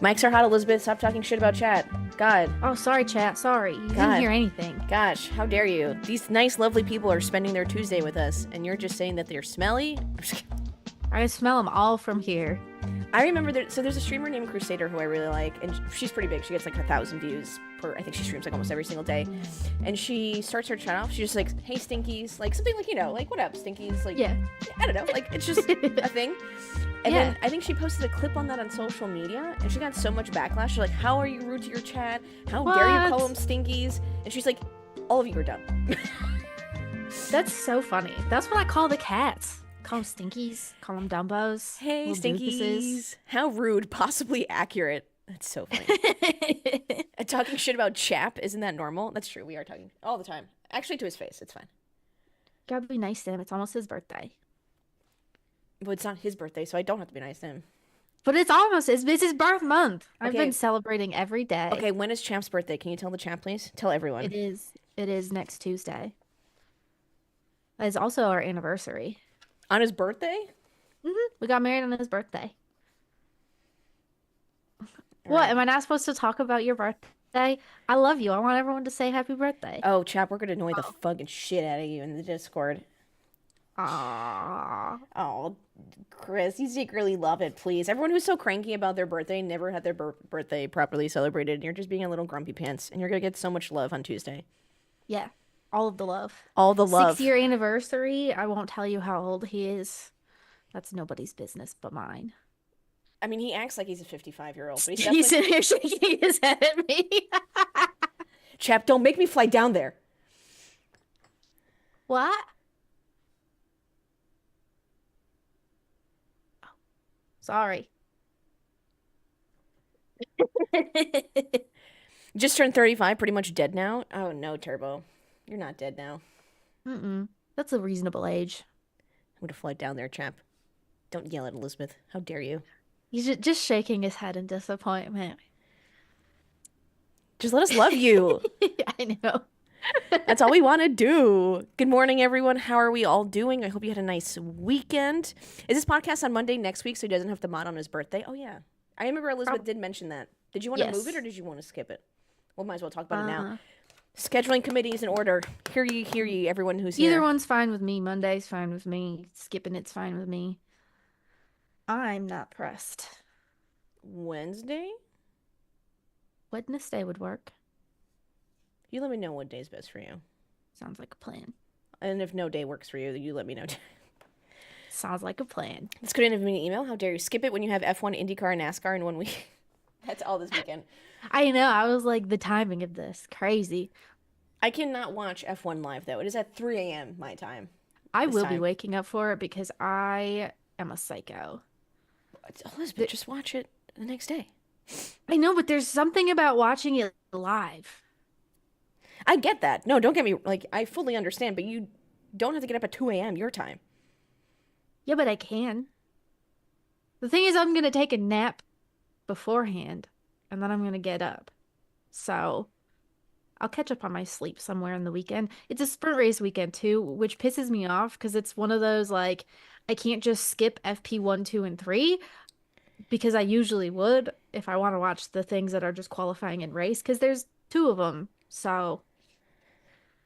Mics are hot, Elizabeth. Stop talking shit about chat. God. Oh, sorry, chat. Sorry. You didn't God. hear anything. Gosh, how dare you? These nice, lovely people are spending their Tuesday with us, and you're just saying that they're smelly? I smell them all from here. I remember there's a streamer named Crusader who I really like, and she's pretty big. She gets like 1,000 views per. I think she streams like almost every single day, and she starts her chat off. She's just like, "Hey, Stinkies," like something like like what up, Stinkies? Like Yeah. I don't know, like it's just a thing. And then I think she posted a clip on that on social media, and she got so much backlash. She's like, "How are you rude to your chat? How dare you call them Stinkies?" And she's like, "All of you are dumb." That's so funny. That's what I call the cats. Call them Stinkies. Call them Dumbos. Hey, Stinkies. How rude, possibly accurate. That's so funny. Talking shit about Chap, isn't that normal? That's true. We are talking all the time. Actually, to his face, it's fine. Gotta be nice to him. It's almost his birthday. But it's not his birthday, so I don't have to be nice to him. But it's his birth month. I've been celebrating every day. Okay, when is Champ's birthday? Can you tell the Champ, please? Tell everyone. It is next Tuesday. It's also our anniversary. On his birthday? We got married on his birthday. What? Am I not supposed to talk about your birthday? I love you. I want everyone to say happy birthday. Oh, Chap, we're gonna annoy the fucking shit out of you in the Discord. Aww. Oh, Chris, you secretly love it, please. Everyone who's so cranky about their birthday never had their birthday properly celebrated, and you're just being a little grumpy pants, and you're gonna get so much love on Tuesday. Yeah. All of the love. All the love. 6-year anniversary. I won't tell you how old he is. That's nobody's business but mine. I mean, he acts like he's a 55-year-old, but he's sitting here shaking his head at me. Chap, don't make me fly down there. What? Oh, sorry. Just turned 35, pretty much dead now. Oh no, Turbo. You're not dead now. That's a reasonable age. I'm gonna fly down there, Chap. Don't yell at Elizabeth. How dare you? He's just shaking his head in disappointment. Just let us love you. I know. That's all we want to do. Good morning, everyone. How are we all doing? I hope you had a nice weekend. Is this podcast on Monday next week so he doesn't have to mod on his birthday? Oh, yeah. I remember Elizabeth did mention that. Did you want to move it or did you want to skip it? Well, might as well talk about it now. Scheduling committee is in order. Hear ye, everyone who's here. Either one's fine with me. Monday's fine with me. Skipping it's fine with me. I'm not pressed. Wednesday would work. You let me know what day's best for you. Sounds like a plan. And if no day works for you, you let me know. Sounds like a plan. This couldn't have been an email. How dare you skip it when you have F1, IndyCar, and NASCAR in 1 week? That's all this weekend. I know. I was like, the timing of this. Crazy. I cannot watch F1 live, though. It is at 3 a.m. my time. I will be waking up for it because I am a psycho. Elizabeth, just watch it the next day. I know, but there's something about watching it live. I get that. No, don't get me, I fully understand, but you don't have to get up at 2 a.m. your time. Yeah, but I can. The thing is, I'm going to take a nap beforehand, and then I'm going to get up. So I'll catch up on my sleep somewhere in the weekend. It's a sprint race weekend, too, which pisses me off because it's one of those, I can't just skip FP1, 2, and 3 because I usually would if I want to watch the things that are just qualifying and race because there's 2 of them. So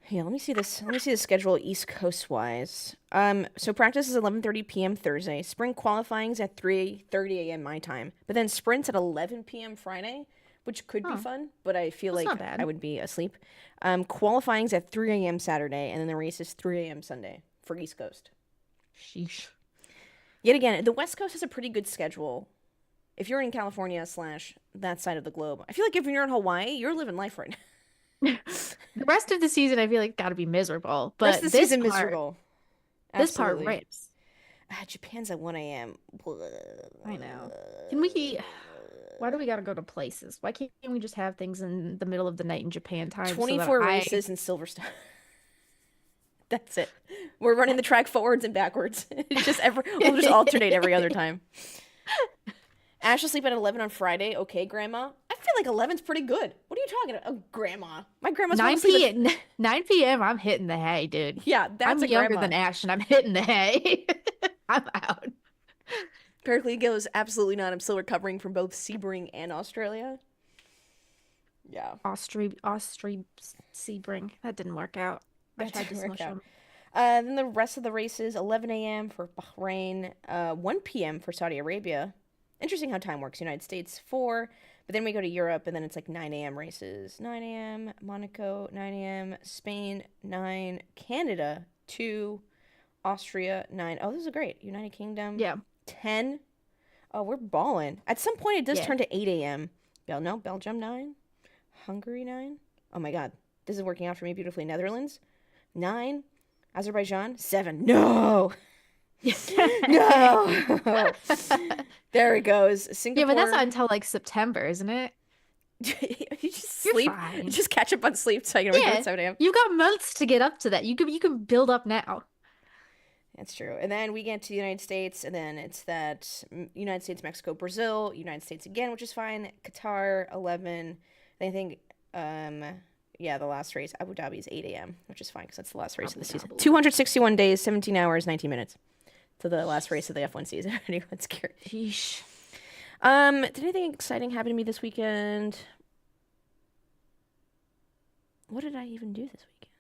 yeah, let me see this. Let me see the schedule East Coast wise. So practice is 11:30 p.m. Thursday. Spring qualifying's at 3:30 a.m. my time. But then sprints at 11 p.m. Friday, which could be fun, but I feel like I would be asleep. Qualifying's at 3 a.m. Saturday, and then the race is 3 a.m. Sunday for East Coast. Sheesh. Yet again, the West Coast has a pretty good schedule. If you're in California / that side of the globe, I feel like if you're in Hawaii, you're living life right now. The rest of the season, I feel like got to be miserable. But rest of the season miserable. This part rips. Japan's at 1 a.m. I know. Can we? Why do we gotta go to places? Why can't we just have things in the middle of the night in Japan time? 24 races in Silverstone. That's it. We're running the track forwards and backwards. It's just we'll just alternate every other time. Ash will sleep at 11 on Friday. Okay, Grandma. I feel like 11's pretty good. What are you talking about? Oh, Grandma. My grandma's 9 p.m. 9 p.m. I'm hitting the hay, dude. Yeah, that's I'm younger than Ash, and I'm hitting the hay. I'm out. Pericles is absolutely not. I'm still recovering from both Sebring and Australia. Yeah. Austri Sebring. That didn't work out. I That tried to didn't work smush out. them. Then the rest of the races, 11 a.m. for Bahrain, 1 p.m. for Saudi Arabia. Interesting how time works. United States, 4. But then we go to Europe, and then it's like 9 a.m. races. 9 a.m. Monaco, 9 a.m. Spain, 9. Canada, 2. Austria, 9. Oh, this is great. United Kingdom, Yeah. 10. Oh, we're balling. At some point, it does Yeah. turn to 8 a.m. No, Belgium, 9. Hungary, 9. Oh my God. This is working out for me beautifully. Netherlands, 9. Azerbaijan, 7. No! No! There it goes. Yeah, Singapore. but that's not until like September, isn't it? You just You're sleep. fine. Just catch up on sleep so I can wake up Yeah, at 7 a.m. you've got months to get up to that. You can build up now. That's true. And then we get to the United States, and then it's that United States, Mexico, Brazil, United States again, which is fine. Qatar, 11. And I think, yeah, the last race, Abu Dhabi, is 8 a.m., which is fine because that's the last race of the season. 261 days, 17 hours, 19 minutes to the last race of the F1 season. Anyone's curious. Sheesh. Did anything exciting happen to me this weekend? What did I even do this weekend?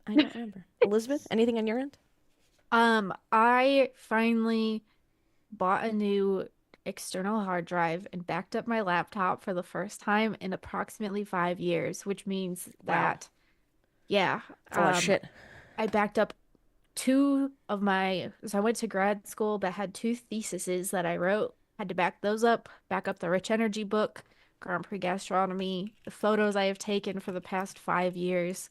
I don't remember. Elizabeth, anything on your end? I finally bought a new external hard drive and backed up my laptop for the first time in approximately 5 years, which means that, yeah, That's a lot of shit. I backed up so I went to grad school that had 2 theses that I wrote, had to back those up, back up the Rich Energy book, Grand Prix Gastronomy, the photos I have taken for the past 5 years.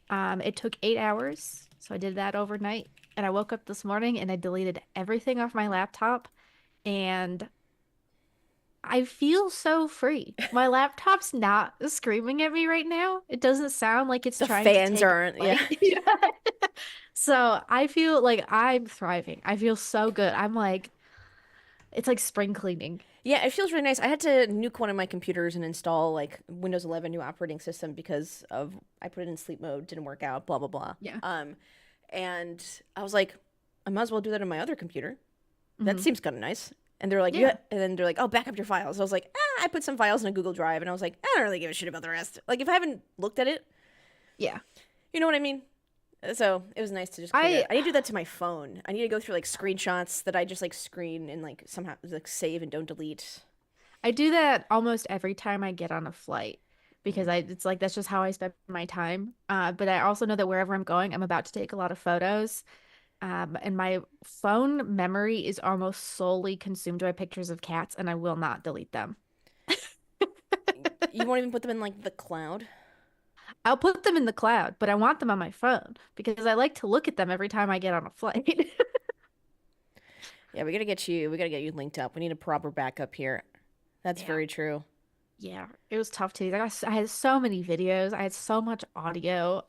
It took 8 hours, so I did that overnight. And I woke up this morning and I deleted everything off my laptop, and I feel so free. My laptop's not screaming at me right now. It doesn't sound like it's The trying fans to take aren't, yeah. So I feel like I'm thriving. I feel so good. I'm like, it's like spring cleaning. Yeah, it feels really nice. I had to nuke one of my computers and install like Windows 11 new operating system because of I put it in sleep mode, didn't work out, blah blah blah. Yeah. And I was like, I might as well do that on my other computer. That Mhm. seems kind of nice. And they're like, Yeah. yeah. And then they're like, oh, back up your files. I was like, I put some files in a Google Drive, and I was like, I don't really give a shit about the rest. Like, if I haven't looked at it, Yeah. you know what I mean? So it was nice to just clear it. I need to do that to my phone. I need to go through like screenshots that I just like screen and like somehow like save and don't delete. I do that almost every time I get on a flight because it's like that's just how I spend my time. But I also know that wherever I'm going, I'm about to take a lot of photos. And my phone memory is almost solely consumed by pictures of cats, and I will not delete them. You won't even put them in like the cloud. I'll put them in the cloud, but I want them on my phone because I like to look at them every time I get on a flight. Yeah, we gotta get you linked up. We need a proper backup here. That's Yeah. very true. Yeah, it was tough too. I had so many videos. I had so much audio.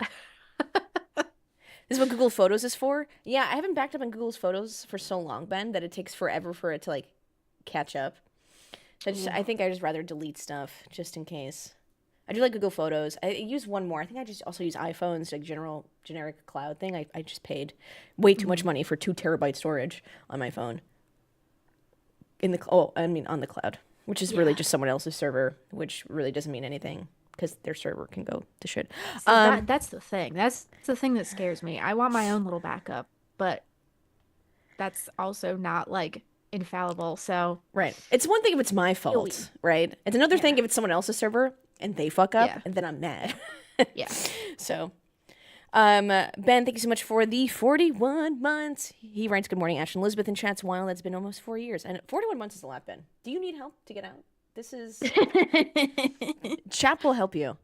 This is what Google Photos is for. Yeah, I haven't backed up on Google's Photos for so long, Ben, that it takes forever for it to like catch up. So I think I just rather delete stuff just in case. I do like Google Photos. I use one more. I think I just also use iPhones, like generic cloud thing. I just paid way too much money for 2 terabyte storage on my phone. On the cloud, which is really just someone else's server, which really doesn't mean anything because their server can go to shit. So that's the thing. That's the thing that scares me. I want my own little backup, but that's also not like infallible. So Right. It's one thing if it's my fault, right? It's another thing if it's someone else's server and they fuck up and then I'm mad. yeah. So, Ben, thank you so much for the 41 months. He writes, good morning, Ash and Elizabeth in chat's while it's been almost 4 years. And 41 months is a lot, Ben. Do you need help to get out? This is... Chat will help you.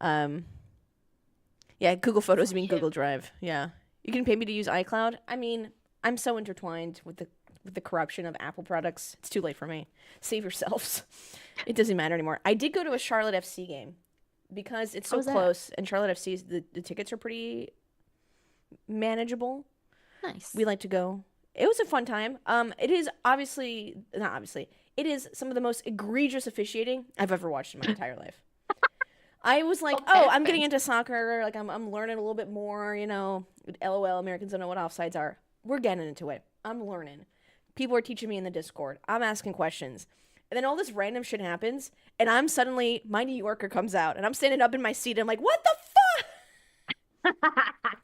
Yeah, Google Photos, you mean Google Drive. Yeah. You can pay me to use iCloud. I mean, I'm so intertwined with the corruption of Apple products. It's too late for me. Save yourselves. It doesn't matter anymore. I did go to a Charlotte FC game because it's so close, and Charlotte FC, the tickets are pretty manageable. Nice. We like to go. It was a fun time. It is it is some of the most egregious officiating I've ever watched in my entire life. I was like, I'm getting into soccer. Like, I'm learning a little bit more, you know. LOL, Americans don't know what offsides are. We're getting into it. I'm learning. People are teaching me in the Discord. I'm asking questions. And then all this random shit happens, and I'm suddenly, my New Yorker comes out, and I'm standing up in my seat, and I'm like, what the fuck?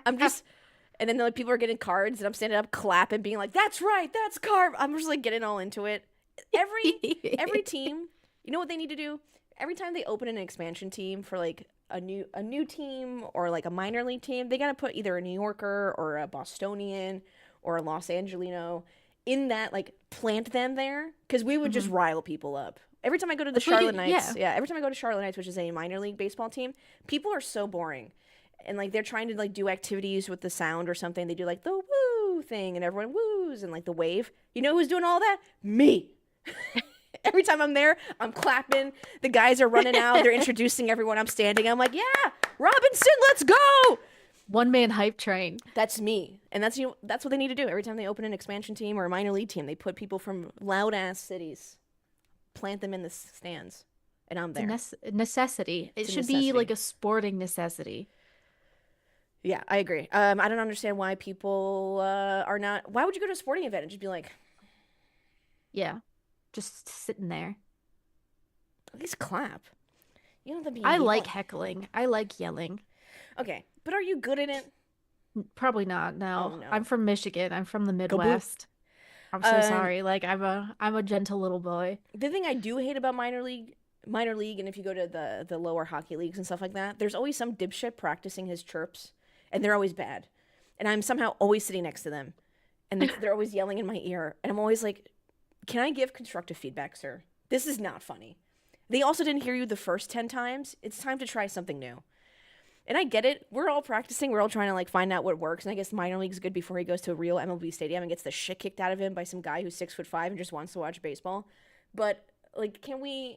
I'm just, and then like, people are getting cards, and I'm standing up clapping, being like, that's right, that's carb. I'm just like getting all into it. Every team, you know what they need to do? Every time they open an expansion team for like a new team or like a minor league team, they gotta put either a New Yorker or a Bostonian or a Los Angelino in that, like, plant them there, because we would just rile people up. Every time I go to the Charlotte Knights, every time I go to Charlotte Knights, which is a minor league baseball team, people are so boring. And like they're trying to like do activities with the sound or something. They do like the woo thing and everyone woos and like the wave. You know who's doing all that? Me. Every time I'm there, I'm clapping. The guys are running out. They're introducing everyone. I'm standing. I'm like, yeah, Robinson, let's go. One man hype train. That's me. And that's that's what they need to do. Every time they open an expansion team or a minor league team, they put people from loud ass cities, plant them in the stands, and I'm there. It's a necessity. It should be like a sporting necessity. Yeah, I agree. I don't understand why people are not. Why would you go to a sporting event and just be like, yeah, just sitting there. At least clap. You don't have to be. I like heckling. I like yelling. Okay, but are you good at it? Probably not. No. Oh, no. I'm from Michigan. I'm from the Midwest. I'm so sorry. Like I'm a gentle little boy. The thing I do hate about minor league, and if you go to the lower hockey leagues and stuff like that, there's always some dipshit practicing his chirps, and they're always bad, and I'm somehow always sitting next to them, and they're always yelling in my ear, and I'm always like, "Can I give constructive feedback, sir? This is not funny." They also didn't hear you the first 10 times. It's time to try something new. And I get it. We're all practicing. We're all trying to like find out what works. And I guess minor league's good before he goes to a real MLB stadium and gets the shit kicked out of him by some guy who's 6'5" and just wants to watch baseball. But like, can we?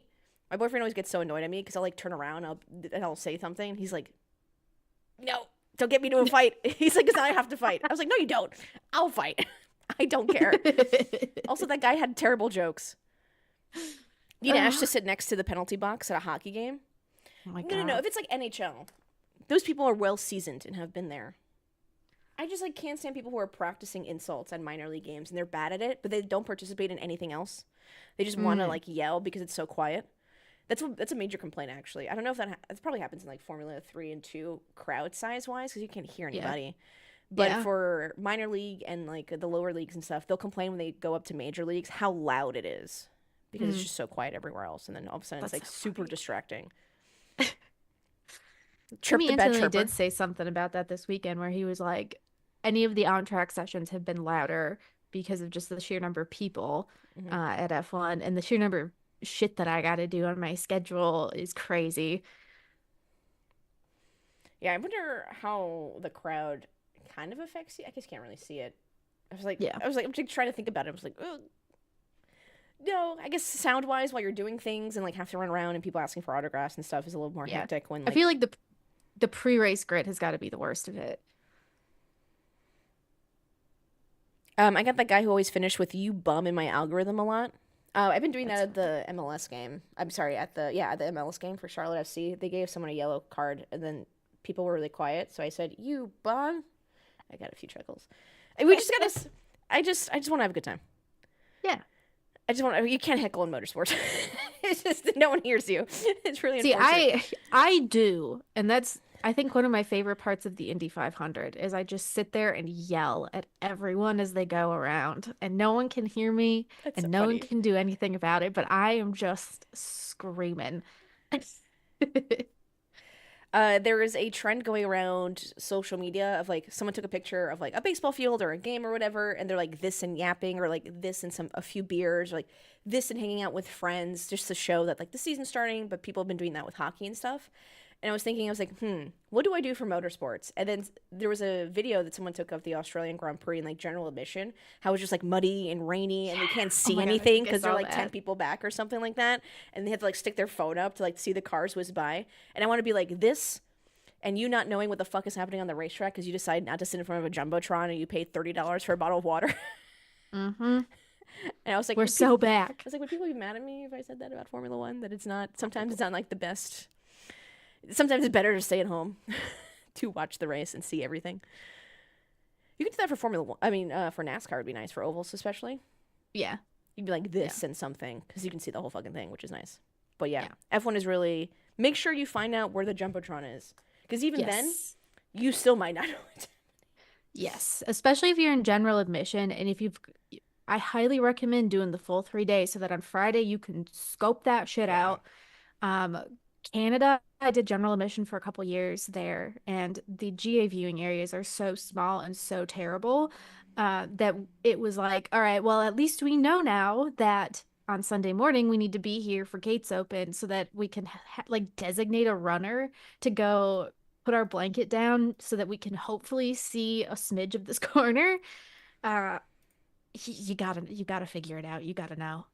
My boyfriend always gets so annoyed at me because I'll like turn around and I'll say something. He's like, "No, don't get me to a fight." He's like, "Because now I have to fight." I was like, "No, you don't. I'll fight. I don't care." Also, that guy had terrible jokes. Need Ash to sit next to the penalty box at a hockey game? Oh my God. No. If it's like NHL, those people are well seasoned and have been there. I just like can't stand people who are practicing insults on minor league games and they're bad at it, but they don't participate in anything else. They just want to like yell because it's so quiet. That's a major complaint actually. I don't know if that probably happens in like Formula 3 and 2 crowd size wise because you can't hear anybody. Yeah. But for minor league and like the lower leagues and stuff, they'll complain when they go up to major leagues how loud it is. Because it's just so quiet everywhere else, and then all of a sudden it's like so super distracting. Jimmy Anthony did say something about that this weekend, where he was like, "Any of the on-track sessions have been louder because of just the sheer number of people at F1, and the sheer number of shit that I got to do on my schedule is crazy." Yeah, I wonder how the crowd kind of affects you. I guess you can't really see it. I'm trying to think about it. I was like, ugh. No, I guess sound-wise, while you're doing things and like have to run around and people asking for autographs and stuff is a little more hectic. When I feel like the pre-race grid has got to be the worst of it. I got that guy who always finished with "you bum" in my algorithm a lot. I've been doing that at the MLS game. I'm sorry, at the MLS game for Charlotte FC. They gave someone a yellow card and then people were really quiet, so I said, "You bum." I got a few chuckles. And we just got to. I just want to have a good time. Yeah. You can't heckle in motorsports. It's just no one hears you. It's really unfortunate. See, I do, and that's I think one of my favorite parts of the Indy 500 is I just sit there and yell at everyone as they go around, and no one can hear me, and no one can do anything about it, but I am just screaming. There is a trend going around social media of like someone took a picture of like a baseball field or a game or whatever, and they're like this and yapping or like this and a few beers or like this and hanging out with friends just to show that like the season's starting, but people have been doing that with hockey and stuff. And I was like, what do I do for motorsports? And then there was a video that someone took of the Australian Grand Prix in like general admission, how it was just like muddy and rainy and they can't see anything because they're like 10 people back or something like that. And they have to like stick their phone up to like see the cars whiz by. And I want to be like this, and you not knowing what the fuck is happening on the racetrack because you decide not to sit in front of a Jumbotron and you paid $30 for a bottle of water. Mm-hmm. And I was like, we're so back. I was like, would people be mad at me if I said that about Formula One? That sometimes it's not like the best. Sometimes it's better to stay at home to watch the race and see everything. You could do that for Formula One. For NASCAR would be nice for ovals, especially. Yeah. You'd be like Yeah. this and something because you can see the whole fucking thing, which is nice. But yeah, Yeah. F1 is really make sure you find out where the jumbotron is because even then, Yes. you still might not know it. Yes. Especially if you're in general admission and if you've I highly recommend doing the full 3 days so that on Friday you can scope that shit Yeah. out. Um, Canada, I did general admission for a couple years there, and the GA viewing areas are so small and so terrible that it was like, all right, well, at least we know now that on Sunday morning we need to be here for gates open so that we can like designate a runner to go put our blanket down so that we can hopefully see a smidge of this corner. Uh, you gotta figure it out. You gotta know.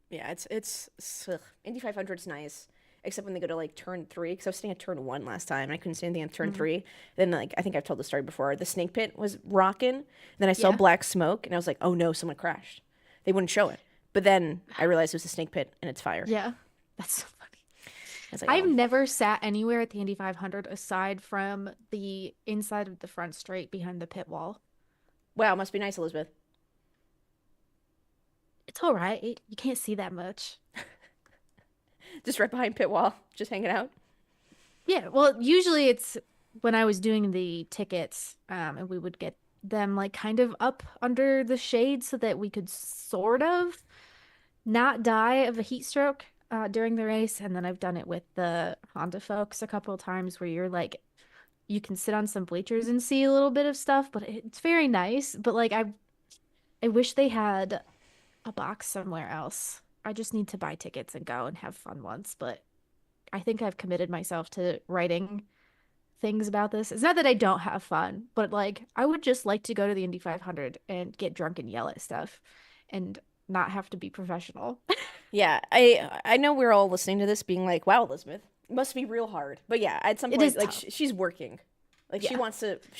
Yeah, it's ugh. Indy 500's nice, except when they go to like turn three. Because I was sitting at turn one last time, and I couldn't see anything at turn Mhm. three. Then like I think I've told the story before. The snake pit was rocking. And then I saw Yeah. black smoke, and I was like, oh no, someone crashed. They wouldn't show it. But then I realized it was a snake pit, and it's fire. Yeah. That's so funny. I was like, I've oh never sat anywhere at the Indy 500 aside from the inside of the front straight behind the pit wall. wow, must be nice, Elizabeth. It's all right. You can't see that much. Just right behind pit wall, just hanging out. Yeah, well, usually it's when I was doing the tickets, and we would get them like kind of up under the shade so that we could sort of not die of a heat stroke during the race. And then I've done it with the Honda folks a couple of times where you're like you can sit on some bleachers and see a little bit of stuff, but it's very nice. But like I wish they had a box somewhere else. I just need to buy tickets and go and have fun once, but I think I've committed myself to writing things about this. It's not that I don't have fun, but like I would just like to go to the Indy 500 and get drunk and yell at stuff and not have to be professional. Yeah, I know we're all listening to this, being like, wow, Elizabeth, it must be real hard. But yeah, at some It is point, like tough. she's working. Like Yeah. she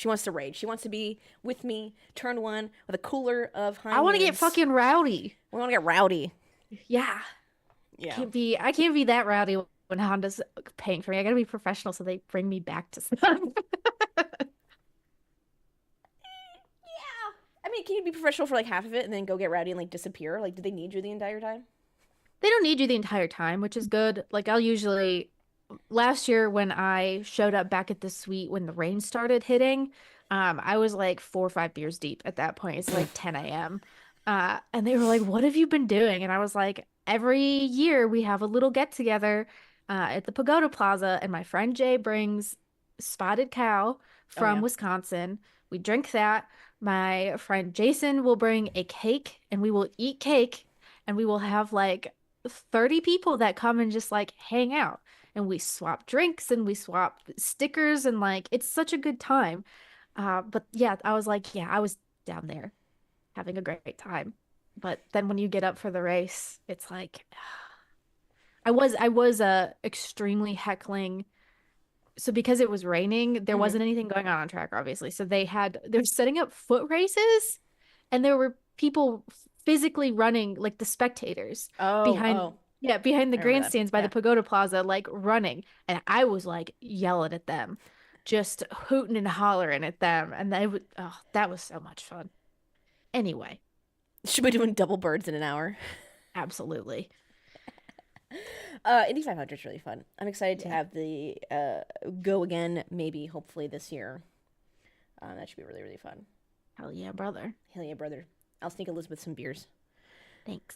wants to rage. She wants to be with me, turn one with a cooler of I high want to get noons. fucking rowdy. We want to get rowdy. Yeah. Yeah. I can't be that rowdy when Honda's paying for me. I gotta be professional so they bring me back to stuff. Yeah. I mean, can you be professional for like half of it and then go get rowdy and like disappear? Like, do they need you the entire time? They don't need you the entire time, which is good. Like I'll usually last year when I showed up back at the suite when the rain started hitting, I was like 4 or 5 beers deep at that point. It's like 10 a.m. And they were like, "What have you been doing?" And I was like, "Every year we have a little get together at the Pagoda Plaza, and my friend Jay brings spotted cow Oh from yeah. Wisconsin. We drink that. My friend Jason will bring a cake, and we will eat cake, and we will have like 30 people that come and just like hang out and we swap drinks and we swap stickers and like it's such a good time. But yeah, I was like, yeah, I was down there having a great time. But then when you get up for the race, it's like I was extremely heckling. So because it was raining, there Hmm. wasn't anything going on track, obviously. So they're setting up foot races and there were people physically running like the spectators Oh, behind oh. yeah, behind the I remember that. grandstands by the Yeah. Pagoda Plaza, like running. And I was like yelling at them, just hooting and hollering at them. And they would, oh, that was so much fun. Anyway, Should be doing double birds in an hour. absolutely. Indy 500 is really fun. I'm excited to Yeah. have the go again, maybe, hopefully this year. That should be really, really fun. Hell yeah, brother. Hell yeah, brother. I'll sneak Elizabeth some beers. Thanks.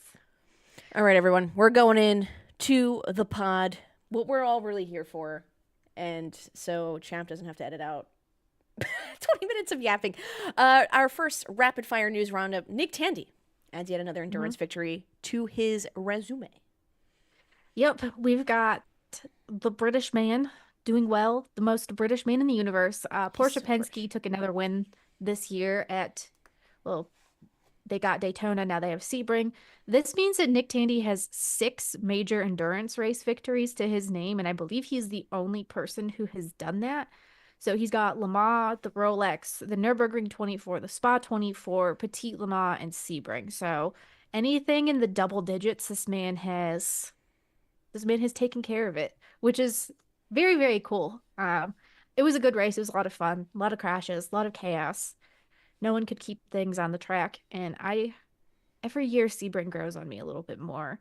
All right, everyone. We're going in to the pod. What we're all really here for. And so Champ doesn't have to edit out 20 minutes of yapping. Our first rapid fire news roundup, Nick Tandy adds yet another Mhm. endurance victory to his resume. Yep, we've got the British man doing well, the most British man in the universe. He's Porsche so British. Penske took another win this year at, well, they got Daytona, now they have Sebring. This means that Nick Tandy has 6 major endurance race victories to his name, and I believe he's the only person who has done that. So he's got Le Mans, the Rolex, the Nürburgring 24, the Spa 24, Petit Le Mans, and Sebring. So anything in the double digits, this man has taken care of it, which is very, very cool. it was a good race. It was a lot of fun, a lot of crashes, a lot of chaos. No one could keep things on the track, and I every year Sebring grows on me a little bit more.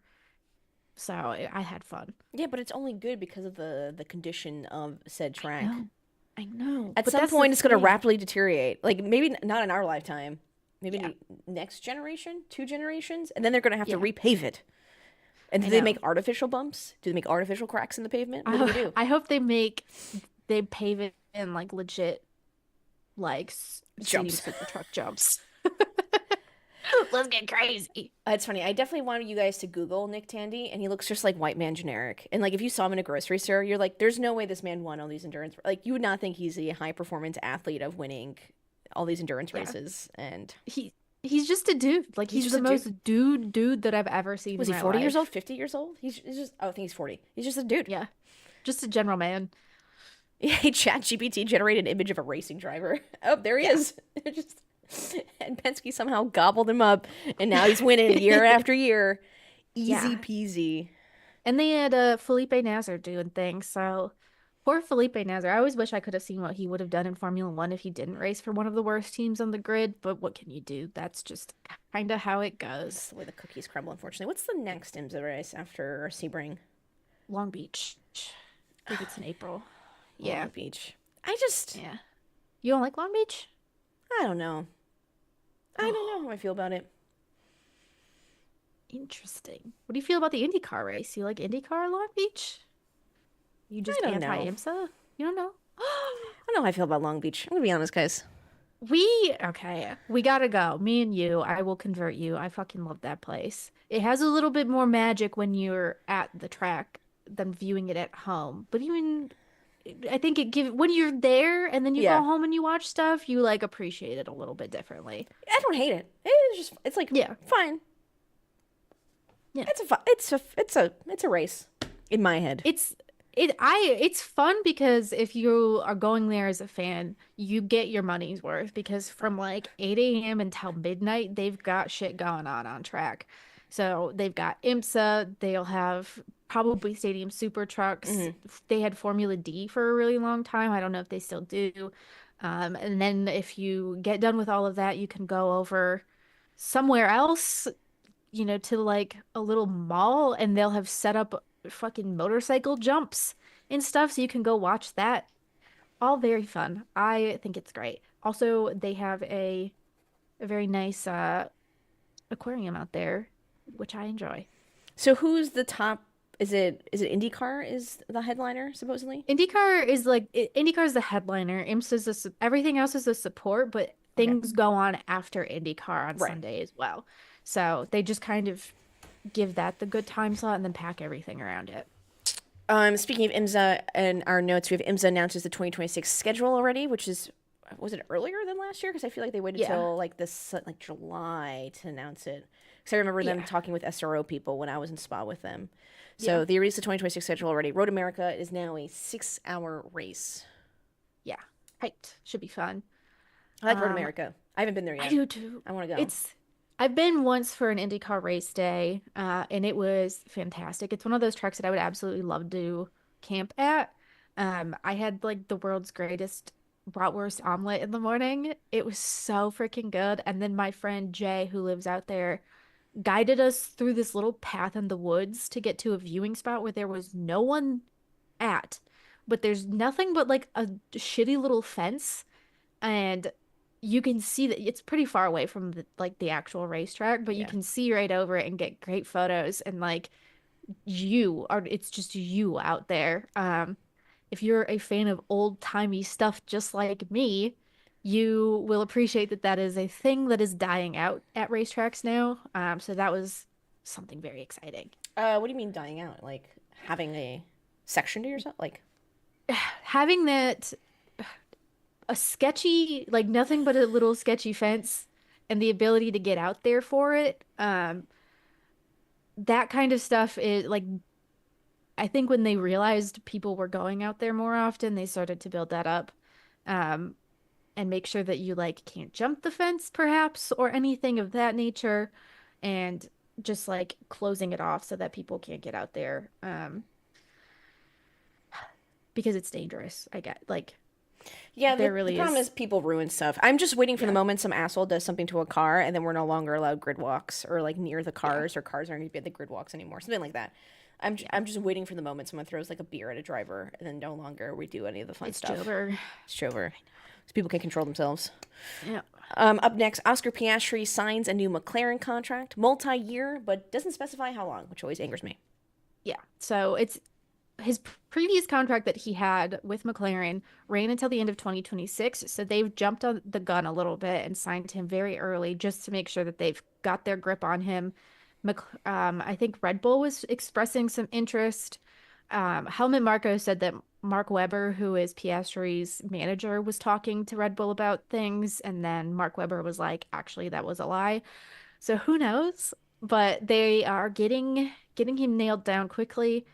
So I had fun. Yeah, but it's only good because of the condition of said I track. know. I know. At But some that's the point, it's going to thing. rapidly deteriorate. Like maybe not in our lifetime, Yeah. maybe next generation, 2 generations, and then they're going to have to Yeah. repave it. And do I they make know. artificial bumps? Do they make artificial cracks in the pavement? What do they do? I hope they pave it in like legit like stadium Jumps. super truck jumps. Let's get crazy. It's funny. I definitely wanted you guys to Google Nick Tandy, and he looks just like white man generic. And like, if you saw him in a grocery store, you're like, "There's no way this man won all these endurance." Like, you would not think he's a high performance athlete of winning all these endurance Yeah. races. And He he's just a dude. Like he's he's just the a dude. most dude that I've ever seen Was in he my 40 years old? life. 50 years old? He's just. Oh, I think he's 40. He's just a dude. Yeah. Just a general man. Yeah, Chat GPT generated an image of a racing driver. Oh, there he Yeah. is. Just and Penske somehow gobbled him up, and now he's winning year after year. Easy Yeah. peasy. And they had Felipe Nasr doing things. So poor Felipe Nasr. I always wish I could have seen what he would have done in Formula One if he didn't race for one of the worst teams on the grid. But what can you do? That's just kind of how it That's goes. the way the cookies crumble, unfortunately. What's the next IMSA race after Sebring? Long Beach. I think it's in April. Long Yeah. Beach. I just, Yeah. You don't like Long Beach? I don't know. I don't know how I feel about it. Interesting. What do you feel about the IndyCar race? You like IndyCar Long Beach? You I just don't know. anti-IMSA? You don't know? I don't know how I feel about Long Beach. I'm gonna be honest, guys. We gotta go. Me and you, I will convert you. I fucking love that place. It has a little bit more magic when you're at the track than viewing it at home. But even I think it give when you're there and then you go Yeah, home and you watch stuff, you like appreciate it a little bit differently. I don't hate it. It's just, it's like Yeah. fine. Yeah. It's a race in my head. It's fun because if you are going there as a fan, you get your money's worth because from like 8 a.m. until midnight, they've got shit going on track. So they've got IMSA, they'll have probably stadium super trucks. Hmm. They had Formula D for a really long time. I don't know if they still do. And then if you get done with all of that, you can go over somewhere else, to like a little mall and they'll have set up fucking motorcycle jumps and stuff so you can go watch that. All very fun. I think it's great. Also, they have a very nice aquarium out there, which I enjoy. So who's the top? Is it IndyCar is the headliner supposedly? IndyCar is the headliner. IMSA is everything else is the support, but Okay, things go on after IndyCar on right. Sunday as well. So they just kind of give that the good time slot and then pack everything around it. Speaking of IMSA and our notes, we have IMSA announces the 2026 schedule already, which is was it earlier than last year? Because I feel like they waited Yeah. till like this like July to announce it. Because I remember them Yeah. talking with SRO people when I was in Spa with them. Yeah. So they released the 2026 schedule already. Road America is now a 6 hour race. Yeah. Right. Should be fun. I like Road Um, America. I haven't been there I yet. do too. I want to go. I've been once for an IndyCar race day, and it was fantastic. It's one of those tracks that I would absolutely love to camp at. I had like the world's greatest bratwurst omelet in the morning. It was so freaking good. And then my friend Jay, who lives out there, guided us through this little path in the woods to get to a viewing spot where there was no one at, but there's nothing but like a shitty little fence and you can see that it's pretty far away from the actual racetrack, but you Yeah. can see right over it and get great photos and like it's just you out there. If you're a fan of old-timey stuff just like me, you will appreciate that that is a thing that is dying out at racetracks now. So that was something very exciting. What do you mean dying out? Like having a section to yourself? Like, Having that a sketchy, like nothing but a little sketchy fence and the ability to get out there for it. That kind of stuff is like, I think when they realized people were going out there more often, they started to build that up. Um, and make sure that you like can't jump the fence perhaps or anything of that nature and just like closing it off so that people can't get out there because it's dangerous. I get like Yeah, There the really problem is. is people ruin stuff. I'm just waiting for the Yeah. moment some asshole does something to a car and then we're no longer allowed grid walks or like near the Yeah. cars or cars aren't going to be at the grid walks anymore. Something like that. Yeah. I'm just waiting for the moment someone throws like a beer at a driver and then no longer we do any of the fun It's stuff. Jover. It's over. So people can control themselves. Yeah. Up next, Oscar Piastri signs a new McLaren contract, multi-year, but doesn't specify how long, which always angers me. Yeah. So it's his previous contract that he had with McLaren ran until the end of 2026. So they've jumped on the gun a little bit and signed him very early just to make sure that they've got their grip on him. I think Red Bull was expressing some interest. Helmut Marko said that Mark Webber, who is Piastri's manager, was talking to Red Bull about things. And then Mark Webber was like, actually, that was a lie. So who knows? But they are getting him nailed down quickly.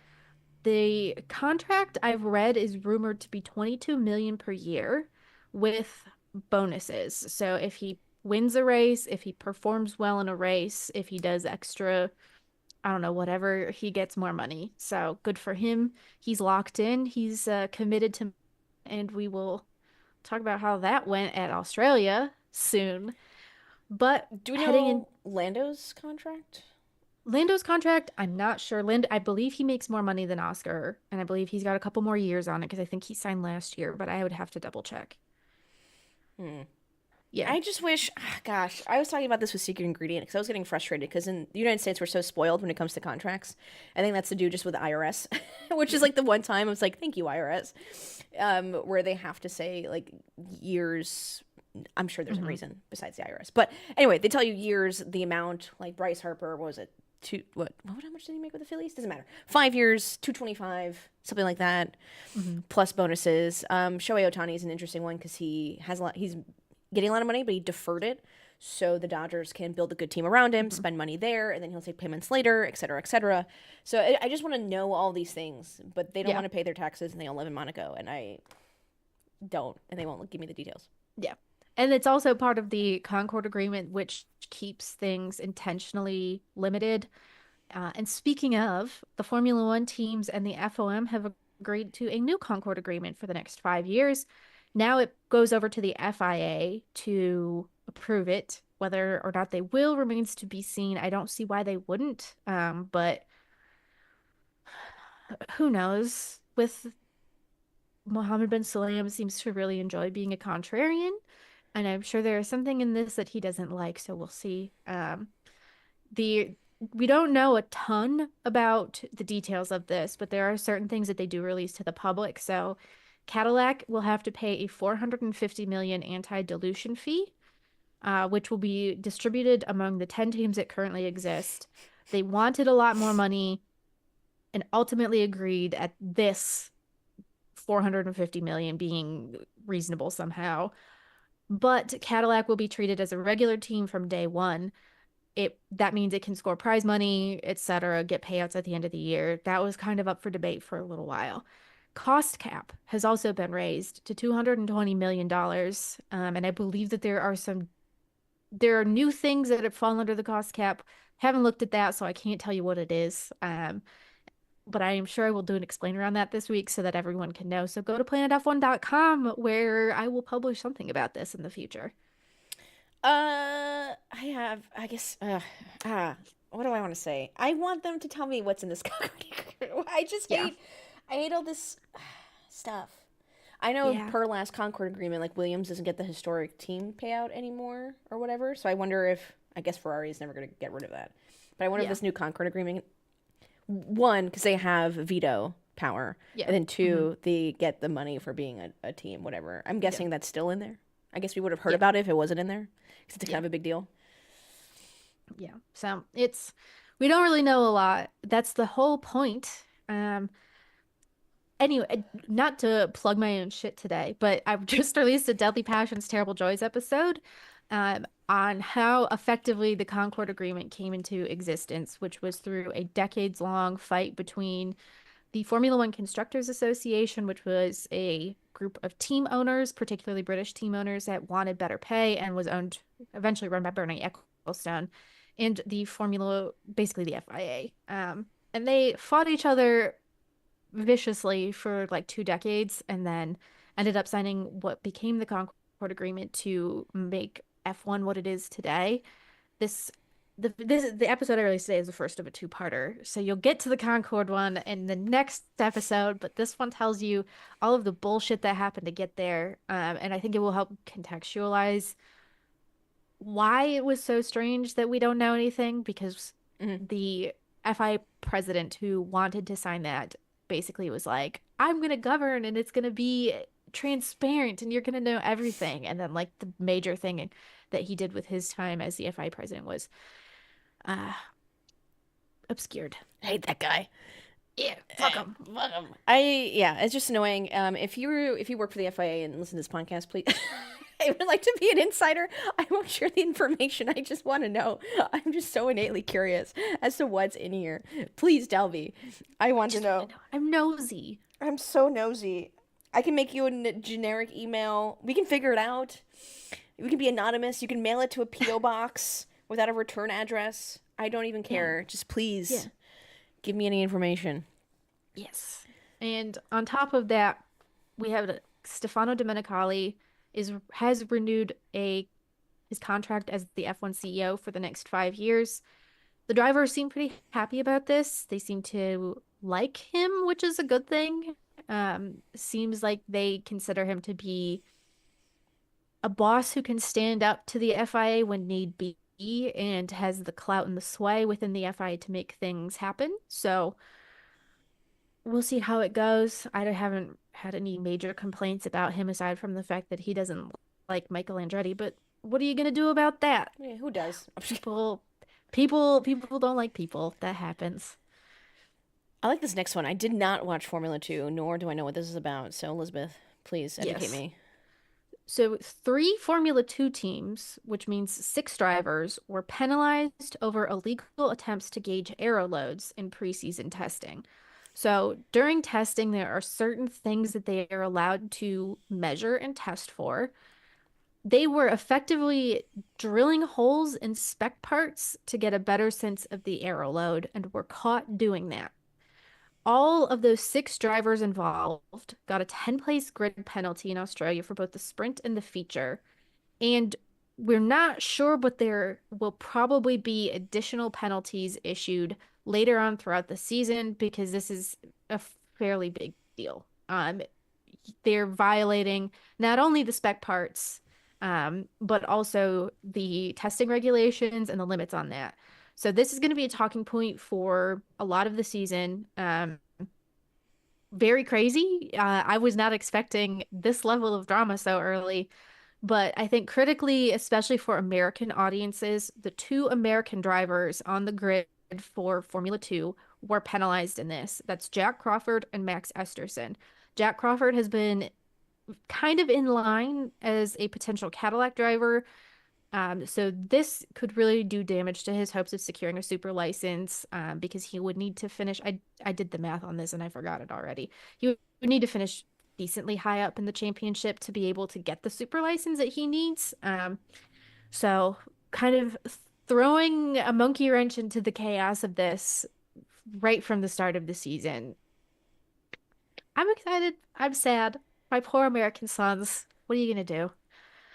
The contract I've read is rumored to be 22 million per year with bonuses. So if he wins a race, if he performs well in a race, if he does extra, I don't know, whatever, he gets more money. So good for him. He's locked in. He's committed to, and we will talk about how that went at Australia soon. But Do we heading in know Lando's contract? Lando's contract, I'm not sure. I believe he makes more money than Oscar, and I believe he's got a couple more years on it because I think he signed last year, but I would have to double check. Hmm. Yeah. I just wish, gosh, I was talking about this with Secret Ingredient because I was getting frustrated because in the United States we're so spoiled when it comes to contracts. I think that's to do just with the IRS, which is like the one time I was like, thank you, IRS, where they have to say like years. I'm sure there's a Hmm. reason besides the IRS, but anyway, they tell you years, the amount. Like Bryce Harper, what was it? Two what? How much did he make with the Phillies? Doesn't matter. 5 years, 225, something like that, Hmm. plus bonuses. Shohei Ohtani is an interesting one because he has a lot. He's getting a lot of money, but he deferred it so the Dodgers can build a good team around him, Hmm. spend money there, and then he'll take payments later, et cetera, et cetera. So I just want to know all these things, but they don't Yeah. want to pay their taxes and they all live in Monaco, and I don't, and they won't give me the details. Yeah. And it's also part of the Concord Agreement, which keeps things intentionally limited. And speaking of, the Formula One teams and the FOM have agreed to a new Concord Agreement for the next 5 years. Now it goes over to the FIA to approve it. Whether or not they will remains to be seen. I don't see why they wouldn't. But who knows? With Mohammed bin Sulayem seems to really enjoy being a contrarian, and I'm sure there is something in this that he doesn't like, so we'll see. The we don't know a ton about the details of this, but there are certain things that they do release to the public. So Cadillac will have to pay a 450 million anti-dilution fee, which will be distributed among the 10 teams that currently exist. They wanted a lot more money and ultimately agreed at this 450 million being reasonable somehow. But Cadillac will be treated as a regular team from day one. That means it can score prize money, etc., get payouts at the end of the year. That was kind of up for debate for a little while. Cost cap has also been raised to $220 million. And I believe that there are new things that have fallen under the cost cap. Haven't looked at that, so I can't tell you what it is. But I am sure I will do an explainer on that this week so that everyone can know. So go to planetf1.com where I will publish something about this in the future. I have, I guess, what do I want to say? I want them to tell me what's in this Concord. I just Yeah. I hate all this stuff. I know Yeah. per last Concord agreement, like Williams doesn't get the historic team payout anymore or whatever. So I wonder if, I guess Ferrari is never going to get rid of that. But I wonder if Yeah. this new Concord agreement, one, because they have veto power, Yeah. and then Hmm. two, they get the money for being a team, whatever. I'm Yeah. guessing that's still in there. I guess we would have heard Yeah. about it if it wasn't in there because it's kind Yeah. of a big deal. Yeah. So we don't really know a lot. That's the whole point. Anyway, not to plug my own shit today, but I've just released a Deadly Passions, Terrible Joys episode on how effectively the Concord Agreement came into existence, which was through a decades-long fight between the Formula One Constructors Association, which was a group of team owners, particularly British team owners, that wanted better pay and was owned, eventually run by Bernie Ecclestone, and the Formula, basically the FIA. And they fought each other viciously for like 2 decades and then ended up signing what became the Concord Agreement to make F1 what it is today. This the episode I released today is the first of a two-parter. So you'll get to the Concord one in the next episode, but this one tells you all of the bullshit that happened to get there. And I think it will help contextualize why it was so strange that we don't know anything, because Mhm. the FI president who wanted to sign that basically was like, I'm gonna govern and it's gonna be transparent and you're gonna know everything. And then like the major thing that he did with his time as the FI president was uh obscured. I hate that guy. Yeah, fuck him. Fuck him. Yeah, it's just annoying. If you work for the FIA and listen to this podcast, please. I would like to be an insider. I won't share the information. I just want to know. I'm just so innately curious as to what's in here. Please tell me. I want to know. I'm nosy. I'm so nosy. I can make you a generic email. We can figure it out. We can be anonymous. You can mail it to a P.O. box without a return address. I don't even care. Just please give me any information. Yes. And on top of that, we have Stefano Domenicali has renewed his contract as the F1 CEO for the next 5 years. The drivers seem pretty happy about this. They seem to like him, which is a good thing. Seems like they consider him to be a boss who can stand up to the FIA when need be and has the clout and the sway within the FIA to make things happen. So we'll see how it goes. I haven't had any major complaints about him aside from the fact that he doesn't like Michael Andretti, but what are you gonna do about that? Yeah, who does? People don't like people. That happens. I like this next one. I did not watch Formula 2, nor do I know what this is about. So, Elizabeth, please educate me. So, 3 Formula 2 teams, which means 6 drivers, were penalized over illegal attempts to gauge aero loads in preseason testing. So, during testing, there are certain things that they are allowed to measure and test for. They were effectively drilling holes in spec parts to get a better sense of the aero load and were caught doing that. All of those 6 drivers involved got a 10-place grid penalty in Australia for both the sprint and the feature. And we're not sure, but there will probably be additional penalties issued later on throughout the season because this is a fairly big deal. They're violating not only the spec parts, but also the testing regulations and the limits on that. So this is going to be a talking point for a lot of the season. Very crazy. I was not expecting this level of drama so early, but I think critically, especially for American audiences, the 2 American drivers on the grid for Formula 2 were penalized in this. That's Jack Crawford and Max Esterson. Jack Crawford has been kind of in line as a potential Cadillac driver. So this could really do damage to his hopes of securing a super license, because he would need to finish. I did the math on this and I forgot it already. He would need to finish decently high up in the championship to be able to get the super license that he needs. So kind of throwing a monkey wrench into the chaos of this right from the start of the season. I'm excited. I'm sad. My poor American sons. What are you gonna do?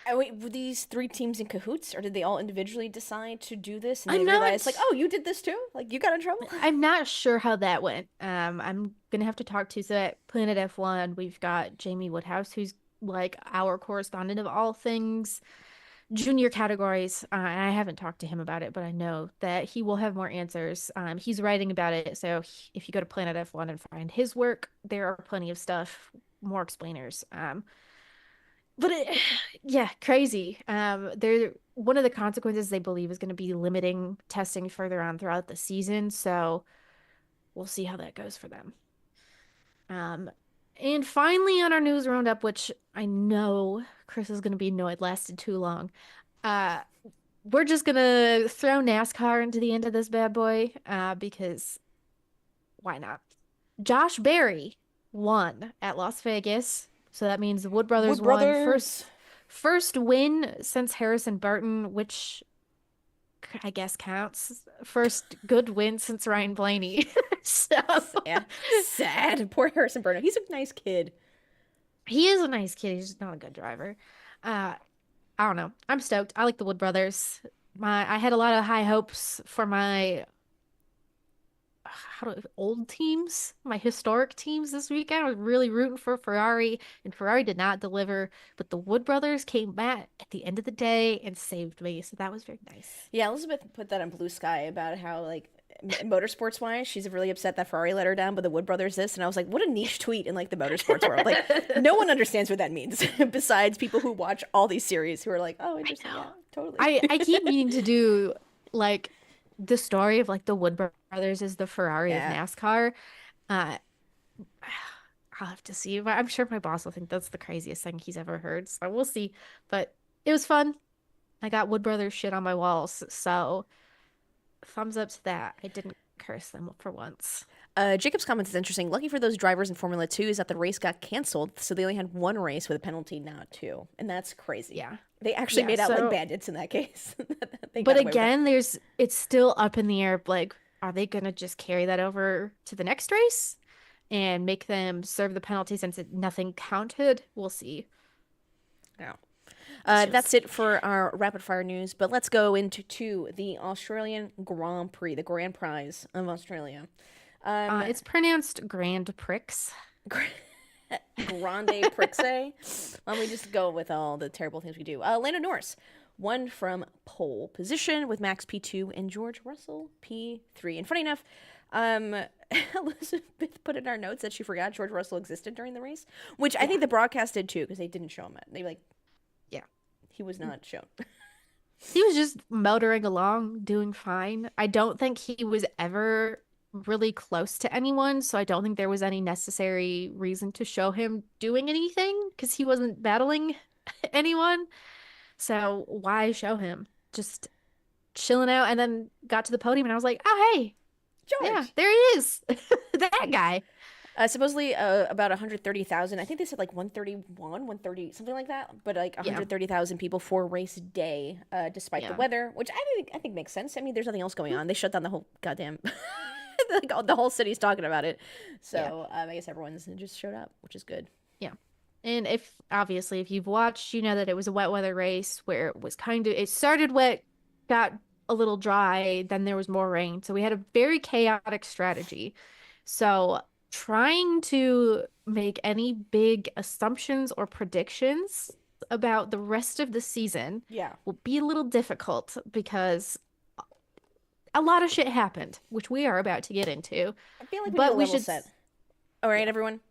Wait, were these 3 teams in cahoots, or did they all individually decide to do this and they I'm realized, not. like, oh, you did this too? Like, you got in trouble? I'm not sure how that went. I'm gonna have to talk to, so at Planet F1, we've got Jamie Woodhouse, who's like our correspondent of all things junior categories. And I haven't talked to him about it, but I know that he will have more answers. He's writing about it, so if you go to Planet F1 and find his work, there are plenty of stuff, more explainers. But yeah, crazy. They're one of the consequences they believe is going to be limiting testing further on throughout the season. So we'll see how that goes for them. And finally on our news roundup, which I know Chris is going to be annoyed lasted too long. Uh, we're just gonna throw NASCAR into the end of this bad boy, because why not? Josh Berry won at Las Vegas. So that means the Wood Brothers Wood won Brothers. first win since Harrison Burton, which I guess counts. First good win since Ryan Blaney. So Yeah, sad. Poor Harrison Burton. He's a nice kid. He is a nice kid. He's just not a good driver. Uh, I don't know. I'm stoked. I like the Wood brothers. I had a lot of high hopes for my old teams, my historic teams this weekend. I was really rooting for Ferrari, and Ferrari did not deliver. But the Wood brothers came back at the end of the day and saved me. So that was very nice. Yeah, Elizabeth put that on Blue Sky about how like motorsports wise, she's really upset that Ferrari let her down, but the Wood brothers this, and I was like, what a niche tweet in like the motorsports world. Like, no one understands what that means besides people who watch all these series who are like, oh, I interesting, yeah, know. totally. I keep meaning to do like the story of like the Wood brothers is the Ferrari of Yeah. NASCAR. Uh, I'll have to see. But I'm sure my boss will think that's the craziest thing he's ever heard. So we'll see. But it was fun. I got Wood Brothers shit on my walls. So thumbs up to that. I didn't curse them for once. Jacob's comment is interesting. Lucky for those drivers in Formula 2 is that the race got canceled, so they only had one race with a penalty, not two. And that's crazy. Yeah. They actually Yeah. made out like So, bandits in that case. They got but away with it. again, it's still up in the air. Like, are they gonna just carry that over to the next race and make them serve the penalty since nothing counted? We'll see. Yeah. It's That's just it for our rapid fire news, but let's go into the Australian Grand Prix, the grand prize of Australia. Um, it's pronounced Grand Prix. Grande Prixe. Let me just go with all the terrible things we do. Lando Norris won from pole position with Max P2 and George Russell P3. And funny enough, um, Elizabeth put in our notes that she forgot George Russell existed during the race, which I Yeah. think the broadcast did too because they didn't show him. They like Yeah. he was not shown. He was just motoring along, doing fine. I don't think he was ever really close to anyone, so I don't think there was any necessary reason to show him doing anything because he wasn't battling anyone. So why show him? Just chilling out and then got to the podium and I was like, oh, hey, yeah, George. there he is. That guy. Supposedly about 130,000. I think they said like 131, 130, something like that. But like Yeah. 130,000 people for race day, despite the Yeah. weather, which I think makes sense. I mean, there's nothing else going on. They shut down the whole goddamn, like the whole city's talking about it. Yeah. So I guess everyone's just showed up, which is good. Yeah. And if you've watched, you know that it was a wet weather race where it was it started wet, got a little dry, then there was more rain. So we had a very chaotic strategy. So trying to make any big assumptions or predictions about the rest of the season Yeah, will be a little difficult because a lot of shit happened, which we are about to get into. I feel like we need a But we level should, set. All right, yeah. everyone.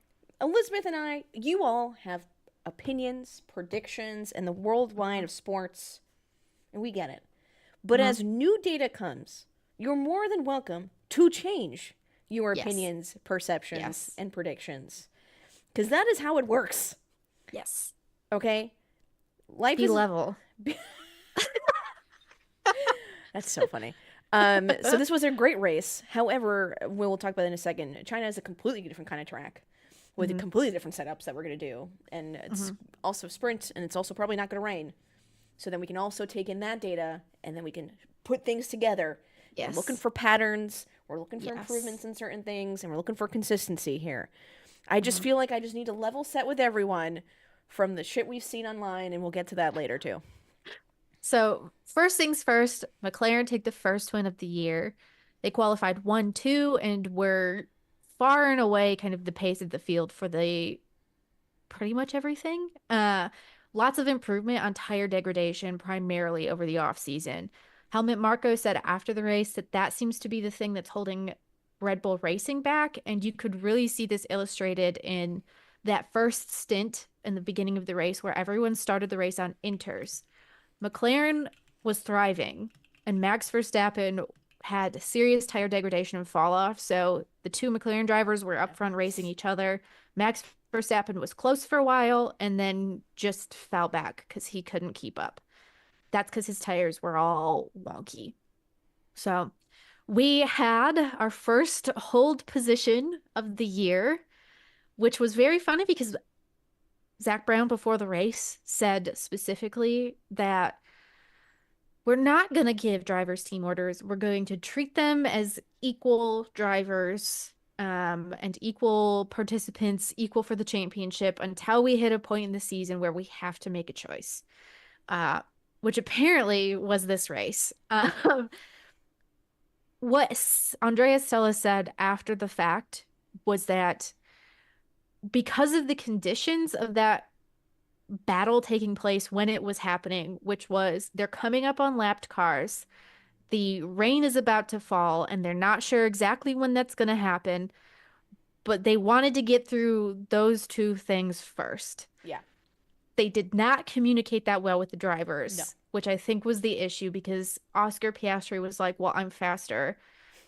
Elizabeth and I, you all have opinions, predictions, and the worldwide of sports, and we get it. But Mhm. as new data comes, you're more than welcome to change your Yes. opinions, perceptions, Yes. and predictions. Because that is how it works, Yes. okay? Life Be is. level. That's so funny. So this was a great race. However, we'll talk about it in a second. China is a completely different kind of track with Mhm. completely different setups that we're going to do. And it's also sprint, and it's also probably not going to rain. So then we can also take in that data, and then we can put things together. We're looking Yes. for patterns. We're looking for Yes. improvements in certain things, and we're looking for consistency here. I just Mhm. feel like I just need to level set with everyone from the shit we've seen online, and we'll get to that later too. So, first things first, McLaren take the first win of the year. They qualified 1-2 and were far and away kind of the pace of the field for the pretty much everything. Lots of improvement on tire degradation, primarily over the off season. Helmut Marko said after the race that that seems to be the thing that's holding Red Bull Racing back, and you could really see this illustrated in that first stint in the beginning of the race where everyone started the race on inters. McLaren was thriving, and Max Verstappen had serious tire degradation and fall off. So the two McLaren drivers were up front racing each other. Max Verstappen was close for a while and then just fell back because he couldn't keep up. That's because his tires were all wonky. So we had our first hold position of the year, which was very funny because Zach Brown before the race said specifically that we're not going to give drivers team orders. We're going to treat them as equal drivers and equal participants, equal for the championship until we hit a point in the season where we have to make a choice, uh, which apparently was this race. What Andrea Stella said after the fact was that because of the conditions of that battle taking place when it was happening, which was they're coming up on lapped cars, the rain is about to fall, and they're not sure exactly when that's going to happen, but they wanted to get through those two things first. Yeah. They did not communicate that well with the No. drivers, which I think was the issue because Oscar Piastri was like, well, I'm faster.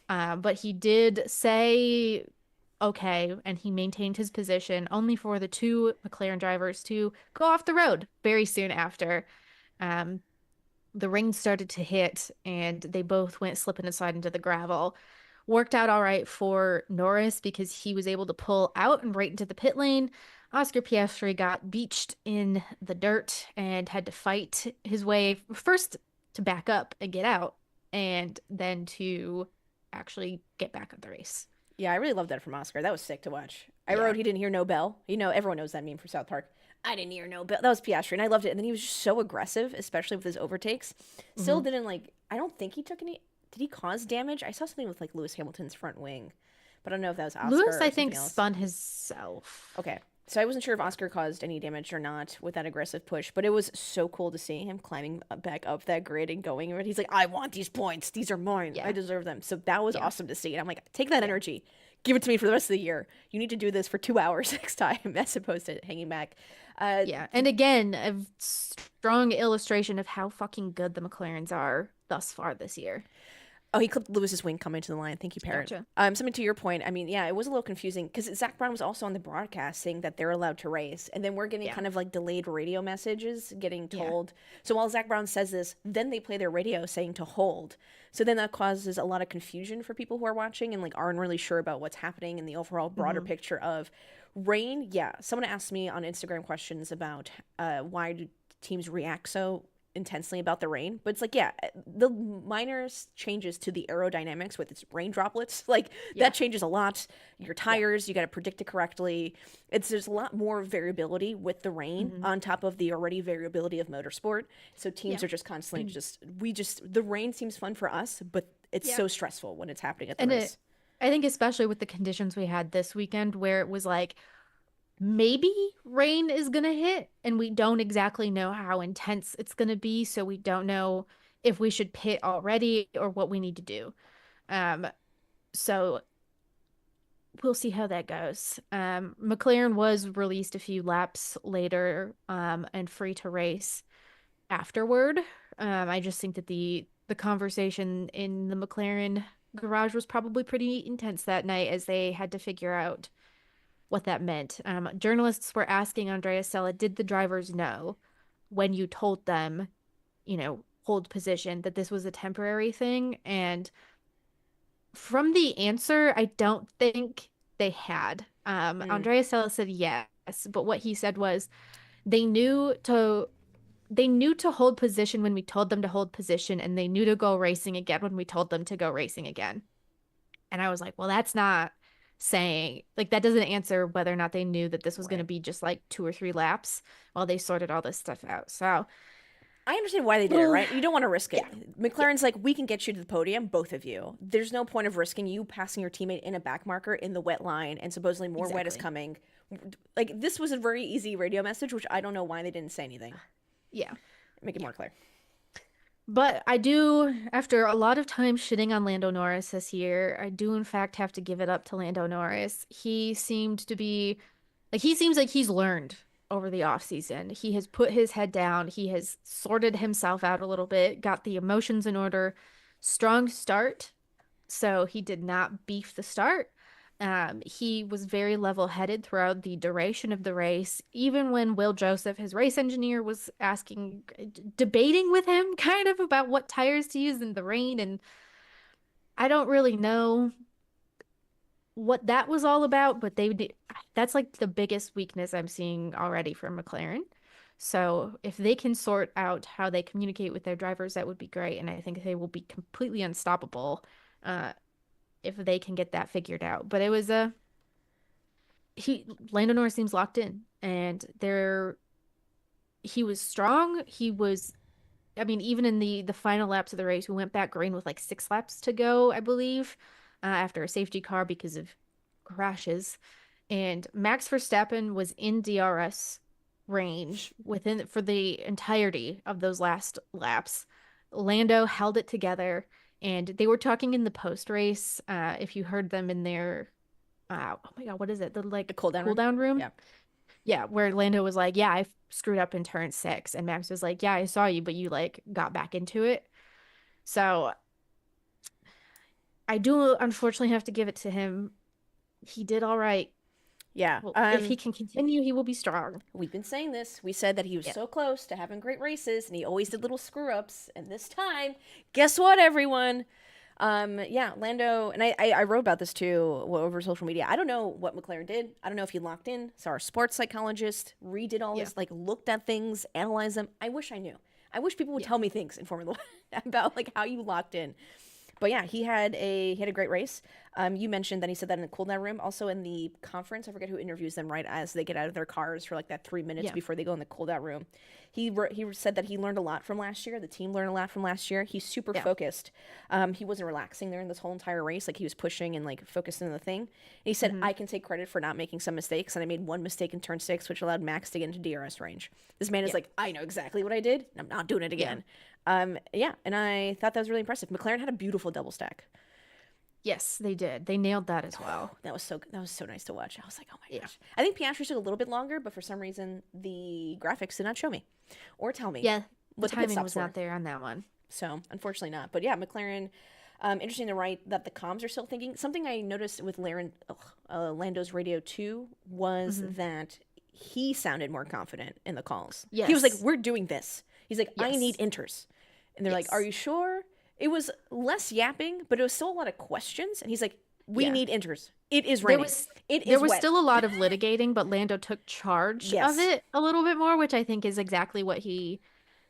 But he did say okay, and he maintained his position only for the two McLaren drivers to go off the road very soon after. Um, the rain started to hit, and they both went slipping aside into the gravel. Worked out all right for Norris because he was able to pull out and right into the pit lane. Oscar Piastri got beached in the dirt and had to fight his way first to back up and get out, and then to actually get back on the race. Yeah, I really loved that from Oscar. That was sick to watch. I Yeah. wrote he didn't hear no bell. You know, everyone knows that meme from South Park. I didn't hear no bell. That was Piastri, and I loved it. And then he was just so aggressive, especially with his overtakes. Still Mhm. didn't like. I don't think he took any. Did he cause damage? I saw something with like Lewis Hamilton's front wing, but I don't know if that was Lewis, Oscar I or think, something else. spun himself. Okay. So I wasn't sure if Oscar caused any damage or not with that aggressive push, but it was so cool to see him climbing back up that grid and going. And he's like, I want these points. These are mine. I Yeah. deserve them. So that was Yeah. awesome to see. And I'm like, take that Yeah. energy. Give it to me for the rest of the year. You need to do this for 2 hours next time as opposed to hanging back. Uh, Yeah. And again, a strong illustration of how fucking good the McLarens are thus far this year. Oh, he clipped Lewis's wing coming to the line. Thank you, Parent. Gotcha. Something to your point. I mean, yeah, it was a little confusing because Zach Brown was also on the broadcast saying that they're allowed to race, and then we're getting Yeah. kind of like delayed radio messages getting Yeah. told. So while Zach Brown says this, then they play their radio saying to hold. So then that causes a lot of confusion for people who are watching and like aren't really sure about what's happening in the overall broader Mhm. picture of rain. Yeah, someone asked me on Instagram questions about why do teams react so intensely about the rain, but it's like, yeah, the minor changes to the aerodynamics with its rain droplets, like Yeah. that changes a lot. Your tires, you got to predict it correctly. There's a lot more variability with the rain Mhm. on top of the already variability of motorsport. So teams Yeah. are just constantly the rain seems fun for us, but it's Yeah. so stressful when it's happening at the And race. I think especially with the conditions we had this weekend where it was like maybe rain is gonna hit and we don't exactly know how intense it's gonna be, so we don't know if we should pit already or what we need to do. Um, so we'll see how that goes. McLaren was released a few laps later, and free to race afterward. I just think that the conversation in the McLaren garage was probably pretty intense that night as they had to figure out what that meant. Journalists were asking Andrea Sella, did the drivers know when you told them, hold position, that this was a temporary thing? And from the answer, I don't think they had. Mm, Andrea Sella said yes, but what he said was they knew to they knew to hold position when we told them to hold position, and they knew to go racing again when we told them to go racing again. And I was like, well, that's not saying, like, that doesn't answer whether or not they knew that this was going to right. be just like 2 or 3 laps while they sorted all this stuff out. So, I understand why they did it, well, right? You don't want to risk yeah, it. yeah, McLaren's like, we can get you to the podium, both of you. There's no point of risking you passing your teammate in a back marker in the wet line, and supposedly more wet is exactly. coming. Like, this was a very easy radio message, which I don't know why they didn't say anything. Yeah, Make it yeah. more clear. But I do, after a lot of time shitting on Lando Norris this year, I do in fact have to give it up to Lando Norris. He seemed to be he seems like he's learned over the off season. He has put his head down. He has sorted himself out a little bit, got the emotions in order. Strong start. So he did not beef the start. He was very level-headed throughout the duration of the race, even when Will Joseph, his race engineer, was asking, debating with him kind of about what tires to use in the rain. And I don't really know what that was all about, but that's like the biggest weakness I'm seeing already from McLaren. So if they can sort out how they communicate with their drivers, that would be great. And I think they will be completely unstoppable uh, if they can get that figured out. But it was a Lando Norris seems locked in, and he was strong. He was, I mean, even in the final laps of the race, we went back green with like 6 laps to go, I believe, after a safety car because of crashes. And Max Verstappen was in DRS range within for the entirety of those last laps. Lando held it together, and they were talking in the post race. If you heard them in their, oh my God, what is it? The The like cool down room. Yeah. Yeah, where Lando was like, "Yeah, I screwed up in turn 6," and Max was like, "Yeah, I saw you, but you like got back into it." So I do unfortunately have to give it to him. He did all right. Yeah. Well, if he can continue, he will be strong. We've been saying this. We said that he was Yeah. so close to having great races, and he always did little screw ups. And this time, guess what, everyone? Yeah, Lando, and I wrote about this too over social media. I don't know what McLaren did. I don't know if he locked in, saw our sports psychologist, redid all Yeah. this, like looked at things, analyzed them. I wish I knew. I wish people would Yeah. tell me things in Formula One about like how you locked in. But yeah, he had a great race. You mentioned that he said that in the cool down room, also in the conference. I forget who interviews them right as they get out of their cars for like that 3 minutes Yeah. before they go in the cool down room. He said that he learned a lot from last year. The team learned a lot from last year. He's super Yeah. focused. He wasn't relaxing there in this whole entire race. Like he was pushing and like focused on the thing. And he said, Mhm. "I can take credit for not making some mistakes, and I made one mistake in turn 6, which allowed Max to get into DRS range." This man is Yeah. like, "I know exactly what I did, and I'm not doing it again." Yeah, and I thought that was really impressive. McLaren had a beautiful double stack. Yes, they did. They nailed that as well. That was so nice to watch. I was like, oh my Yeah. gosh. I think Piastri took a little bit longer, but for some reason the graphics did not show me or tell me Yeah. The what the pit timing stops was were. not there on that one. So unfortunately not. But yeah, McLaren. Interesting to write that the comms are still thinking. Something I noticed with Lando's radio too was Mhm. that he sounded more confident in the calls. He was like, Yes. "We're doing this." He's like, "I need Yes. inters," and they're like, "Are Yes. you sure?" It was less yapping, but it was still a lot of questions. And he's like, "We Yeah. need inters. It is There raining. was It there is was wet." still a lot of litigating, but Lando took charge of Yes. it a little bit more, which I think is exactly what he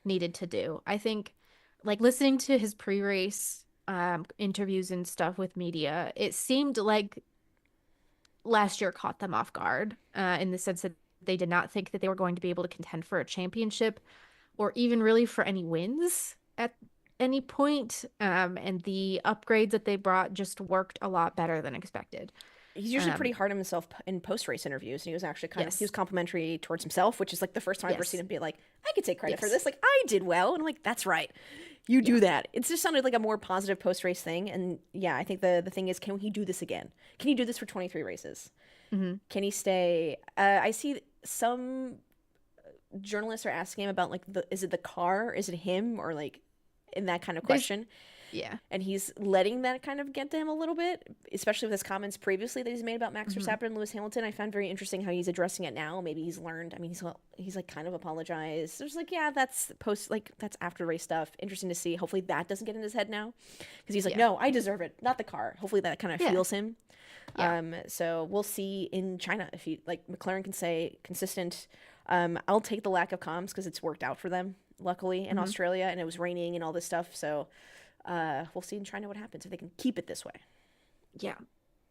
needed to do. I think like listening to his pre-race interviews and stuff with media, it seemed like last year caught them off guard, in the sense that they did not think that they were going to be able to contend for a championship or even really for any wins at any point. And the upgrades that they brought just worked a lot better than expected. He's usually Um, pretty hard on himself in post race interviews, and he was actually he was yes, complimentary towards himself, which is like the first time I've ever seen yes, him be like, "I could take credit for yes, this. Like I did well," and I'm like, "That's right, you yeah, do that." It just sounded like a more positive post race thing, and yeah, I think the thing is, can he do this again? Can he do this for 23 races? hmm Can he stay? I see some journalists are asking him about like is it the car, is it him, or like in that kind of there's, question, yeah, and he's letting that kind of get to him a little bit, especially with his comments previously that he's made about Max hmm Verstappen and Lewis Hamilton. I found very interesting how he's addressing it now. Maybe he's learned. I mean, he's like kind of apologized. There's like, yeah, that's that's after race stuff. Interesting to see. Hopefully that doesn't get in his head now, because he's like, yeah, no, I deserve it, not the car. Hopefully that kind of yeah, feels him. yeah, So we'll see in China if he like McLaren can say consistent. I'll take the lack of comms because it's worked out for them, luckily, in hmm Australia, and it was raining and all this stuff. So we'll see in China what happens if they can keep it this way. yeah.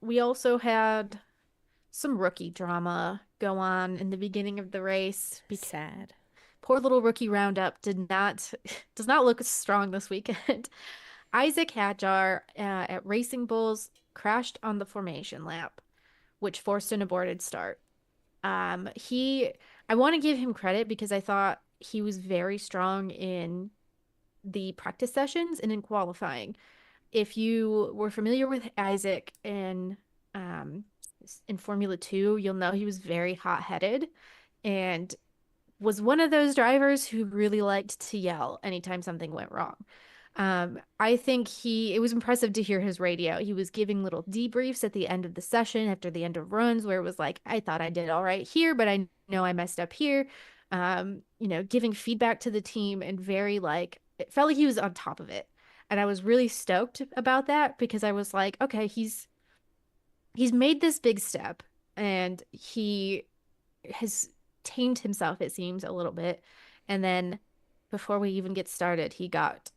We also had some rookie drama go on in the beginning of the race because Sad. poor little rookie roundup did not does not look strong this weekend. Isaac Hadjar at Racing Bulls crashed on the formation lap, which forced an aborted start. He I want to give him credit because I thought he was very strong in the practice sessions and in qualifying. If you were familiar with Isaac um in Formula 2, you'll know he was very hot-headed and was one of those drivers who really liked to yell anytime something went wrong. I think it was impressive to hear his radio. He was giving little debriefs at the end of the session, after the end of runs, where it was like, I thought I did all right here, but I know I messed up here. Giving feedback to the team and very like, it felt like he was on top of it. And I was really stoked about that because I was like, okay, he's made this big step and he has tamed himself, it seems, a little bit. And then before we even get started, he got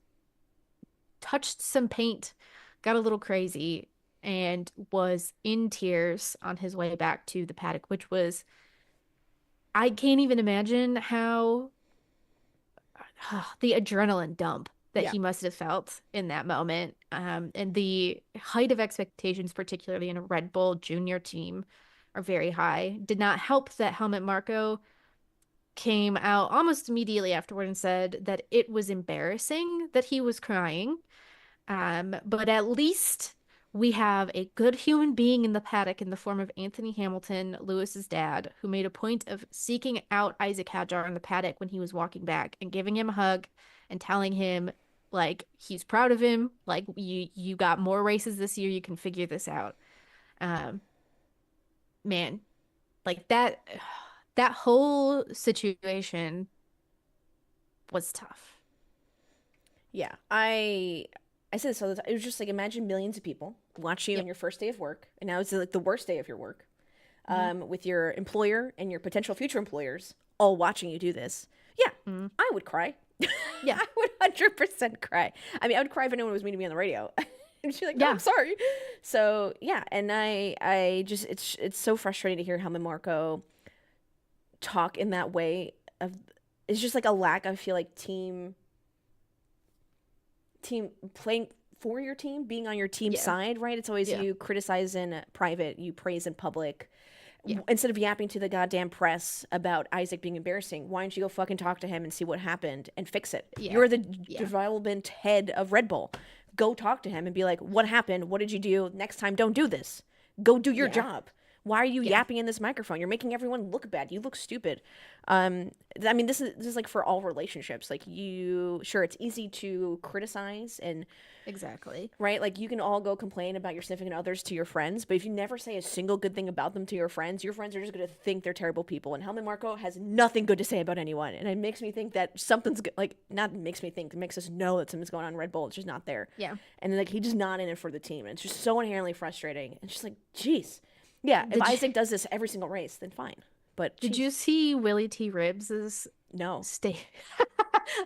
touched some paint, got a little crazy, and was in tears on his way back to the paddock, which was, I can't even imagine how the adrenaline dump that Yeah. he must have felt in that moment. And the height of expectations, particularly in a Red Bull junior team, are very high. Did not help that Helmut Marko came out almost immediately afterward and said that it was embarrassing that he was crying. But at least we have a good human being in the paddock in the form of Anthony Hamilton, Lewis's dad, who made a point of seeking out Isaac Hadjar in the paddock when he was walking back and giving him a hug and telling him like he's proud of him, like you got more races this year, you can figure this out. Um, man, like that whole situation was tough. Yeah. I said this all the time. It was just like imagine millions of people watching you on Yep. your first day of work, and now it's like the worst day of your work, Hmm. with your employer and your potential future employers all watching you do this. Yeah, Hmm. I would cry. Yeah. I would 100% cry. I mean, I would cry if anyone was mean to me on the radio. And she's like, "No, I'm Yeah. sorry." So yeah, and I just it's so frustrating to hear Helmut Marko talk in that way. Of it's just like a lack. I feel like team playing for your team, being on your team Yeah. side, right? It's always Yeah. you criticize in private, you praise in public. Yeah. Instead of yapping to the goddamn press about Isaac being embarrassing, why don't you go fucking talk to him and see what happened and fix it? Yeah. You're the Yeah. development head of Red Bull. Go talk to him and be like, what happened? What did you do? Next time, don't do this. Go do your Yeah. job. Why are you Yeah. yapping in this microphone? You're making everyone look bad. You look stupid. I mean, this is like for all relationships. Like you, sure, it's easy to criticize and Exactly. right? Like you can all go complain about your significant others to your friends, but if you never say a single good thing about them to your friends are just going to think they're terrible people. And Helmut Marko has nothing good to say about anyone, and it makes me think that something's like not makes me think, it makes us know that something's going on in Red Bull. It's just not there, Yeah. and then like he's just not in it for the team, and it's just so inherently frustrating. It's just like, jeez, yeah. If Did you Isaac does this every single race, then fine, but did jeez, you see Willie T. Ribbs's no. stay?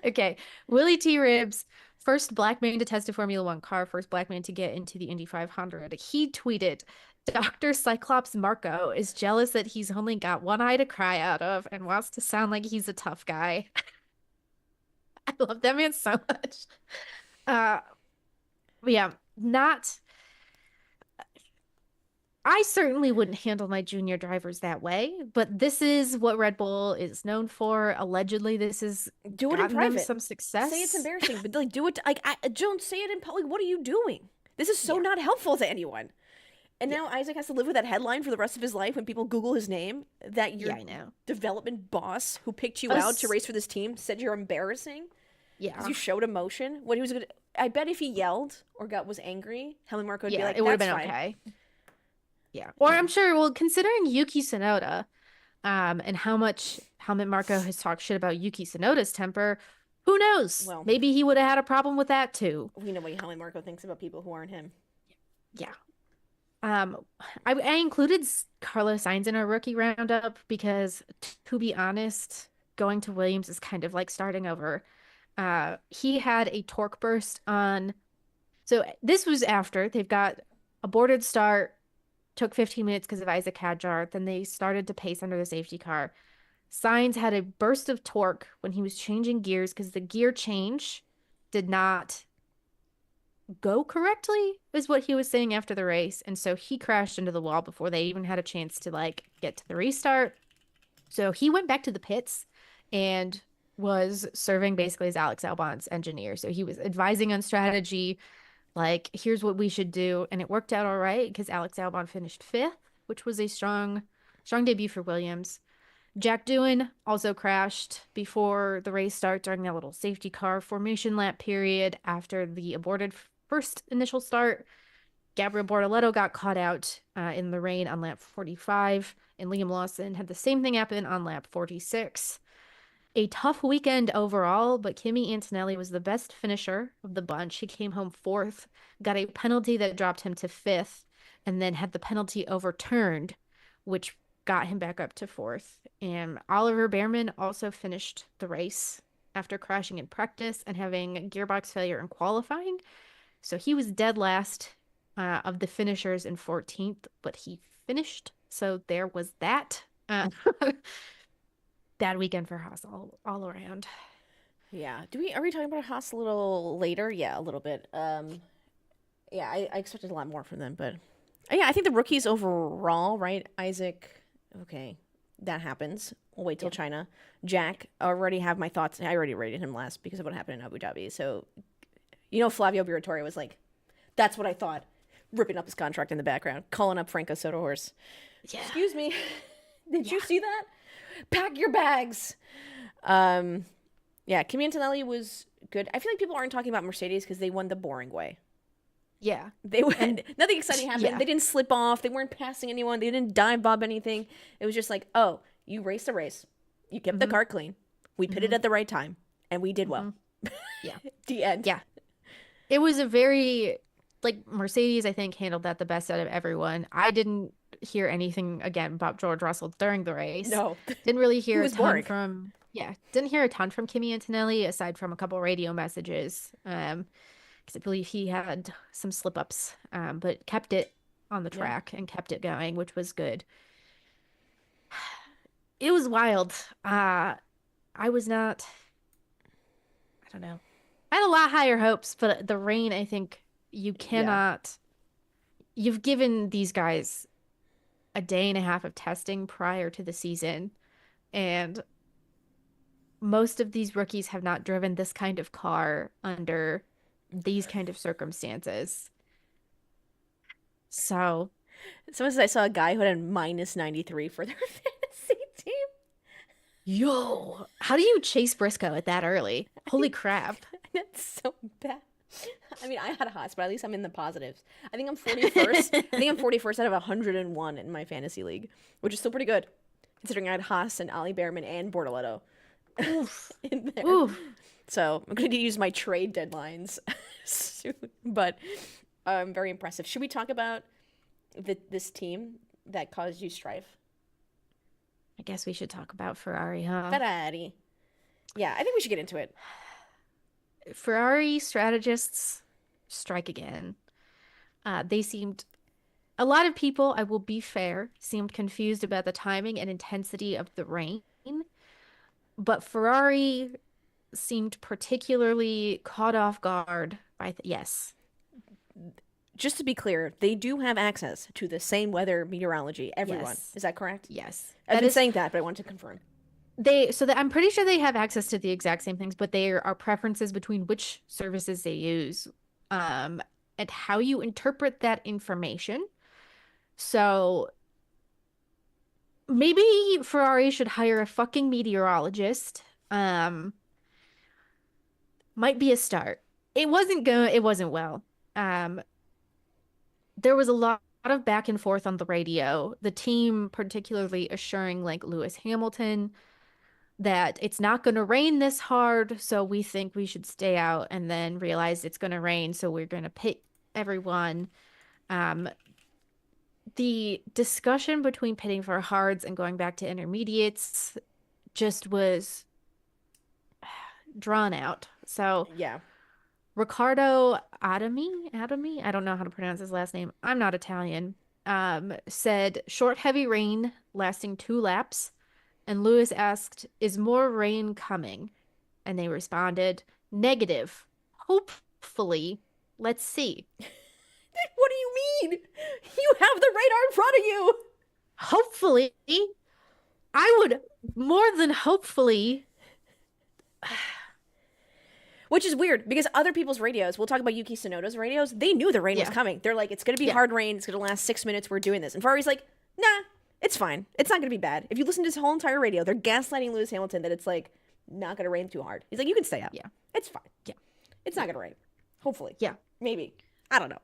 Okay. Willie T. Ribbs, first black man to test a Formula One car, first black man to get into the Indy 500. He tweeted, Dr. Cyclops Marco is jealous that he's only got one eye to cry out of and wants to sound like he's a tough guy. I love that man so much. Uh, but yeah, not I certainly wouldn't handle my junior drivers that way, but this is what Red Bull is known for. Allegedly, this has Do it in gotten them private. some Say it's success. embarrassing, but like do it. Don't say it in public. What are you doing? This is so Yeah, not helpful to anyone. And yeah, now Isaac has to live with that headline for the rest of his life when people Google his name that yeah, your I know. development boss who picked you out to Us, race for this team said you're embarrassing because yeah, you showed emotion. What he was gonna, I bet if he yelled or was angry, Helen Marco would be yeah, like, it would have "That's been fine." okay. Yeah, or Yeah. I'm sure. Well, considering Yuki Tsunoda, and how much Helmut Marko has talked shit about Yuki Tsunoda's temper, who knows? Well, Maybe he would have had a problem with that too. we know what Helen Marco thinks about people who aren't him. Yeah. Um, I included Carlos Sainz in our rookie roundup because, to be honest, going to Williams is kind of like starting over. He had a torque burst on. So this was after they've got aborted start, took 15 minutes because of Isaac Hadjar. Then they started to pace under the safety car. Sainz had a burst of torque when he was changing gears because the gear change did not go correctly, is what he was saying after the race. And so he crashed into the wall before they even had a chance to like get to the restart. So he went back to the pits and was serving basically as Alex Albon's engineer. So he was advising on strategy, like, here's what we should do. And it worked out all right because Alex Albon finished fifth, which was a strong debut for Williams. Jack Doohan also crashed before the race start during that little safety car formation lap period after the aborted first initial start. Gabriel Bortoleto got caught out in the rain on lap 45, and Liam Lawson had the same thing happen on lap 46. A tough weekend overall, but Kimi Antonelli was the best finisher of the bunch. He came home fourth, got a penalty that dropped him to fifth, and then had the penalty overturned, which got him back up to fourth. And Oliver Behrman also finished the race after crashing in practice and having gearbox failure in qualifying. So he was dead last of the finishers in 14th, but he finished. So there was that. Bad weekend for Haas all around. Yeah. Are we talking about Haas a little later? Yeah, a little bit. Yeah, I expected a lot more from them, but yeah, I think the rookies overall, right? Isaac, okay, that happens. We'll wait till Yeah. China. Jack, I already have my thoughts. I already rated him last because of what happened in Abu Dhabi. So, Flavio Briatore was like, that's what I thought. Ripping up his contract in the background, calling up Franco Soda Horse. Yeah. Excuse me, did Yeah. you see that? Pack your bags. Um, yeah, Kimi Antonelli was good. I feel like people aren't talking about Mercedes because they won the boring way. Yeah. They went, And nothing exciting happened. yeah. They didn't slip off. They weren't passing anyone. They didn't dive bomb anything. It was just like, oh, you raced a race. You kept the Mhm. car clean. We pitted Mhm. at the right time, and we did well. Mhm. Yeah. The end. Yeah. It was a very like Mercedes, I think, handled that the best out of everyone. I didn't hear anything again about George Russell during the race. No, Didn't really he hear a was ton boring. from didn't hear a ton from Kimi Antonelli aside from a couple radio messages. Because I believe he had some slip ups, but kept it on the Yeah. track and kept it going, which was good. It was wild. I was not, I don't know. I had a lot higher hopes, but the rain, I think you Yeah. cannot, you've given these guys a day and a half of testing prior to the season, and most of these rookies have not driven this kind of car under these kind of circumstances. So, Someone said I saw a guy who had a minus 93 for their fantasy team. yo, how do you chase Briscoe at that early? Holy crap. That's so bad. I mean, I had a Haas, but at least I'm in the positives. I think I'm 41st. I think I'm 41st out of 101 in my fantasy league, which is still pretty good, considering I had Haas and Ali Behrman and Bortoletto Oof. in there. Oof. So I'm going to use my trade deadlines soon, but very impressive. Should we talk about this team that caused you strife? I guess we should talk about Ferrari, huh? Ferrari. Yeah, I think we should get into it. Ferrari strategists strike again. They seemed, a lot of people, I will be fair, seemed confused about the timing and intensity of the rain, but Ferrari seemed particularly caught off guard by, yes, Just to be clear, they do have access to the same weather meteorology. Everyone. yes, Is that correct? yes. I've That been is, saying that, but I want to confirm. I'm pretty sure they have access to the exact same things, but there are preferences between which services they use, and how you interpret that information. So maybe Ferrari should hire a fucking meteorologist. Might be a start. It wasn't well. Um, there was a lot of back and forth on the radio. The team particularly assuring like Lewis Hamilton that it's not going to rain this hard, so we think we should stay out, and then realize it's going to rain, so we're going to pit everyone. Um, the discussion between pitting for hards and going back to intermediates just was drawn out. So Yeah. Riccardo Adami, I don't know how to pronounce his last name. I'm not Italian. Said short, heavy rain lasting 2 laps. And Lewis asked, "Is more rain coming?" And they responded, "Negative. Hopefully. Let's see." What do you mean? You have the radar in front of you. Hopefully. I would more than hopefully. Which is weird because other people's radios, we'll talk about Yuki Tsunoda's radios, they knew the rain was Yeah. coming. They're like, it's going to be Yeah. hard rain. It's going to last 6 minutes. We're doing this. And Ferrari's like, nah, it's fine. It's not going to be bad. If you listen to his whole entire radio, they're gaslighting Lewis Hamilton that it's like not going to rain too hard. He's like, you can stay up. Yeah. It's fine. Yeah. It's not going to rain. Hopefully. Yeah. Maybe. I don't know.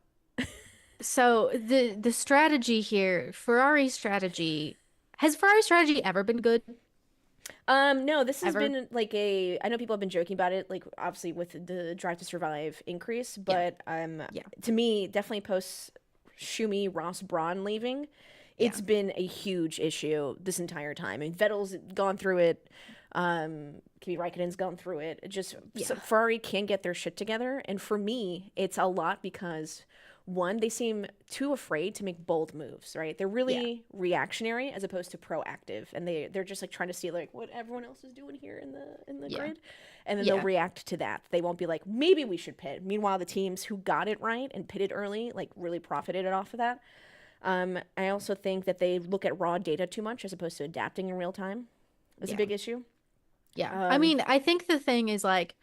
So the strategy here, has Ferrari strategy ever been good? No, this has Ever? been like I know people have been joking about it, like obviously with the Drive to Survive increase, but Yeah. to me, definitely post Schumi Ross Braun leaving, it's been a huge issue this entire time. I mean, Vettel's gone through it, Kimi Raikkonen's gone through it. It just Yeah. Ferrari can't get their shit together, and for me, it's a lot because one, they seem too afraid to make bold moves, right? They're Yeah. really reactionary as opposed to proactive, and they're just like trying to see like what everyone else is doing here in the Yeah. grid, and then they'll Yeah. react to that. They won't be like, maybe we should pit. Meanwhile, the teams who got it right and pitted early like really profited off of that. I also think that they look at raw data too much as opposed to adapting in real time. Is a Yeah. big issue. Yeah. I Um, mean, I think the thing is like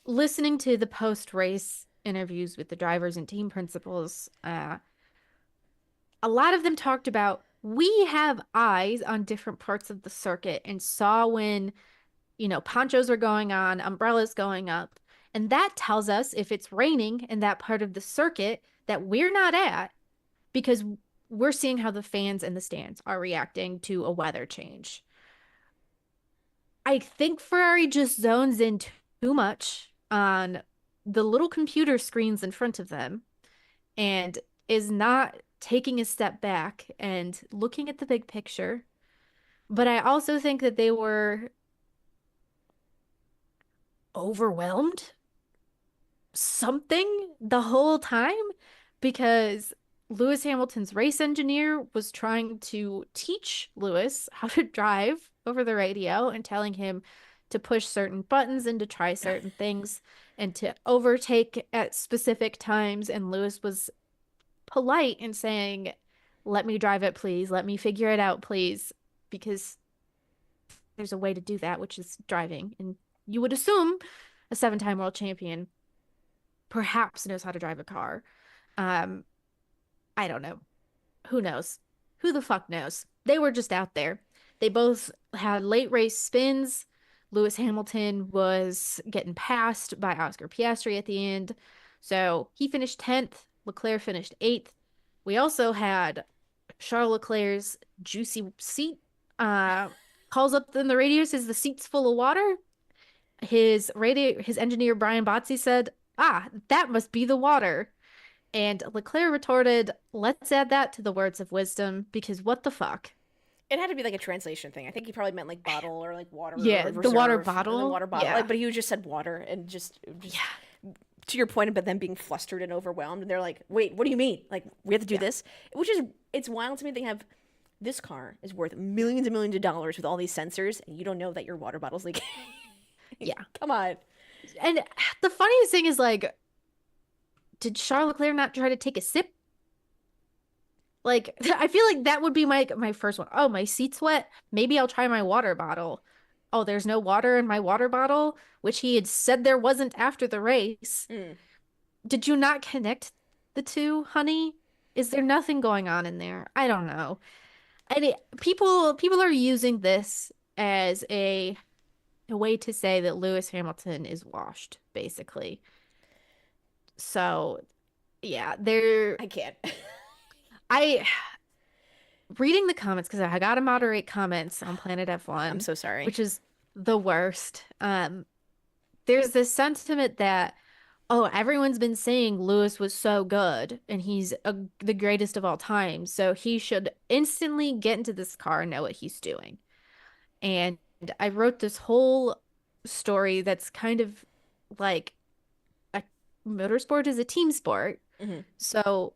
listening to the post-race interviews with the drivers and team principals, a lot of them talked about we have eyes on different parts of the circuit and saw when, ponchos are going on, umbrellas going up. And that tells us if it's raining in that part of the circuit that we're not at because we're seeing how the fans in the stands are reacting to a weather change. I think Ferrari just zones in too much on the little computer screens in front of them and is not taking a step back and looking at the big picture. But I also think that they were overwhelmed something the whole time because Lewis Hamilton's race engineer was trying to teach Lewis how to drive over the radio and telling him to push certain buttons and to try certain things and to overtake at specific times. And Lewis was polite in saying, let me drive it, please. Let me figure it out, please. Because there's a way to do that, which is driving. And you would assume a 7-time world champion perhaps knows how to drive a car. Um, I don't know. Who knows? Who the fuck knows? They were just out there. They both had late race spins. Lewis Hamilton was getting passed by Oscar Piastri at the end. So he finished 10th. Leclerc finished 8th. We also had Charles Leclerc's juicy seat. Calls up in the radio, says the seat's full of water. His engineer Brian Botsey said, "Ah, that must be the water." And Leclerc retorted, "Let's add that to the words of wisdom because what the fuck?" it had to be like a translation thing. I think he probably meant like bottle or like water Yeah, or the water reserve and then bottle. water bottle. Yeah. Like, but he just said water and just Yeah. to your point about them being flustered and overwhelmed. And they're like, wait, what do you mean? Like we have to do Yeah. this, which is it's wild to me. They have this car is worth millions and millions of dollars with all these sensors, and you don't know that your water bottle's leaking. Yeah. Come on. And the funniest thing is like, did Charles Leclerc not try to take a sip? Like, I feel like that would be my first one. Oh, my seat's wet. Maybe I'll try my water bottle. Oh, there's no water in my water bottle, which he had said there wasn't after the race. Mm. Did you not connect the two, honey? Is there nothing going on in there? I don't know. And people are using this as a way to say that Lewis Hamilton is washed, basically. So, yeah, I can't. I reading the comments because I gotta moderate comments on Planet I'm F1, so sorry. which is the worst. There's this sentiment that, oh, everyone's been saying Lewis was so good and he's the greatest of all time, so he should instantly get into this car and know what he's doing. And I wrote this whole story that's kind of like a motorsport is a team sport. Hmm. So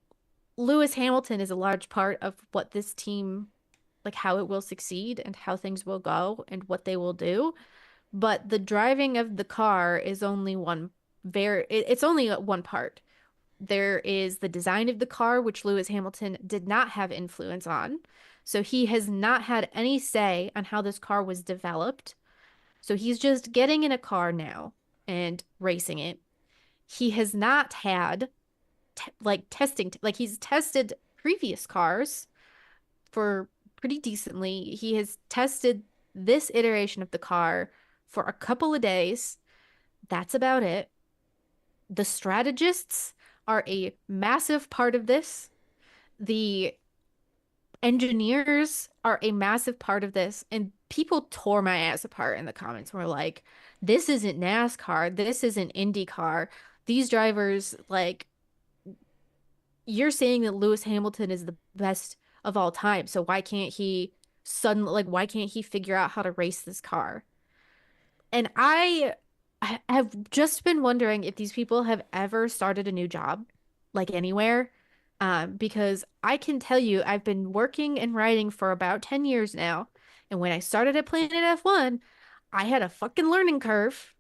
Lewis Hamilton is a large part of what this team, like how it will succeed and how things will go and what they will do. But the driving of the car is only it's only one part. There is the design of the car, which Lewis Hamilton did not have influence on. So he has not had any say on how this car was developed. So he's just getting in a car now and racing it. He has not had like testing, like he's tested previous cars for pretty decently. He has tested this iteration of the car for a couple of days. That's about it. The strategists are a massive part of this. The engineers are a massive part of this. And people tore my ass apart in the comments. Were like, this isn't NASCAR. This isn't IndyCar. These drivers, like, you're saying that Lewis Hamilton is the best of all time. So why can't he figure out how to race this car? And I have just been wondering if these people have ever started a new job. like anywhere. Because I can tell you, I've been working and writing for about 10 years now. And when I started at Planet F1, I had a fucking learning curve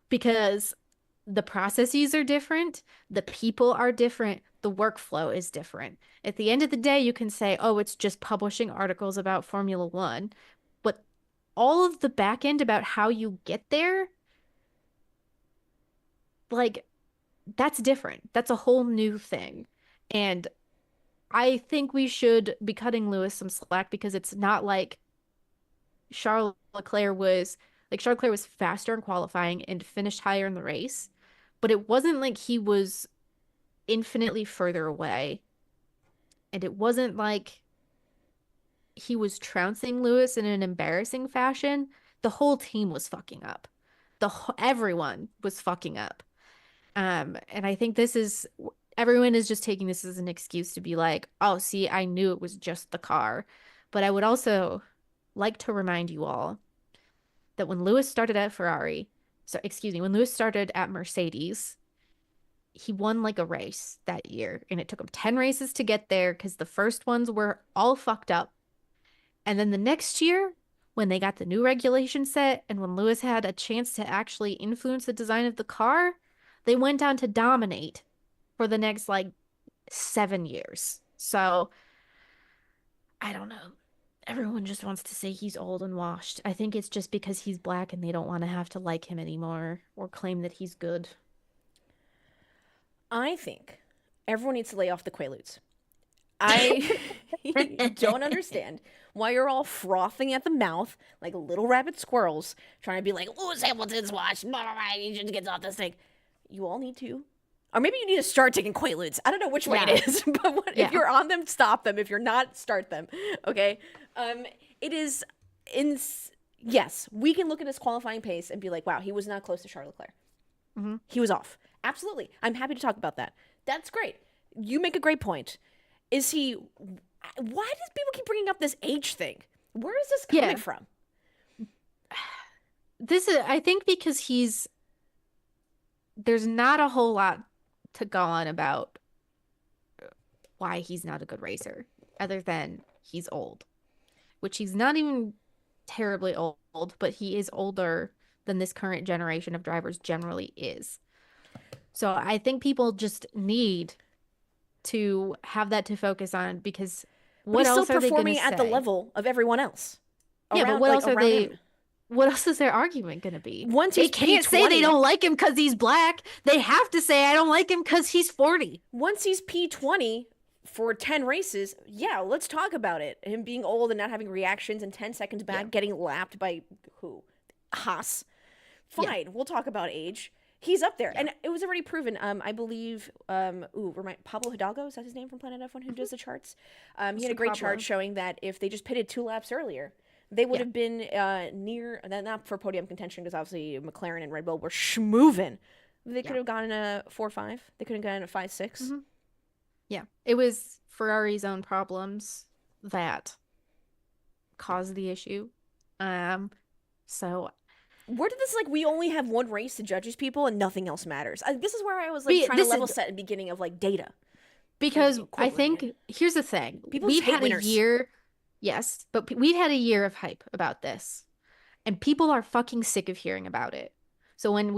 because the processes are different, the people are different, the workflow is different. At the end of the day, you can say, oh, it's just publishing articles about Formula One. But all of the back end about how you get there, like, that's different. That's a whole new thing. And I think we should be cutting Lewis some slack because it's not like Charles Leclerc was faster in qualifying and finished higher in the race, but it wasn't like he was infinitely further away. And it wasn't like he was trouncing Lewis in an embarrassing fashion. The whole team was fucking up. Everyone was fucking up. And I think everyone is just taking this as an excuse to be like, oh, see, I knew it was just the car. But I would also like to remind you all that when Lewis started at when Lewis started at Mercedes, he won like a race that year. And it took him 10 races to get there because the first ones were all fucked up. And then the next year, when they got the new regulation set and when Lewis had a chance to actually influence the design of the car, they went on to dominate for the next like 7 years. So I don't know. Everyone just wants to say he's old and washed. I think it's just because he's black and they don't want to have to like him anymore or claim that he's good. I think everyone needs to lay off the Quaaludes. I don't understand why you're all frothing at the mouth like little rabbit squirrels trying to be like, Lewis Hamilton's washed. He should get off this thing. You all need to. Or maybe you need to start taking Quaaludes. I don't know which way it is, but if you're on them, stop them. If you're not, start them. Okay? It is yes, we can look at his qualifying pace and be like, wow, he was not close to Charles Leclerc. Mm-hmm. He was off. Absolutely. I'm happy to talk about that. That's great. You make a great point. Why does people keep bringing up this age thing? Where is this coming from? I think because there's not a whole lot to go on about why he's not a good racer other than he's old, which he's not even terribly old, but he is older than this current generation of drivers generally is. So I think people just need to have that to focus on because what else are they going to say? But he's still performing at the level of everyone else. Yeah, but what else are they? What else is their argument going to be? They can't say they don't like him because he's black. They have to say I don't like him because he's 40. Once he's P20 for 10 races, yeah, let's talk about it. Him being old and not having reactions and 10 seconds back, getting lapped by who? Haas. Fine, we'll talk about age. He's up there. And it was already proven. I believe, Pablo Hidalgo, is that his name from Planet F1 who does the charts? He had a great chart showing that if they just pitted 2 laps earlier, they would have been near, not for podium contention because obviously McLaren and Red Bull were schmoving. They could have gone in a 4-5. They could have gone in a 5-6. Mm-hmm. Yeah. It was Ferrari's own problems that caused the issue. So where did this, we only have one race to judge these people and nothing else matters? This is where I was trying to level set in the beginning of data. Because I think, here's the thing. We've had a year, yes, but we've had a year of hype about this. And people are fucking sick of hearing about it. So when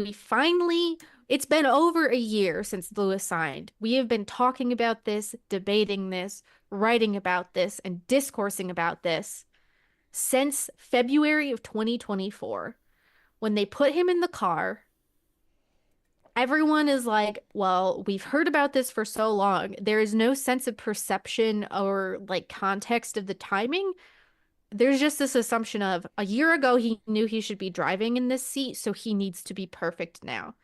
it's been over a year since Lewis signed. We have been talking about this, debating this, writing about this, and discoursing about this since February of 2024. When they put him in the car, everyone is like, well, we've heard about this for so long. There is no sense of perception or context of the timing. There's just this assumption of a year ago, he knew he should be driving in this seat, so he needs to be perfect now.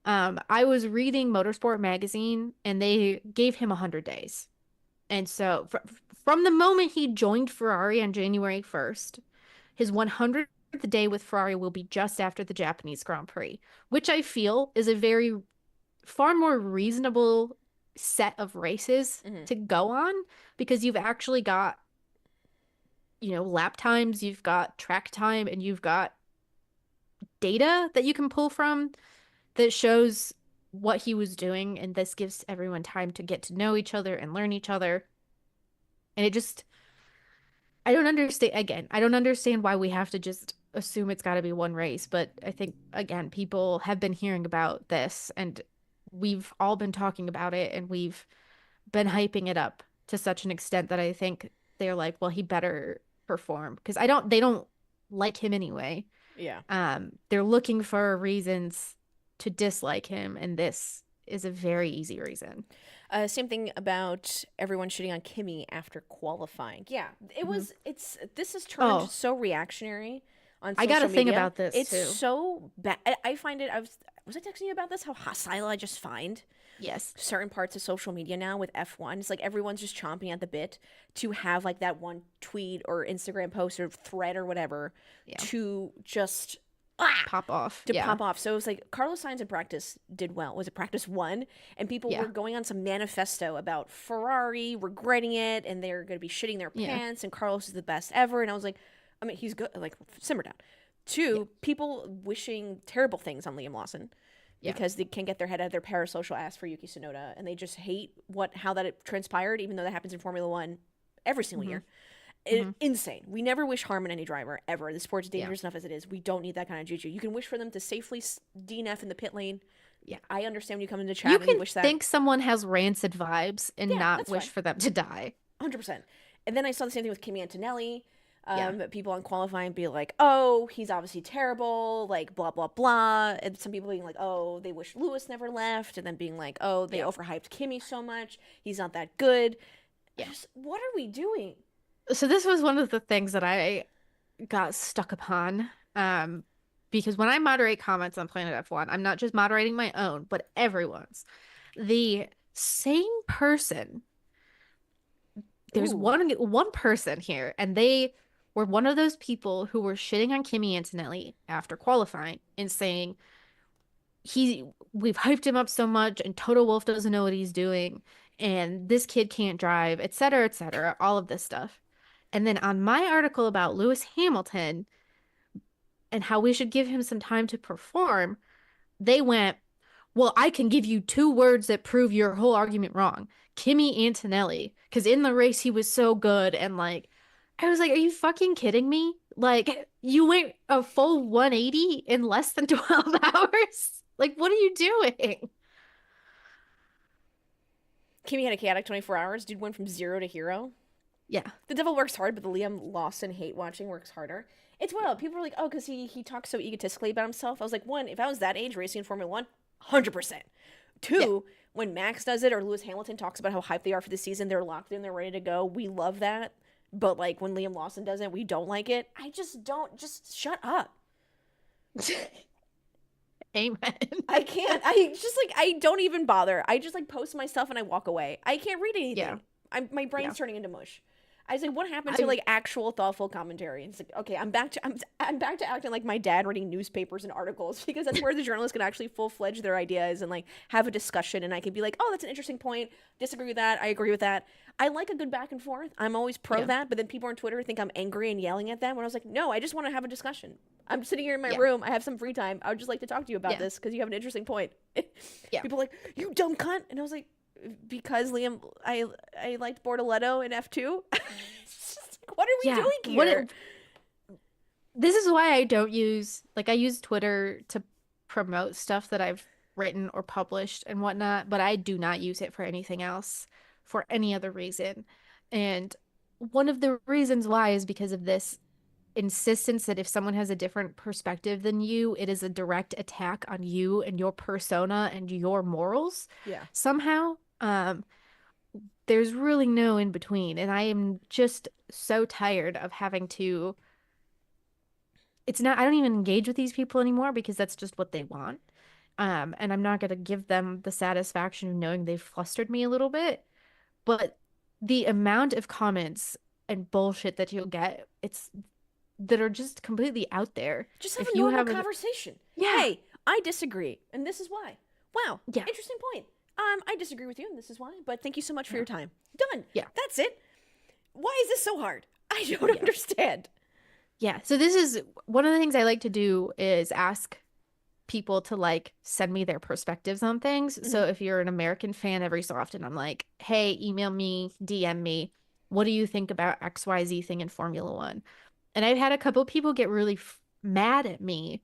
I was reading Motorsport magazine and they gave him 100 days. And so from the moment he joined Ferrari on January 1st, his 100th day with Ferrari will be just after the Japanese Grand Prix, which I feel is a far more reasonable set of races to go on because you've actually got, lap times, you've got track time, and you've got data that you can pull from that shows what he was doing, and this gives everyone time to get to know each other and learn each other. And it just, I don't understand. Again, I don't understand why we have to just assume it's got to be one race. But I think, again, people have been hearing about this and we've all been talking about it and we've been hyping it up to such an extent that I think they're like, well, he better perform because they don't like him anyway. Yeah. They're looking for reasons to dislike him, and this is a very easy reason. Same thing about everyone shitting on Kimmy after qualifying. Yeah, Mhm. this has turned Oh, so reactionary on I got social a thing media. about this It's too. so bad. I find it. Was I texting you about this? How hostile I just find Yes. certain parts of social media now with F1. It's like everyone's just chomping at the bit to have like that one tweet or Instagram post or thread or whatever Yeah. to just ah Pop off. to Yeah. pop off. So it was like Carlos Sainz in practice did well. Was it practice one? And people Yeah. were going on some manifesto about Ferrari regretting it and they're going to be shitting their Yeah. pants and Carlos is the best ever. And I was like, I mean, he's good. Like, simmer down. Yeah. Two, people wishing terrible things on Liam Lawson Yeah. because they can't get their head out of their parasocial ass for Yuki Tsunoda and they just hate how that it transpired, even though that happens in Formula One every single Hmm. year. Hmm. Insane. We never wish harm on any driver ever. The sport's Yeah. dangerous enough as it is. We don't need that kind of juju. You can wish for them to safely DNF in the pit lane. Yeah. I understand when you come into You chat and you can wish that. think someone has rancid vibes and Yeah, not that's wish fine. for them to die. 100%. And then I saw the same thing with Kimi Antonelli. Yeah. People on qualifying be like, oh, he's obviously terrible, like blah, blah, blah. And some people being like, oh, they wish Lewis never left. And then being like, oh, they Yeah. overhyped Kimi so much. He's not that good. Yeah. Just, what are we doing? So this was one of the things that I got stuck upon. Because when I moderate comments on Planet F1, I'm not just moderating my own, but everyone's. The same person, there's Ooh. one person here, and they were one of those people who were shitting on Kimi Antonelli after qualifying and saying he we've hyped him up so much and Toto Wolff doesn't know what he's doing and this kid can't drive, et cetera, all of this stuff. And then on my article about Lewis Hamilton and how we should give him some time to perform, they went, well, I can give you two words that prove your whole argument wrong. Kimi Antonelli, because in the race he was so good. And like, I was like, are you fucking kidding me? Like, you went a full 180 in less than 12 hours? Like, what are you doing? Kimi had a chaotic 24 hours. Dude went from zero to hero. Yeah. The devil works hard, but the Liam Lawson hate watching works harder. It's wild. People are like, oh, because he talks so egotistically about himself. I was like, one, if I was that age racing in Formula One, 100%. Yeah. Two, when Max does it or Lewis Hamilton talks about how hyped they are for the season, they're locked in, they're ready to go. We love that. But like when Liam Lawson does it, we don't like it. I just don't. Just shut up. Amen. I can't. I just like I don't even bother. I just like post my stuff and I walk away. I can't read anything. Yeah. My brain's Yeah. turning into mush. I was like, what happened to I like actual thoughtful commentary? And it's like, okay, I'm back to acting like my dad reading newspapers and articles because that's where the journalists can actually full fledge their ideas and like have a discussion and I can be like, oh, that's an interesting point. Disagree with that. I agree with that. I like a good back and forth. I'm always pro yeah. that, but then people on Twitter think I'm angry and yelling at them when I was like, no, I just want to have a discussion. I'm sitting here in my Yeah. room. I have some free time. I would just like to talk to you about Yeah. this because you have an interesting point. Yeah. People are like, you dumb cunt. And I was like, because Liam, I liked Bortoletto in F2. What are we Yeah. doing What here? this is why I don't use like I use Twitter to promote stuff that I've written or published and whatnot, but I do not use it for anything else for any other reason. And one of the reasons why is because of this insistence that if someone has a different perspective than you, it is a direct attack on you and your persona and your morals Yeah. somehow. There's really no in between, and I am just so tired of having to it's not I don't even engage with these people anymore because that's just what they want. And I'm not gonna give them the satisfaction of knowing they've flustered me a little bit. But the amount of comments and bullshit that you'll get, it's that are just completely out there. Just have If a you normal have conversation. yeah, Hey, I disagree, and this is why. Wow, yeah, interesting point. I disagree with you, and this is why. But thank you so much for yeah, your time. Done. yeah, That's it. Why is this so hard? I don't yeah, understand. yeah. So this is one of the things I like to do is ask people to like send me their perspectives on things. Hmm. So if you're an American fan, every so often I'm like, hey, email me, DM me. What do you think about XYZ thing in Formula One? And I've had a couple people get really mad at me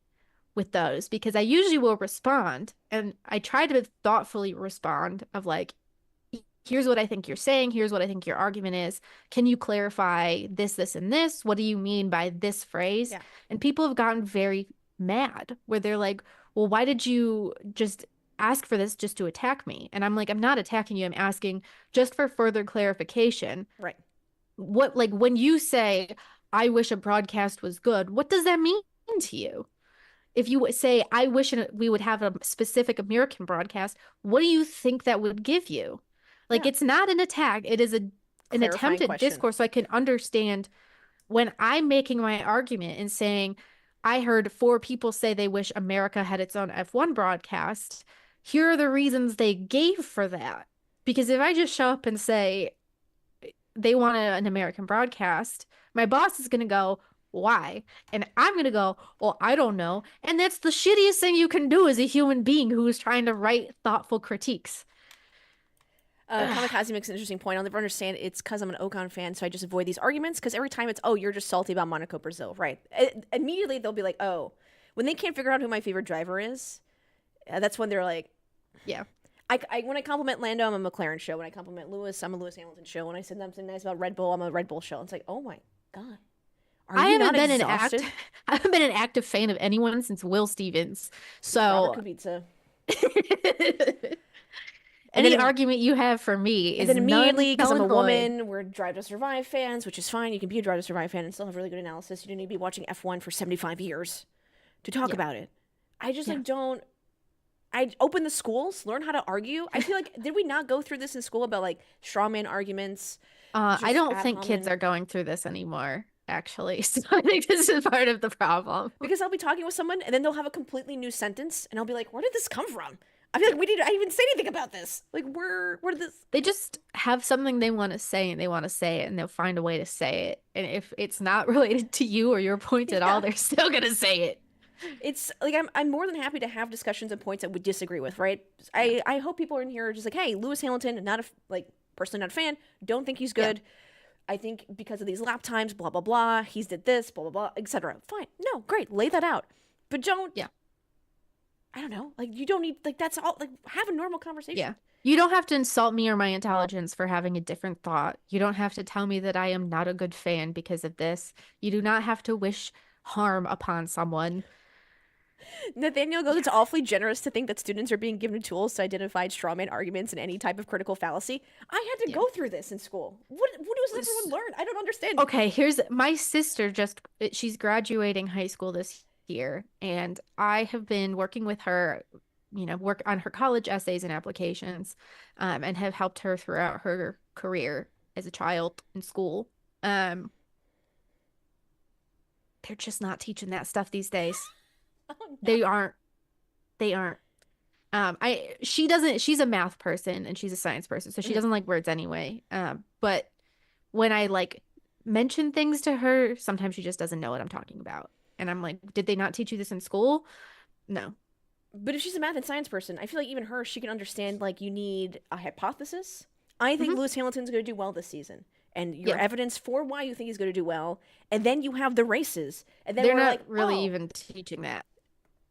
with those because I usually will respond and I try to thoughtfully respond of like, here's what I think you're saying. Here's what I think your argument is. Can you clarify this, this, and this? What do you mean by this phrase? Yeah. And people have gotten very mad where they're like, well, why did you just ask for this just to attack me? And I'm like, I'm not attacking you. I'm asking just for further clarification. Right. What, like, when you say, I wish a broadcast was good, what does that mean to you? If you say, I wish we would have a specific American broadcast, what do you think that would give you? Like, Yeah. it's not an attack. It is an attempt Clarifying at question. discourse so I can understand when I'm making my argument and saying, I heard four people say they wish America had its own F1 broadcast. Here are the reasons they gave for that. Because if I just show up and say they want an American broadcast, my boss is going to go, why? And I'm going to go, well, I don't know. And that's the shittiest thing you can do as a human being who is trying to write thoughtful critiques. Ugh. Kamikaze makes an interesting point. I'll never understand it's because I'm an Ocon fan, so I just avoid these arguments because every time it's, oh, you're just salty about Monaco, Brazil. Right. Immediately they'll be like, oh, when they can't figure out who my favorite driver is, that's when they're like, Yeah. when I compliment Lando, I'm a McLaren show. When I compliment Lewis, I'm a Lewis Hamilton show. When I say something nice about Red Bull, I'm a Red Bull show. It's like, oh my God. Are I you haven't not been exhausted? I haven't been an active fan of anyone since Will Stevens. Robert So Kubica. And any then argument you have for me And is then none immediately, because null I'm a and void. woman, we're Drive to Survive fans, which is fine. You can be a Drive to Survive fan and still have really good analysis. You don't need to be watching F1 for 75 years to talk Yeah. about it. I just Yeah. like don't. I open the schools, learn how to argue. I feel like did we not go through this in school about like straw man arguments, I just don't ad think kids hominem? are going through this anymore, actually. So I think this is part of the problem. Because I'll be talking with someone and then they'll have a completely new sentence, and I'll be like, "Where did this come from?" I feel like we didn't. I didn't even say anything about this. Like, where did this? They just have something they want to say and they want to say it and they'll find a way to say it. And if it's not related to you or your point at all, Yeah. they're still gonna say it. It's like I'm more than happy to have discussions and points that we disagree with, right? Yeah. I hope people are in here are just like, hey, Lewis Hamilton, not a like personally not a fan, don't think he's Yeah. good. I think because of these lap times, blah blah blah, he's did this, blah blah blah, etc. Fine, no, great, lay that out, but don't. Yeah. I don't know, like you don't need like that's all. Like have a normal conversation. Yeah. You don't have to insult me or my intelligence for having a different thought. You don't have to tell me that I am not a good fan because of this. You do not have to wish harm upon someone. Nathaniel goes, it's awfully generous to think that students are being given tools to identify strawman arguments and any type of critical fallacy. I had to Yeah. go through this in school. What does everyone learn? I don't understand. Okay, here's my sister she's graduating high school this year, and I have been working with her, work on her college essays and applications, and have helped her throughout her career as a child in school. Um, they're just not teaching that stuff these days. Oh, no. They aren't. She's a math person and she's a science person, so she Mhm. doesn't like words anyway. But when I like mention things to her, sometimes she just doesn't know what I'm talking about. And I'm like, did they not teach you this in school? No. But if she's a math and science person, I feel like even her, she can understand like you need a hypothesis. I think Hmm. Lewis Hamilton's going to do well this season, and your Yeah. evidence for why you think he's going to do well, and then you have the races, and then They're we're not like, really oh, even teaching that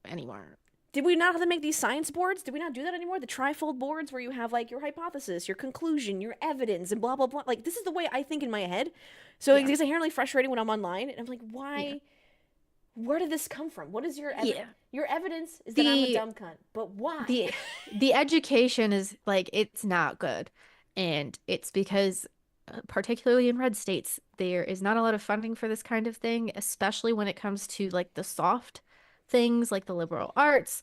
anymore. did we not have to make these science boards? Did we not do that anymore? The trifold boards where you have like your hypothesis, your conclusion, your evidence, and blah blah blah. Like this is the way I think in my head. So Yeah. it's inherently frustrating when I'm online, and I'm like, Yeah. why? Where did this come from? What is your Yeah. your evidence is that I'm a The dumb cunt, but why? the the education is like it's not good. And it's because particularly in red states, there is not a lot of funding for this kind of thing, especially when it comes to like the soft things like the liberal arts,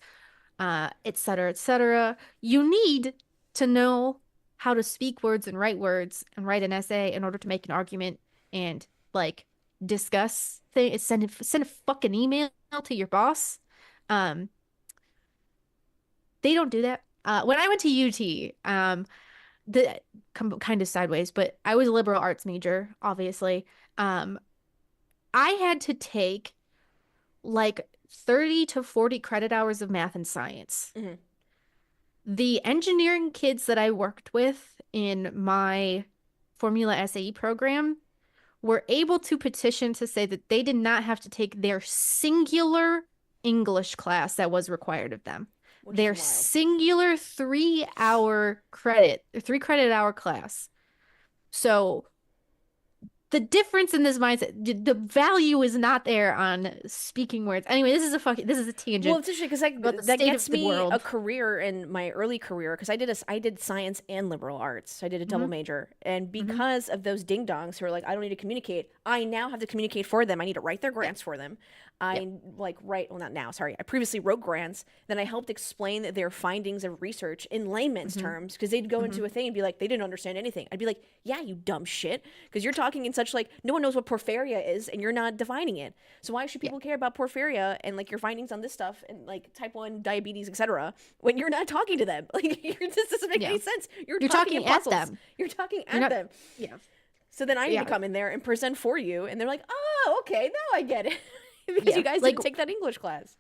et cetera, et cetera. You need to know how to speak words and write an essay in order to make an argument and like discuss things. Send a fucking email to your boss. Um, they don't do that. When I went to UT, the kind of sideways, but I was a liberal arts major, obviously. Um, I had to take like 30 to 40 credit hours of math and science. Mhm. The engineering kids that I worked with in my Formula SAE program were able to petition to say that they did not have to take their singular English class that was required of them. Which Their is wild. singular 3 credit hour class. So the difference in this mindset, the value is not there on speaking words. Anyway, this is a tangent. Well, it's interesting because about the that state gets of the me a world. career in my early career because I did science and liberal arts. So I did a double major, and because of those ding dongs who are like, I don't need to communicate, I now have to communicate for them. I need to write their grants for them. I not now, sorry. I previously wrote grants. Then I helped explain their findings of research in layman's terms because they'd go into a thing and be like, they didn't understand anything. I'd be like, yeah, you dumb shit, because you're talking in such like no one knows what porphyria is and you're not defining it. So why should people care about porphyria and like your findings on this stuff and like type 1 diabetes, etc. when you're not talking to them? Like this doesn't make any sense. You're talking at puzzles. them. You're talking at them. Yeah. So then I need to come in there and present for you, and they're like, oh, okay, now I get it. Because you guys didn't take that English class.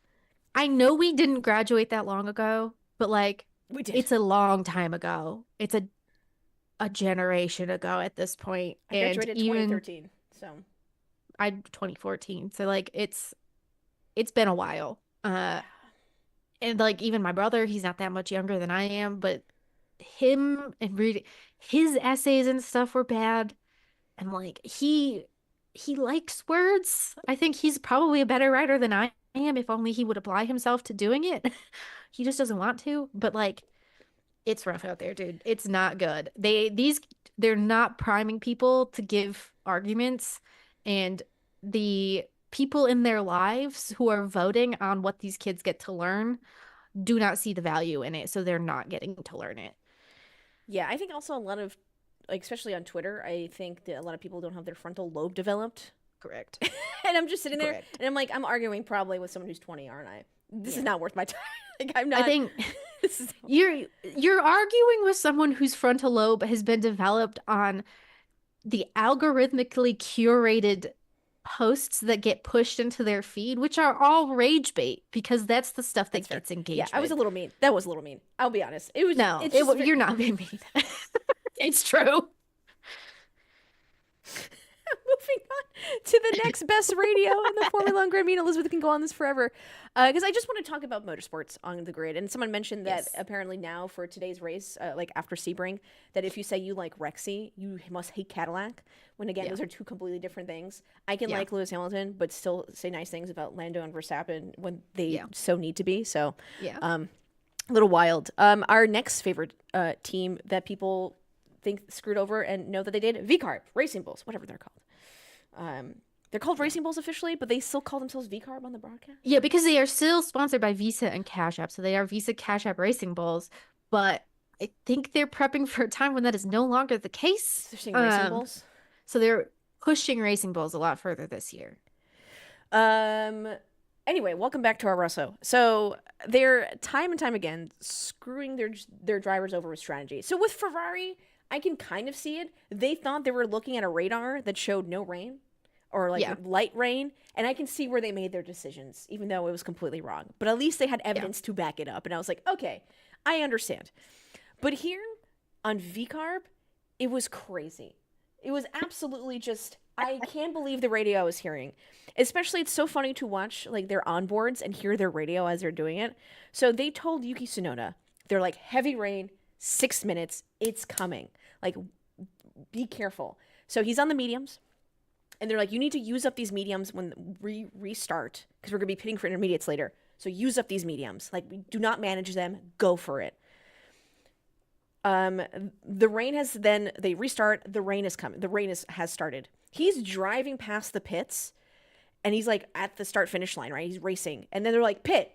I know we didn't graduate that long ago, but like We did. it's a long time ago. It's a generation ago at this point. I graduated in 2013, so I 2014. So like it's been a while. And like even my brother, he's not that much younger than I am, but him and reading his essays and stuff were bad. And like he likes words. I think he's probably a better writer than I am, if only he would apply himself to doing it. He just doesn't want to. But like, it's rough out there, dude. It's not good. They're not priming people to give arguments, and the people in their lives who are voting on what these kids get to learn do not see the value in it, so they're not getting to learn it. Yeah, I think also a lot of, like, especially on Twitter, I think that a lot of people don't have their frontal lobe developed. Correct. And I'm just sitting there, and I'm like, I'm arguing probably with someone who's 20, aren't I? This is not worth my time. Like, I'm not. I think this is you're arguing with someone whose frontal lobe has been developed on the algorithmically curated posts that get pushed into their feed, which are all rage bait, because that's the stuff that gets engagement. Yeah, I was a little mean. That was a little mean. I'll be honest. It was you're not being mean. It's true. Moving on to the next best radio in the Formula One Grand Prix. Elizabeth can go on this forever, because I just want to talk about motorsports on the grid. And someone mentioned that apparently now for today's race, like after Sebring, that if you say you like Rexy, you must hate Cadillac. When again, those are two completely different things. I can like Lewis Hamilton, but still say nice things about Lando and Verstappen when they so need to be. So, a little wild. Our next favorite team that people think screwed over and know that they did, VCARB, Racing Bulls, whatever they're called. They're called Racing Bulls officially, but they still call themselves VCARB on the broadcast. Yeah, because they are still sponsored by Visa and Cash App, so they are Visa Cash App Racing Bulls. But I think they're prepping for a time when that is no longer the case. They're saying Racing Bulls. So they're pushing Racing Bulls a lot further this year. Anyway, welcome back to our Russo. So they're time and time again screwing their drivers over with strategy. So with Ferrari, I can kind of see it. They thought they were looking at a radar that showed no rain or like light rain, and I can see where they made their decisions, even though it was completely wrong. But at least they had evidence to back it up, and I was like, okay, I understand. But here on VCARB, it was crazy. It was absolutely just, I can't believe the radio I was hearing. Especially, it's so funny to watch like their onboards and hear their radio as they're doing it. So they told Yuki Tsunoda, they're like, heavy rain, 6 minutes, it's coming. Like, be careful. So he's on the mediums, and they're like, you need to use up these mediums when we restart, because we're going to be pitting for intermediates later. So use up these mediums. Like, we do not manage them. Go for it. The rain has then, they restart, the rain is coming. The rain has started. He's driving past the pits, and he's like at the start-finish line, right? He's racing. And then they're like, pit.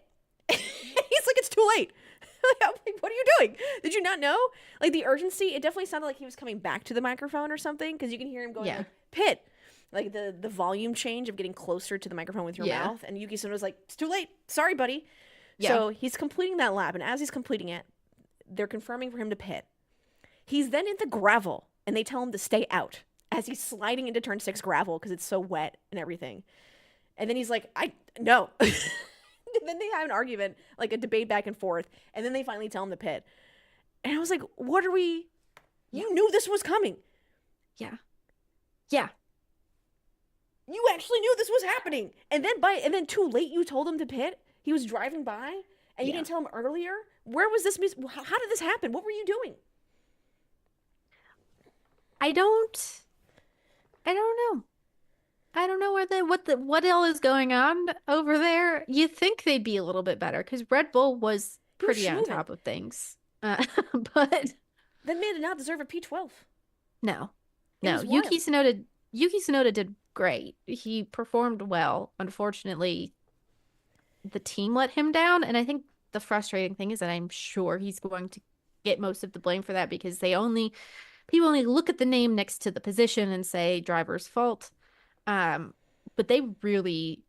He's like, it's too late. I'm like, what are you doing? Did you not know? Like, the urgency, it definitely sounded like he was coming back to the microphone or something, because you can hear him going like, pit. Like the volume change of getting closer to the microphone with your mouth. And Yuki Tsunoda's like, it's too late. Sorry, buddy. So he's completing that lap, and as he's completing it, they're confirming for him to pit. He's then in the gravel, and they tell him to stay out as he's sliding into turn 6 gravel because it's so wet and everything. And then he's like, no. then they have an argument, like a debate back and forth, and then they finally tell him to pit. And I was like, what are we? Yeah. You knew this was coming. Yeah. Yeah. You actually knew this was happening. And then too late you told him to pit. He was driving by and you Yeah. didn't tell him earlier. Where was this? How did this happen? What were you doing? I don't know. I don't know what all is going on over there. You think they'd be a little bit better because Red Bull was He was pretty on schmoovin'. top of things. But That man did not deserve a P12. no. It No. was wild. Yuki Tsunoda did great. He performed well. Unfortunately, the team let him down, and I think the frustrating thing is that I'm sure he's going to get most of the blame for that because people only look at the name next to the position and say driver's fault. But they really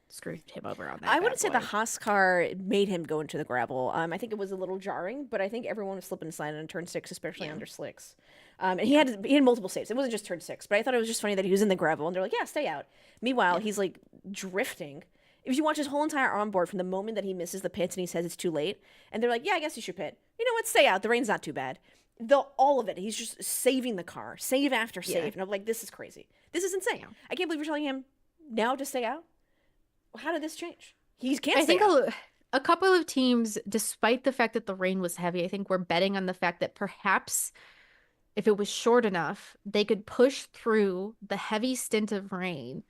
screwed him over on that. I wouldn't say the boy. Haas car made him go into the gravel. I think it was a little jarring, but I think everyone was slipping and sliding on turn 6, especially Yeah. under slicks. And he had multiple saves. It wasn't just turn 6, but I thought it was just funny that he was in the gravel and they're like, yeah, stay out. Meanwhile, he's like drifting. If you watch his whole entire onboard from the moment that he misses the pits and he says it's too late, and they're like, yeah, I guess you should pit. You know what? Stay out. The rain's not too bad. All of it, he's just saving the car, save after save. Yeah. And I'm like, this is crazy. This is insane. Yeah. I can't believe you're telling him now to stay out. How did this change? He can't I stay think out. a couple of teams, despite the fact that the rain was heavy, I think we're betting on the fact that perhaps if it was short enough, they could push through the heavy stint of rain,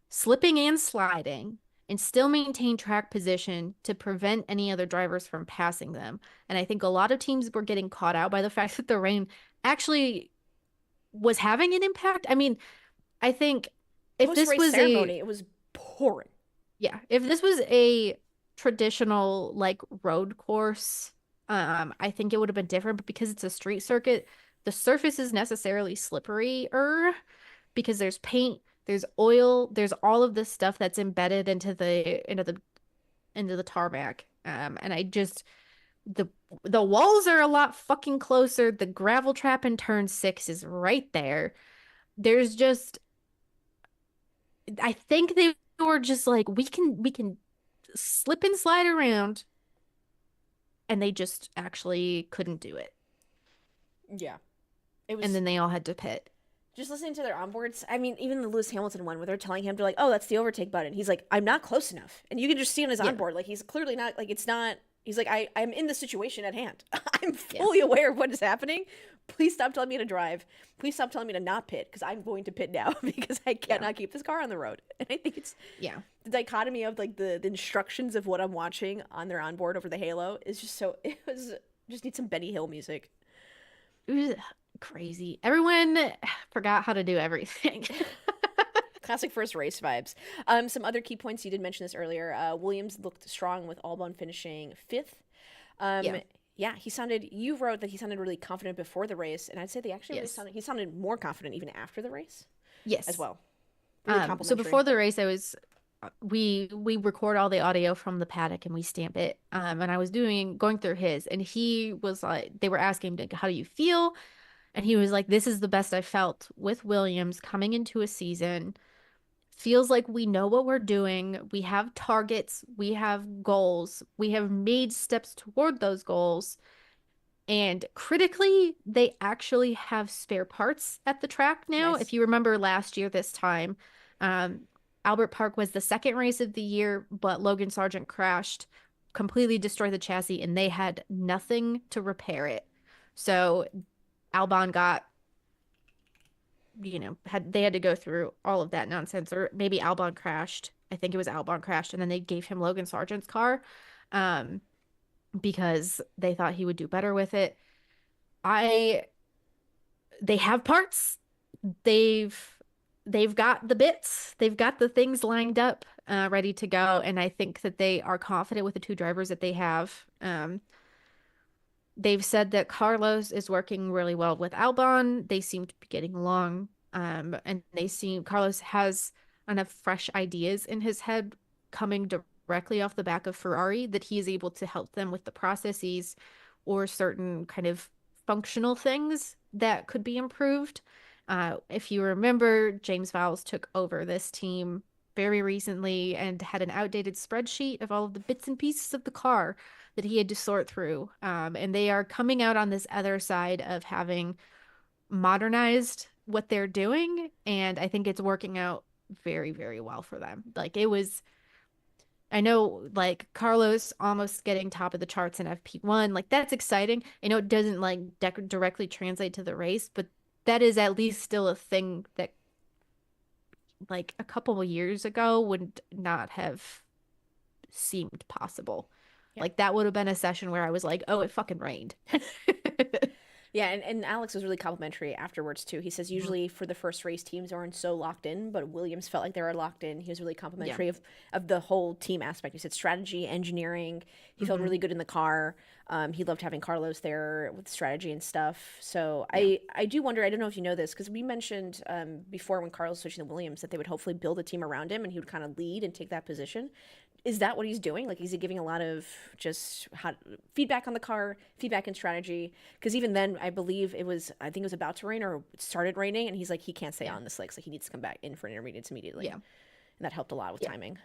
slipping and sliding, and still maintain track position to prevent any other drivers from passing them. And I think a lot of teams were getting caught out by the fact that the rain actually was having an impact. I mean, I think if this Post-race was ceremony, it was pouring. if this was a traditional like road course, I think it would have been different, but because it's a street circuit, the surface is necessarily slipperier because there's paint, there's oil, there's all of this stuff that's embedded into the tarmac. And I just the walls are a lot fucking closer. The gravel trap in turn 6 is right there. There's just I think they were just like we can slip and slide around, and they just actually couldn't do it. Yeah. It was And then they all had to pit. just listening to their onboards. I mean, even the Lewis Hamilton one where they're telling him, they're like, oh, that's the overtake button. He's like, I'm not close enough. And you can just see on his Yeah. onboard, like, he's clearly not, like, it's not, he's like, I'm in the situation at hand. I'm fully aware of what is happening. Please stop telling me to drive. Please stop telling me to not pit because I'm going to pit now because I cannot keep this car on the road. And I think it's Yeah. the dichotomy of, like, the instructions of what I'm watching on their onboard over the Halo is just so, it was, just need some Benny Hill music. It was crazy. Everyone forgot how to do everything. Classic first race vibes. Some other key points, you did mention this earlier. Williams looked strong with Albon finishing 5th. Yeah, you wrote that he sounded really confident before the race, and I'd say Yes. he sounded more confident even after the race Yes. as well. Really So complimentary. before the race, we record all the audio from the paddock and we stamp it. And I was going through his, and he was like, they were asking him, how do you feel? And he was like, this is the best I felt with Williams coming into a season. Feels like we know what we're doing. We have targets. We have goals. We have made steps toward those goals. And critically, they actually have spare parts at the track now. Nice. If you remember last year, this time, Albert Park was the second race of the year, but Logan Sargent crashed, completely destroyed the chassis, and they had nothing to repair it. So Albon got, they had to go through all of that nonsense, or maybe Albon crashed. I think it was Albon crashed, and then they gave him Logan Sargent's car, because they thought he would do better with it. They have parts. They've got the bits. They've got the things lined up, ready to go, and I think that they are confident with the two drivers that they have. They've said that Carlos is working really well with Albon. They seem to be getting along. And Carlos has enough fresh ideas in his head coming directly off the back of Ferrari that he is able to help them with the processes or certain kind of functional things that could be improved. If you remember, James Vowles took over this team very recently and had an outdated spreadsheet of all of the bits and pieces of the car that he had to sort through. And they are coming out on this other side of having modernized what they're doing. And I think it's working out very, very well for them. Like it was, I know like Carlos almost getting top of the charts in FP1. Like that's exciting. I know it doesn't like directly translate to the race, but that is at least still a thing that like a couple of years ago would not have seemed possible. Yeah. Like that would have been a session where I was like, oh, it fucking rained. Yeah, and Alex was really complimentary afterwards too. He says Mhm. usually for the first race teams aren't so locked in, but Williams felt like they were locked in. He was really Yeah. complimentary of the whole team aspect. He said strategy, engineering. He felt Hmm. really good in the car. He loved having Carlos there with strategy and stuff. So Yeah. I do wonder. I don't know if you know this because we mentioned before when Carlos was switching to Williams that they would hopefully build a team around him and he would kind of lead and take that position. Is that what he's doing? Like, is he giving a lot of just feedback on the car, feedback and strategy? Because even then, I think it was about to rain or it started raining, and he's like, he can't stay Yeah. on the slicks. Like, he needs to come back in for intermediates immediately. Yeah. And that helped a lot with Yeah. timing.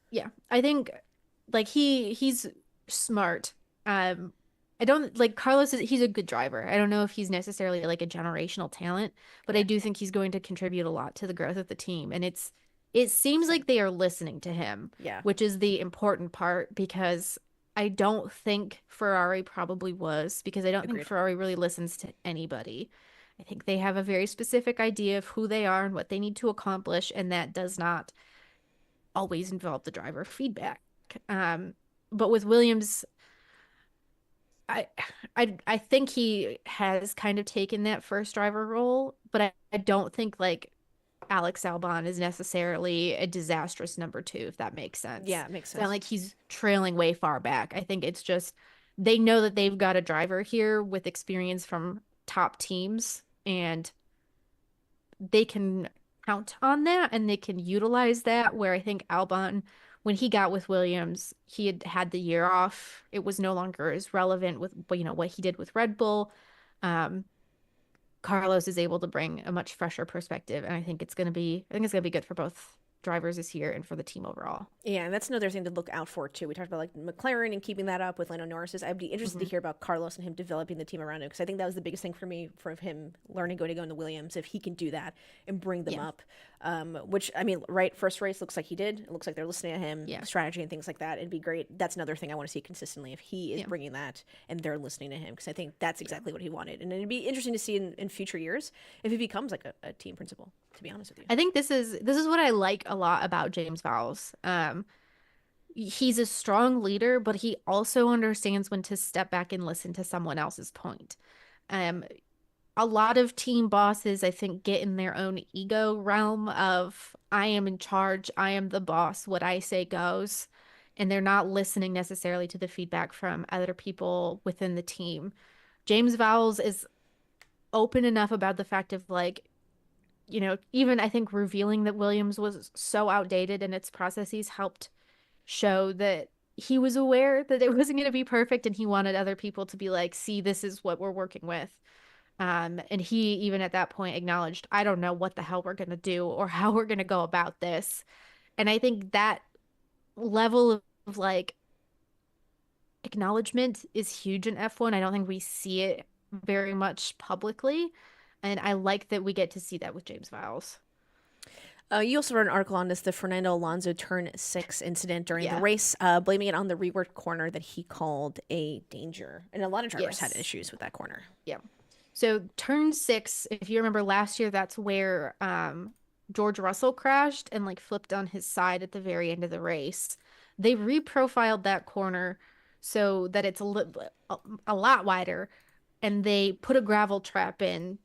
Yeah. I think like he's smart. I don't like Carlos he's a good driver. I don't know if he's necessarily like a generational talent, but I Yeah. do think he's going to contribute a lot to the growth of the team. And it seems Same. like they are listening to him, Yeah. which is the important part because I don't think Ferrari probably was because I don't think Agreed. Ferrari really listens to anybody. I think they have a very specific idea of who they are and what they need to accomplish, and that does not always involve the driver feedback. Um, but with Williams, I, I think he has kind of taken that first driver role, but I don't think like Alex Albon is necessarily a disastrous number two, if that makes sense. Yeah, it makes It's not sense. like he's trailing way far back. I think it's just they know that they've got a driver here with experience from top teams and they can count on that and they can utilize that. Where I think Albon, when he got with Williams, he had had the year off. It was no longer as relevant with what he did with Red Bull. Um, Carlos is able to bring a much fresher perspective, and I think it's gonna be good for both drivers this year and for the team overall. Yeah, and that's another thing to look out for too. We talked about like McLaren and keeping that up with Lando Norris's. I'd be interested to Hmm. hear about Carlos and him developing the team around him because I think that was the biggest thing for me for him learning going to go into Williams if he can do that and bring them Yeah, up. Which I mean, right, first race looks like he did. It looks like they're listening to him, yeah, strategy and things like that. It'd be great. That's another thing I want to see consistently if he is yeah, bringing that and they're listening to him because I think that's yeah. exactly what he wanted. And it'd be interesting to see in future years if he becomes like a team principal. To be honest with you. I think this is what I like a lot about James Vowles. He's a strong leader, but he also understands when to step back and listen to someone else's point. Um, a lot of team bosses, I think, get in their own ego realm of I am in charge, I am the boss, what I say goes, and they're not listening necessarily to the feedback from other people within the team. James Vowles is open enough about the fact of like, even I think revealing that Williams was so outdated in its processes helped show that he was aware that it wasn't going to be perfect and he wanted other people to be like, see, this is what we're working with. And he even at that point acknowledged, I don't know what the hell we're gonna do or how we're gonna go about this. And I think that level of like acknowledgement is huge in F1. I don't think we see it very much publicly. And I like that we get to see that with James Vowles. You also wrote an article on this, the Fernando Alonso turn six incident during the Yeah. race, blaming it on the reworked corner that he called a danger. And a lot of drivers had Yes. issues with that corner. Yeah. So turn six, if you remember last year, that's where George Russell crashed and like flipped on his side at the very end of the race. They reprofiled that corner so that it's a lot wider, and they put a gravel trap in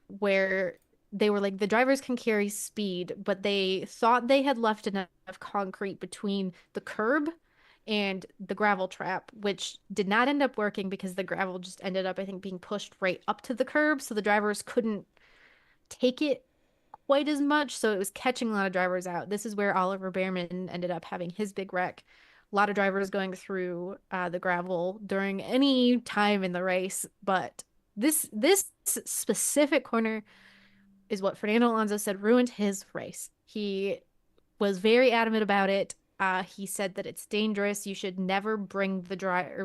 where they were like the drivers can carry speed, but they thought they had left enough concrete between the curb and the gravel trap, which did not end up working because the gravel just ended up, I think, being pushed right up to the curb. So the drivers couldn't take it quite as much. So it was catching a lot of drivers out. This is where Oliver Behrman ended up having his big wreck. A lot of drivers going through the gravel during any time in the race. But this specific corner is what Fernando Alonso said ruined his race. He was very adamant about it. He said that it's dangerous. You should never bring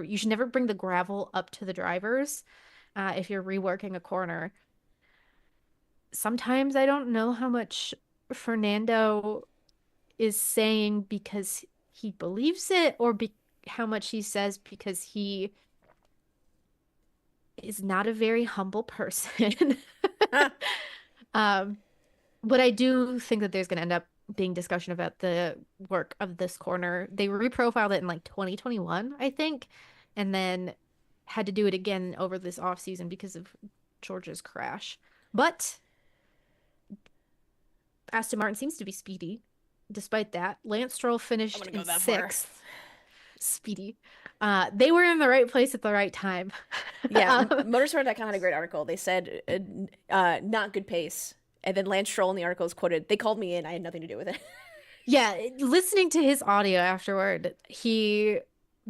you should never bring the gravel up to the drivers if you're reworking a corner. Sometimes I don't know how much Fernando is saying because he believes it, or how much he says because he is not a very humble person. Um, but I do think that there's going to end up being discussion about the work of this corner. They reprofiled it in like 2021, I think, and then had to do it again over this off season because of George's crash. But Aston Martin seems to be speedy despite that. Lance Stroll finished in sixth. Speedy. They were in the right place at the right time. Yeah, Motorsport.com had a great article. They said, not good pace. And then Lance Stroll in the article is quoted, "They called me in. I had nothing to do with it." Yeah, listening to his audio afterward, they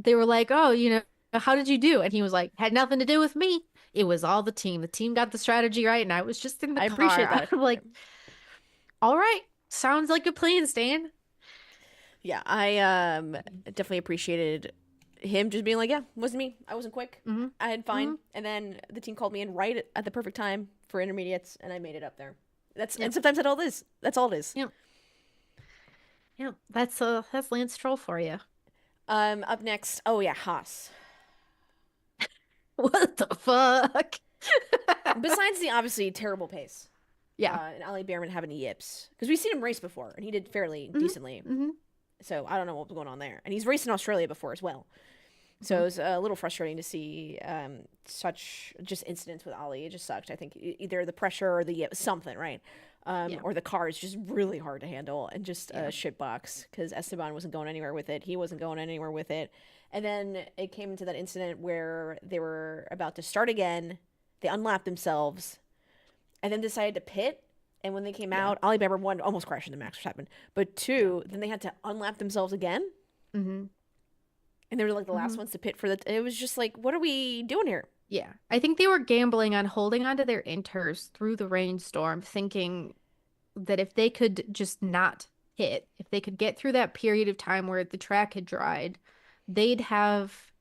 were like, "Oh, how did you do?" And he was like, "Had nothing to do with me. It was all the team. The team got the strategy right, and I was just in the car." I appreciate that. I'm like, all right, sounds like a plan, Stan. Yeah, I definitely appreciated him just being like, "Yeah, it wasn't me. I wasn't quick. I had fine." And then the team called me in right at the perfect time for intermediates, and I made it up there. And sometimes that's all it is. That's all it is. Yep. Yeah, that's Lance Stroll for you. Up next, oh yeah, Haas. What the fuck? Besides the obviously terrible pace, yeah, and Ali Behrman having yips, because we've seen him race before, and he did fairly decently. So I don't know what was going on there, and he's raced in Australia before as well. So it was a little frustrating to see such just incidents with Ali. It just sucked. I think either the pressure or the something, right? Or the car is just really hard to handle and just a shitbox because Esteban wasn't going anywhere with it. He wasn't going anywhere with it. And then it came into that incident where they were about to start again. They unlapped themselves and then decided to pit. And when they came out, Ali Behrman, one, almost crashed into Max Verstappen. But two, then they had to unlap themselves again. And they were like the last ones to pit for it was just like, what are we doing here? Yeah. I think they were gambling on holding onto their inters through the rainstorm, thinking that if they could just not hit, if they could get through that period of time where the track had dried, they'd have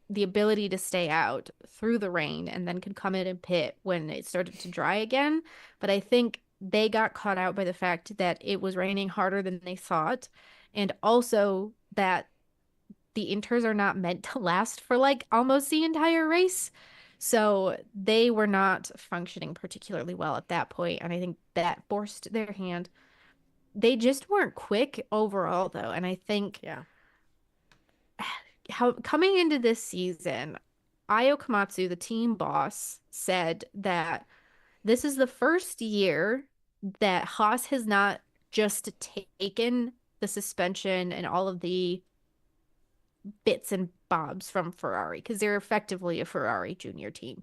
the ability to stay out through the rain and then could come in and pit when it started to dry again. But I think they got caught out by the fact that it was raining harder than they thought, and also that the inters are not meant to last for like almost the entire race. So they were not functioning particularly well at that point, and I think that forced their hand. They just weren't quick overall, though, and I think how coming into this season, Ayo Komatsu, the team boss, said that this is the first year that Haas has not just taken the suspension and all of the bits and bobs from Ferrari, because they're effectively a Ferrari junior team.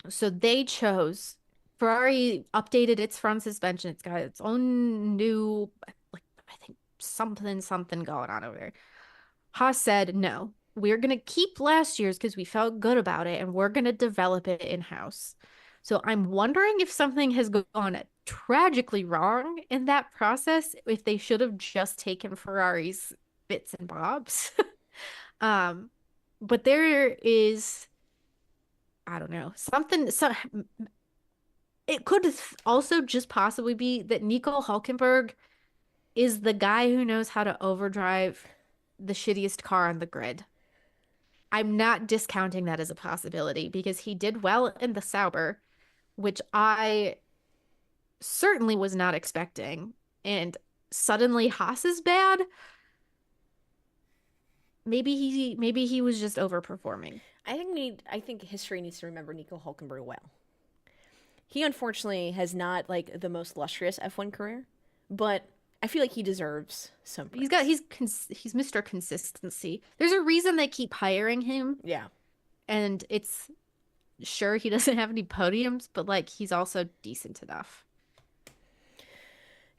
So Ferrari updated its front suspension. It's got its own new, like, I think something going on over there. Haas said, no, we're going to keep last year's because we felt good about it, and we're going to develop it in-house. So I'm wondering if something has gone tragically wrong in that process, if they should have just taken Ferrari's bits and bobs. But there is, I don't know, it could also just possibly be that Nico Hülkenberg is the guy who knows how to overdrive the shittiest car on the grid. I'm not discounting that as a possibility because he did well in the Sauber, which I certainly was not expecting. And suddenly Haas is bad. Maybe he was just overperforming. I think history needs to remember Nico Hülkenberg well. He unfortunately has not like the most lustrous F1 career, but I feel like he deserves some praise. He's Mr. Consistency. There's a reason they keep hiring him. Yeah. And it's sure he doesn't have any podiums, but like he's also decent enough.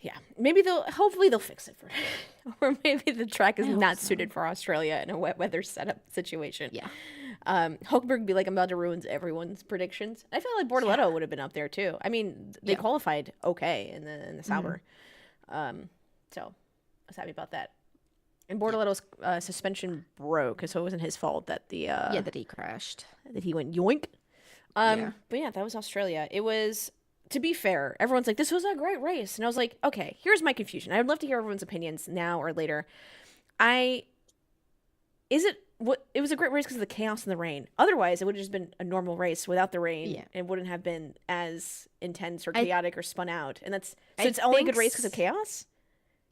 Yeah, hopefully they'll fix it for him. Or maybe the track is not suited for Australia in a wet weather setup situation. Yeah. Hülkenberg would be like, I'm about to ruin everyone's predictions. I feel like Bortoletto would have been up there too. I mean, they qualified okay in the Sauber. So I was happy about that. And Bortoletto's suspension broke, so it wasn't his fault that that he crashed. that he went yoink. Yeah. But yeah, that was Australia. It was, to be fair, everyone's like, this was a great race. And I was like, okay, here's my confusion. I would love to hear everyone's opinions now or later. It was a great race because of the chaos and the rain. Otherwise, it would have just been a normal race without the rain. Yeah. And wouldn't have been as intense or I- chaotic or spun out. And so I it's only a good think race because of chaos?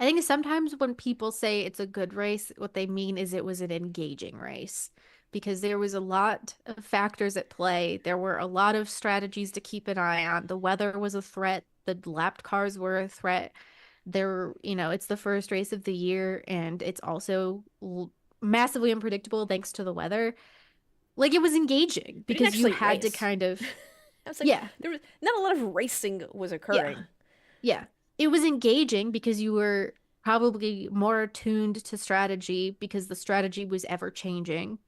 I think sometimes when people say it's a good race, what they mean is it was an engaging race because there was a lot of factors at play. There were a lot of strategies to keep an eye on. The weather was a threat, the lapped cars were a threat. It's the first race of the year and it's also massively unpredictable thanks to the weather. Like it was engaging We didn't because you actually had to race. kind of I was like, yeah. there was not a lot of racing was occurring. Yeah. It was engaging because you were probably more attuned to strategy because the strategy was ever changing,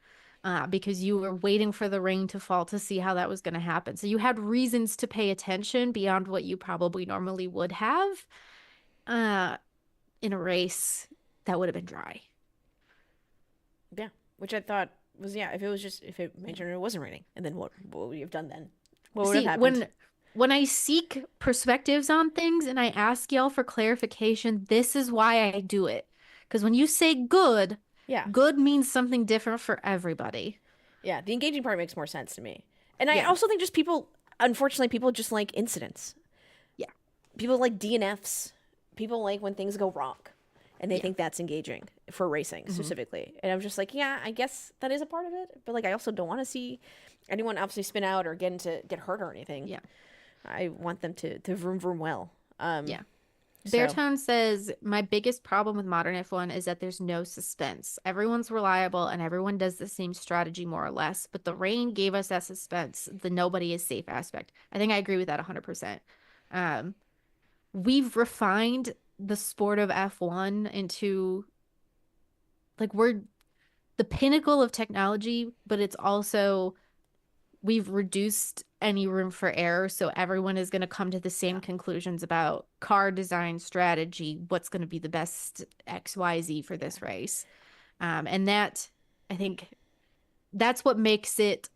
because you were waiting for the rain to fall to see how that was going to happen. So you had reasons to pay attention beyond what you probably normally would have in a race that would have been dry. Yeah, which I thought was, if it made sure it wasn't raining, and then what would you have done then? What would have happened? When I seek perspectives on things and I ask y'all for clarification, this is why I do it. Because when you say good, Yeah, good means something different for everybody. yeah, the engaging part makes more sense to me, and I Yeah. also think just unfortunately, people just like incidents. Yeah. People like DNFs. People like when things go wrong, and they Yeah. think that's engaging for racing specifically. And I'm just like, yeah, I guess that is a part of it, but like, I also don't want to see anyone obviously spin out or get hurt or anything. Yeah. I want them to vroom vroom well. Yeah. So, Beartown says, my biggest problem with modern F1 is that there's no suspense. Everyone's reliable and everyone does the same strategy more or less, but the rain gave us that suspense, the nobody is safe aspect. I think I agree with that 100%. We've refined the sport of F1 into like we're the pinnacle of technology, but it's also we've reduced any room for error. So everyone is going to come to the same conclusions about car design strategy, what's going to be the best XYZ for this race. And that, I think, that's what makes it.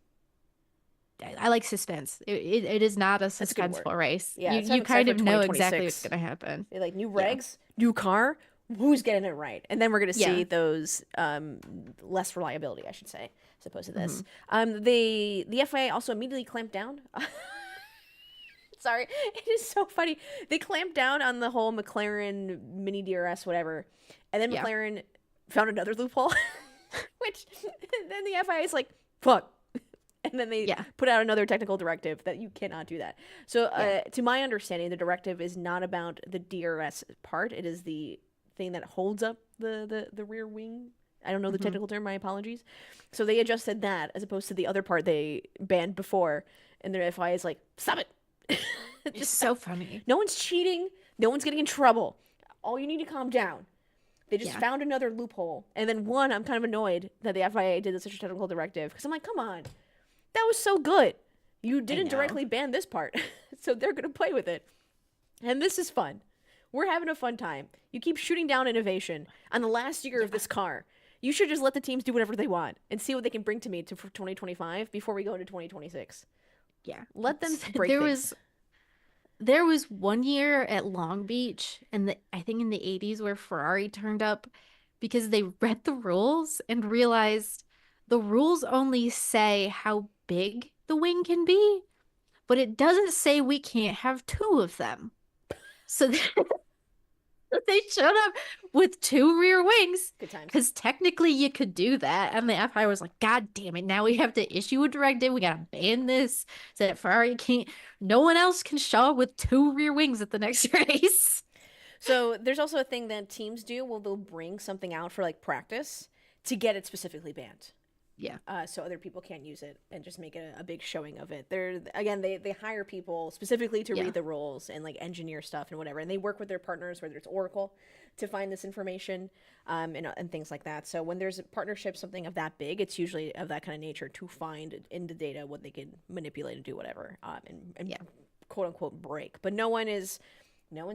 I like suspense. It is not a That's a good word. suspenseful race. Yeah, you I'm kind excited of for know exactly what's 2026. going to happen. They like new regs, new car. Who's getting it right? And then we're gonna see Yeah. those less reliability, I should say, as opposed to this. The FIA also immediately clamped down. Sorry, it is so funny. They clamped down on the whole McLaren mini DRS whatever, and then Yeah. McLaren found another loophole, which then the FIA is like, fuck. And then they Yeah. put out another technical directive that you cannot do that. So, Yeah. to my understanding, the directive is not about the DRS part. It is the thing that holds up the rear wing. I don't know the technical term. My apologies. So they adjusted that as opposed to the other part they banned before. And the FIA is like, stop it. It's so funny. No one's cheating. No one's getting in trouble. All you need to calm down. They just Yeah. found another loophole. And then I'm kind of annoyed that the FIA did such a technical directive because I'm like, come on. That was so good. You didn't know. directly ban this part. So they're going to play with it. And this is fun. We're having a fun time. You keep shooting down innovation on the last year of this car. You should just let the teams do whatever they want and see what they can bring to me for 2025 before we go into 2026. Yeah. Let them break things. There was one year at Long Beach and I think in the 80s where Ferrari turned up because they read the rules and realized the rules only say how big the wing can be, but it doesn't say we can't have two of them. So they showed up with two rear wings. Good times. Because technically you could do that. And the FIA was like, God damn it, now we have to issue a directive. We gotta ban this so that Ferrari can't, no one else can show up with two rear wings at the next race. So there's also a thing that teams do. Well, they'll bring something out for like practice to get it specifically banned. Yeah. So other people can't use it and just make a big showing of it. They hire people specifically to read the rules and like engineer stuff and whatever, and they work with their partners, whether it's Oracle, to find this information, and things like that. So when there's a partnership, something of that big, it's usually of that kind of nature to find in the data what they can manipulate and do whatever, and quote unquote break. But no one's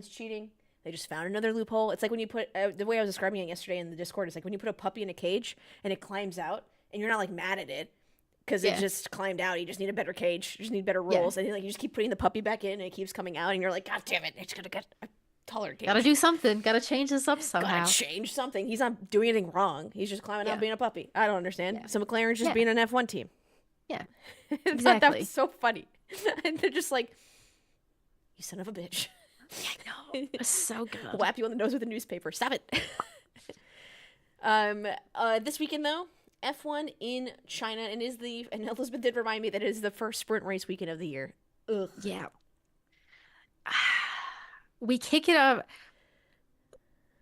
cheating. They just found another loophole. It's like when you put the way I was describing it yesterday in the Discord is like when you put a puppy in a cage and it climbs out and you're not like mad at it because it Yeah. just climbed out. You just need a better cage. You just need better Yeah. rules. And like you just keep putting the puppy back in and it keeps coming out and you're like, God damn it, it's gonna get a taller cage. Gotta do something. Gotta change this up somehow. Gotta change something. He's not doing anything wrong. He's just climbing out being a puppy. I don't understand. Yeah. So McLaren's just Yeah. being an F1 team. Yeah. I thought that Exactly. was so funny. And they're just like, you son of a bitch. I know. It's so good. Whap you on the nose with a newspaper. Stop it. This weekend though, F1 in China, and Elizabeth did remind me that it is the first sprint race weekend of the year. Ugh. Yeah. We kick it up.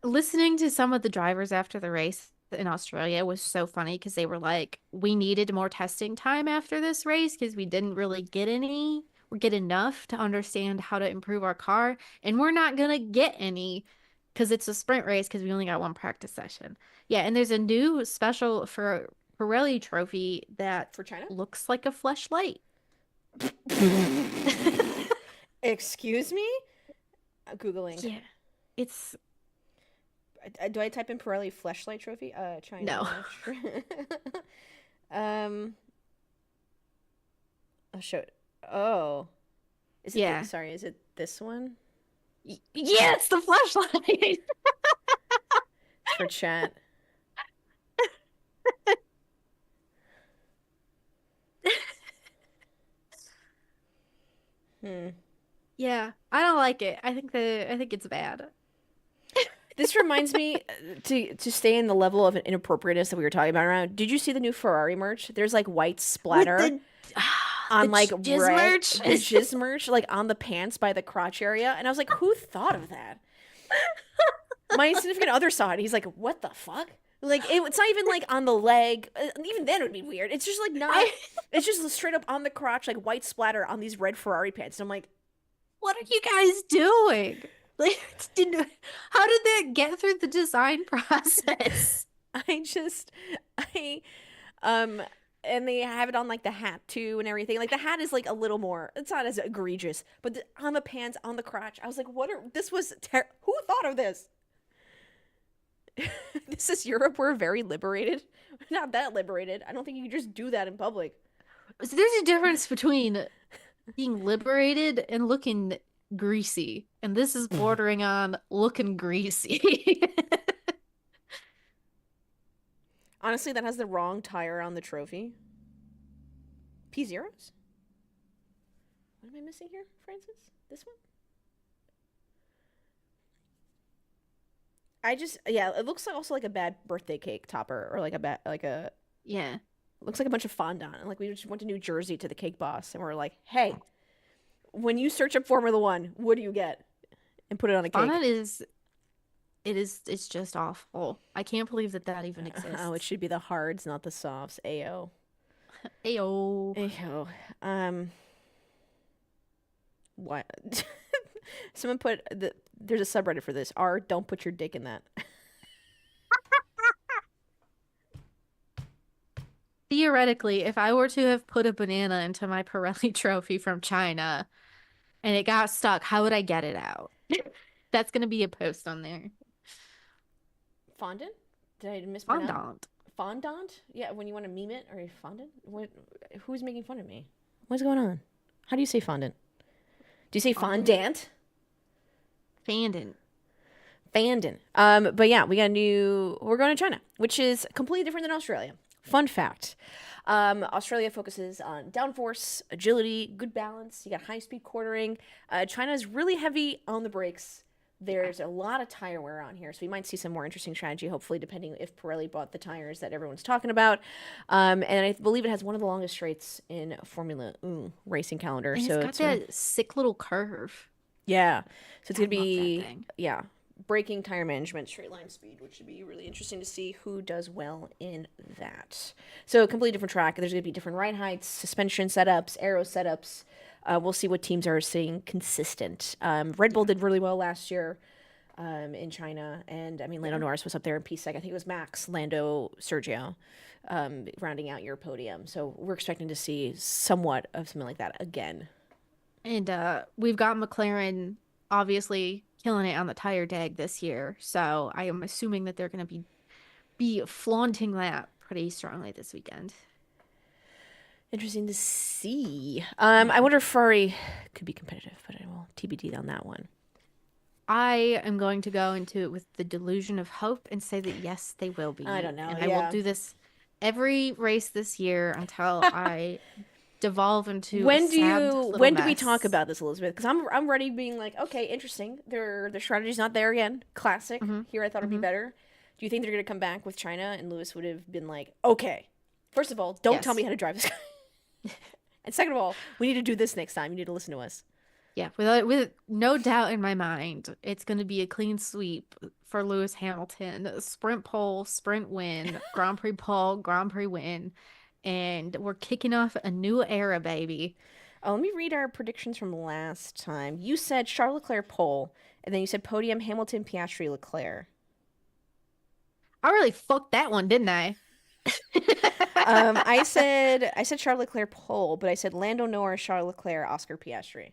Listening to some of the drivers after the race in Australia was so funny because they were like, we needed more testing time after this race because we didn't really get any or get enough to understand how to improve our car. And we're not going to get any because it's a sprint race because we only got one practice session. Yeah. And there's a new special for Pirelli trophy that For China? looks like a fleshlight. Excuse me? Googling. Yeah. It's Do I type in Pirelli fleshlight trophy? China. No. I'll show it. Oh. Is it Yeah. sorry, is it this one? Yeah, it's the fleshlight. For chat. Yeah, I don't like it. I think it's bad. This reminds me to stay in the level of inappropriateness that we were talking about around. Did you see the new Ferrari merch? There's like white splatter on the like jizz red merch? the jizz merch like on the pants by the crotch area, and I was like, who thought of that? My significant other saw it. And he's like, what the fuck? Like it's not even like on the leg. Even then it would be weird. It's just like not. It's just straight up on the crotch, like white splatter on these red Ferrari pants. And I'm like, What are you guys doing? Like, how did that get through the design process? I and they have it on like the hat too and everything. Like the hat is like a little more. It's not as egregious, but on the pants, on the crotch, I was like, what are? This was who thought of this? This is Europe. We're very liberated. Not that liberated. I don't think you can just do that in public. So there's a difference between being liberated and looking greasy, and this is bordering on looking greasy. Honestly, that has the wrong tire on the trophy. P0s? What am I missing here, Francis? This one? It looks like also like a bad birthday cake topper or like a Yeah. looks like a bunch of fondant. And like we just went to New Jersey to the cake boss and we're like, hey, when you search up Formula One, what do you get? And put it on a cake. Fondant it's just awful. I can't believe that even exists. Oh, it should be the hards, not the softs. Ayo. Ayo. Ayo. What? Someone put there's a subreddit for this. Don't put your dick in that. Theoretically, if I were to have put a banana into my Pirelli trophy from China and it got stuck, how would I get it out? That's going to be a post on there. Fondant? Did I mispronounce? Fondant. Fondant? Yeah, when you want to meme it or fondant? Who's making fun of me? What's going on? How do you say fondant? Do you say fondant? Fandant. Fandant. But yeah, we're going to China, which is completely different than Australia. Fun fact. Australia focuses on downforce, agility, good balance. You got high-speed quartering. China is really heavy on the brakes. There's a lot of tire wear on here, so we might see some more interesting strategy, hopefully, depending if Pirelli bought the tires that everyone's talking about. And I believe it has one of the longest straights in Formula racing calendar. And so it's got that sick little curve. Yeah. So it's going to I love that be, thing. yeah, braking, tire management, straight line speed, which should be really interesting to see who does well in that. So a completely different track. There's going to be different ride heights, suspension setups, aero setups. We'll see what teams are staying consistent. Red Bull did really well last year in China. And, I mean, Lando Norris was up there in P-Sec. I think it was Max, Lando, Sergio rounding out your podium. So we're expecting to see somewhat of something like that again. And we've got McLaren obviously killing it on the tire dag this year. So I am assuming that they're going to be flaunting that pretty strongly this weekend. Interesting to see. Yeah. I wonder if Ferrari could be competitive, but I will TBD on that one. I am going to go into it with the delusion of hope and say that yes, they will be. I don't know. And I will Yeah. do this every race this year until I devolve into a When sad little do we talk mess. about this, Elizabeth? Because I'm ready being like, okay, interesting. Their strategy's not there again. Classic. Hmm. Here I thought it'd be Hmm. better. Do you think they're gonna come back with China and Lewis would have been like, okay, first of all, don't tell me Yes. how to drive this guy. And second of all, we need to do this next time. You need to listen to us. Yeah, with no doubt in my mind, it's going to be a clean sweep for Lewis Hamilton. Sprint pole, sprint win, Grand Prix pole, Grand Prix win. And we're kicking off a new era, baby. Oh, let me read our predictions from last time. You said Charles Leclerc pole, and then you said podium Hamilton, Piastri, Leclerc. I really fucked that one, didn't I? I said Charles Leclerc pole, but I said Lando Norris, Charles Leclerc, Oscar Piastri.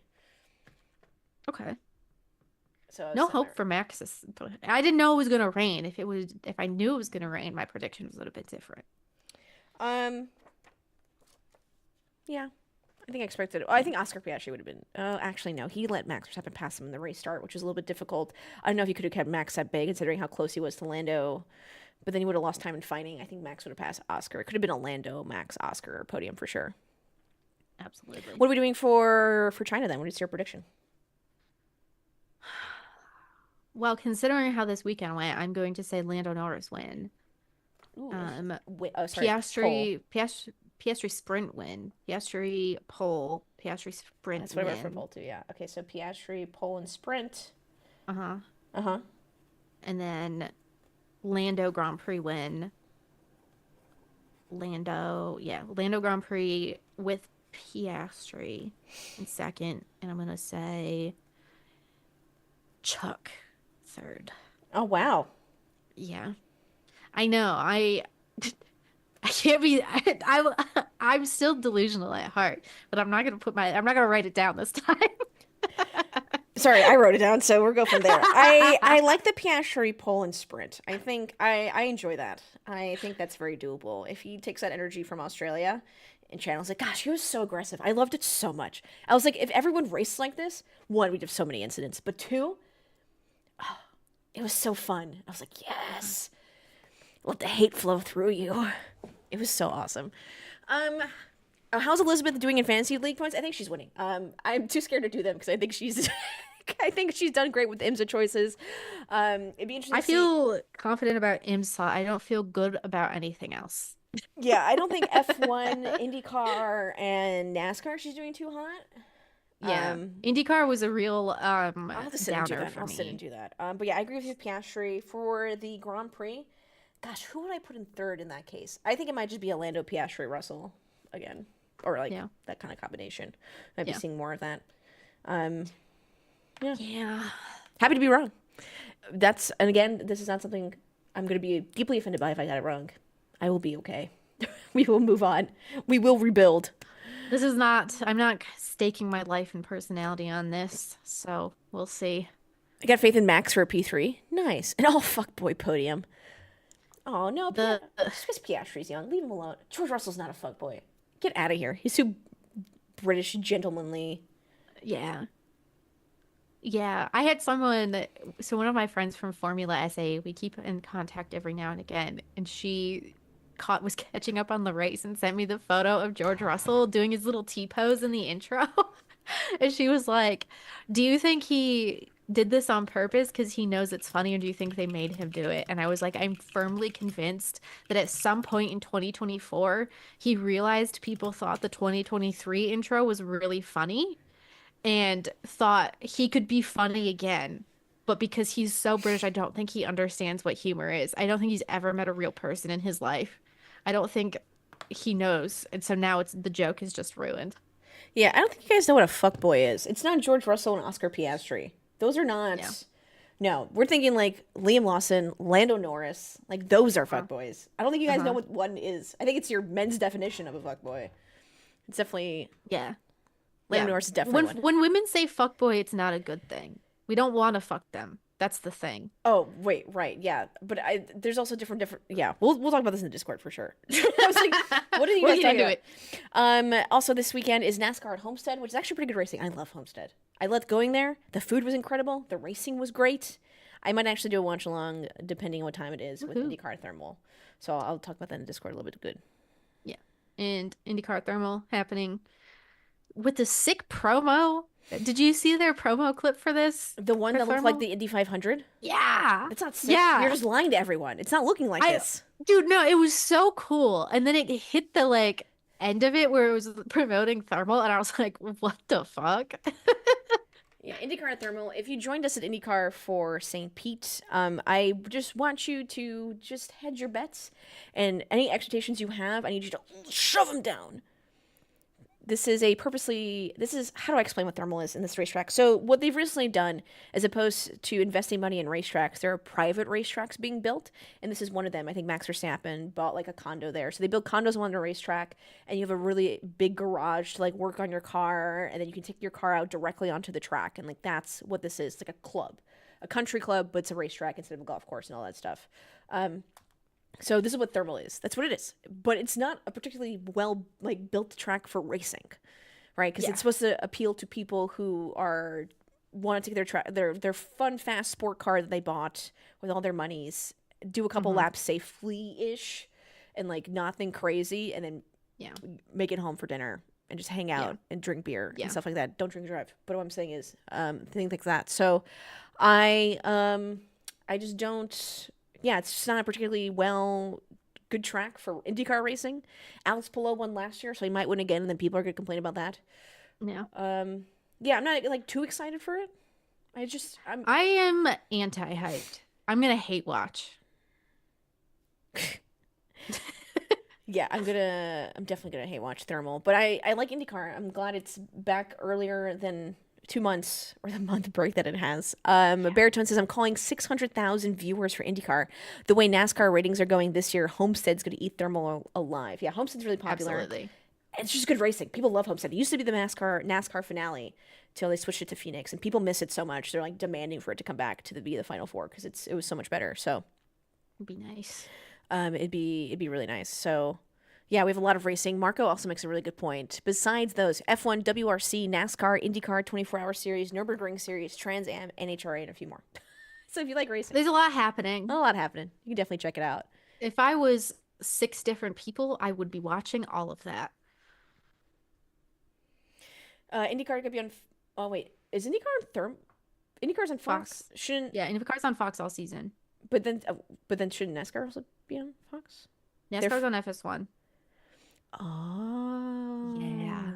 Okay. So No hope for Max. I didn't know it was gonna rain. If I knew it was gonna rain, my predictions would have been different. Yeah, I think I expected. I think Oscar Piastri would have been. Actually, no. He let Max Verstappen pass him in the race start, which was a little bit difficult. I don't know if he could have kept Max at bay, considering how close he was to Lando. But then he would have lost time in fighting. I think Max would have passed Oscar. It could have been a Lando, Max, Oscar podium for sure. Absolutely. What are we doing for China then? What is your prediction? Well, considering how this weekend went, I'm going to say Lando Norris win. Ooh, sorry. Piastri sprint win. Piastri pole. Piastri sprint That's what I wrote for win. pole too. Yeah. Okay. So Piastri pole and sprint. Uh-huh. Uh-huh. And then Lando Grand Prix win. Lando Grand Prix with Piastri in second. And I'm gonna say Chuck third. Oh wow. Yeah. I know. I can't be. I'm still delusional at heart, but I'm not gonna write it down this time. Sorry, I wrote it down, so we'll go from there. I like the Piastri pole and sprint. I think I enjoy that. I think that's very doable. If he takes that energy from Australia and channels it, gosh, he was so aggressive. I loved it so much. I was like, if everyone raced like this, one, we'd have so many incidents, but two, oh, it was so fun. I was like, yes, let the hate flow through you. It was so awesome. How's Elizabeth doing in fantasy league points? I think she's winning. I'm too scared to do them because I think she's I think she's done great with IMSA choices. It'd be interesting I to see. feel confident about IMSA. I don't feel good about anything else. Yeah, I don't think F1, IndyCar, and NASCAR she's doing too hot. Yeah. IndyCar was a real I'll have to sit and do downer that. for I'll sit me. and do that. But yeah, I agree with you, Piastri. For the Grand Prix, gosh, who would I put in third in that case? I think it might just be Orlando, Piastri, Russell again. Or like Yeah. that kind of combination. Might be Yeah. seeing more of that. Yeah. Happy to be wrong. And again, this is not something I'm going to be deeply offended by if I got it wrong. I will be okay. We will move on. We will rebuild. I'm not staking my life and personality on this, so we'll see. I got faith in Max for a P3. Nice. An all fuckboy podium. Oh, no. Swiss Piastri's young. Leave him alone. George Russell's not a fuckboy. Get out of here. He's too British, gentlemanly. Yeah. Yeah, I had so one of my friends from Formula SA, we keep in contact every now and again, and she was catching up on the race and sent me the photo of George Russell doing his little T-pose in the intro. And she was like, "Do you think he did this on purpose because he knows it's funny, or do you think they made him do it?" And I was like, "I'm firmly convinced that at some point in 2024, he realized people thought the 2023 intro was really funny and thought he could be funny again. But because he's so British, I don't think he understands what humor is. I don't think he's ever met a real person in his life. I don't think he knows. And so now the joke is just ruined." Yeah, I don't think you guys know what a fuckboy is. It's not George Russell and Oscar Piastri. Those are not. Yeah. No, we're thinking like Liam Lawson, Lando Norris. Like those are fuckboys. I don't think you guys know what one is. I think it's your men's definition of a fuckboy. It's definitely Yeah. Lando Yeah. Norris is definitely one. When women say fuckboy, it's not a good thing. We don't want to fuck them. That's the thing. Oh, wait, right, yeah. But there's also different yeah. We'll talk about this in the Discord for sure. I was like, what are you We'll guys get talking into about? it. Also this weekend is NASCAR at Homestead, which is actually pretty good racing. I love Homestead. I loved going there. The food was incredible. The racing was great. I might actually do a watch along depending on what time it is with Woohoo. IndyCar Thermal. So I'll talk about that in the Discord a little bit. Good. Yeah. And IndyCar Thermal happening with the sick promo. Did you see their promo clip for this? The one For that looked like Thermal? the Indy 500. Yeah. That's not sick. You're Yeah. just lying to everyone. It's not looking like I this. Dude, no, it was so cool. And then it hit the like end of it where it was promoting Thermal and I was like, what the fuck? Yeah, IndyCar Thermal. If you joined us at IndyCar for St. Pete, I just want you to just hedge your bets, and any expectations you have, I need you to shove them down. This is how do I explain what thermal is in this racetrack? So what they've recently done, as opposed to investing money in racetracks, there are private racetracks being built, and this is one of them. I think Max Verstappen bought like a condo there. So they build condos on the racetrack, and you have a really big garage to like work on your car, and then you can take your car out directly onto the track, and like that's what this is. It's like a club, a country club, but it's a racetrack instead of a golf course and all that stuff. So this is what thermal is. That's what it is. But it's not a particularly well like built track for racing, right? Because it's supposed to appeal to people who are want to take their fun fast sport car that they bought with all their monies, do a couple laps safely ish, and like nothing crazy, and then make it home for dinner and just hang out and drink beer and stuff like that. Don't drink and drive. But what I'm saying is things like that. So I just don't. Yeah, it's just not a particularly good track for IndyCar racing. Alex Palou won last year, so he might win again, and then people are going to complain about that. Yeah. Yeah, I'm not like too excited for it. I am anti-hyped. I'm gonna hate watch. Yeah, I'm definitely gonna hate watch Thermal, but I like IndyCar. I'm glad it's back earlier than 2 months or the month break that it has. Baritone says, I'm calling 600,000 viewers for IndyCar. The way NASCAR ratings are going this year, Homestead's going to eat Thermal alive. Yeah, Homestead's really popular. Absolutely. It's just good racing. People love Homestead. It used to be the NASCAR finale till they switched it to Phoenix, and people miss it so much. They're like demanding for it to come back to be the Final Four because it was so much better. So It'd be nice. it'd be really nice. So yeah, we have a lot of racing. Marco also makes a really good point. Besides those, F1, WRC, NASCAR, IndyCar, 24-hour series, Nürburgring series, Trans Am, NHRA, and a few more. So if you like racing, There's a lot happening. a lot happening. You can definitely check it out. If I was 6 different people, I would be watching all of that. IndyCar could be on. Oh wait, is IndyCar on IndyCar's on Fox. Shouldn't? Yeah, IndyCar's on Fox all season. But then shouldn't NASCAR also be on Fox? NASCAR's on FS1. Oh. Yeah.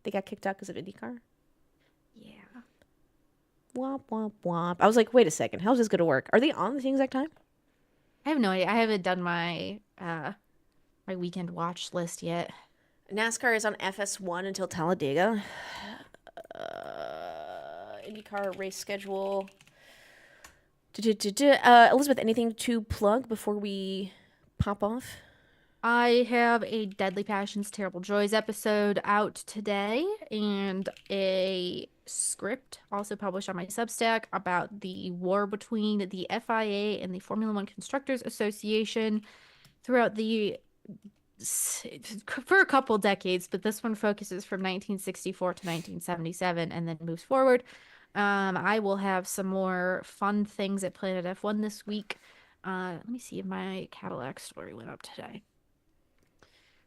They got kicked out because of IndyCar? Yeah. Womp, womp, womp. I was like, wait a second. How's this going to work? Are they on the same exact time? I have no idea. I haven't done my my weekend watch list yet. NASCAR is on FS1 until Talladega. IndyCar race schedule. Elizabeth, anything to plug before we pop off? I have a Deadly Passions, Terrible Joys episode out today and a script also published on my Substack about the war between the FIA and the Formula One Constructors Association throughout for a couple decades, but this one focuses from 1964 to 1977 and then moves forward. I will have some more fun things at Planet F1 this week. Let me see if my Cadillac story went up today.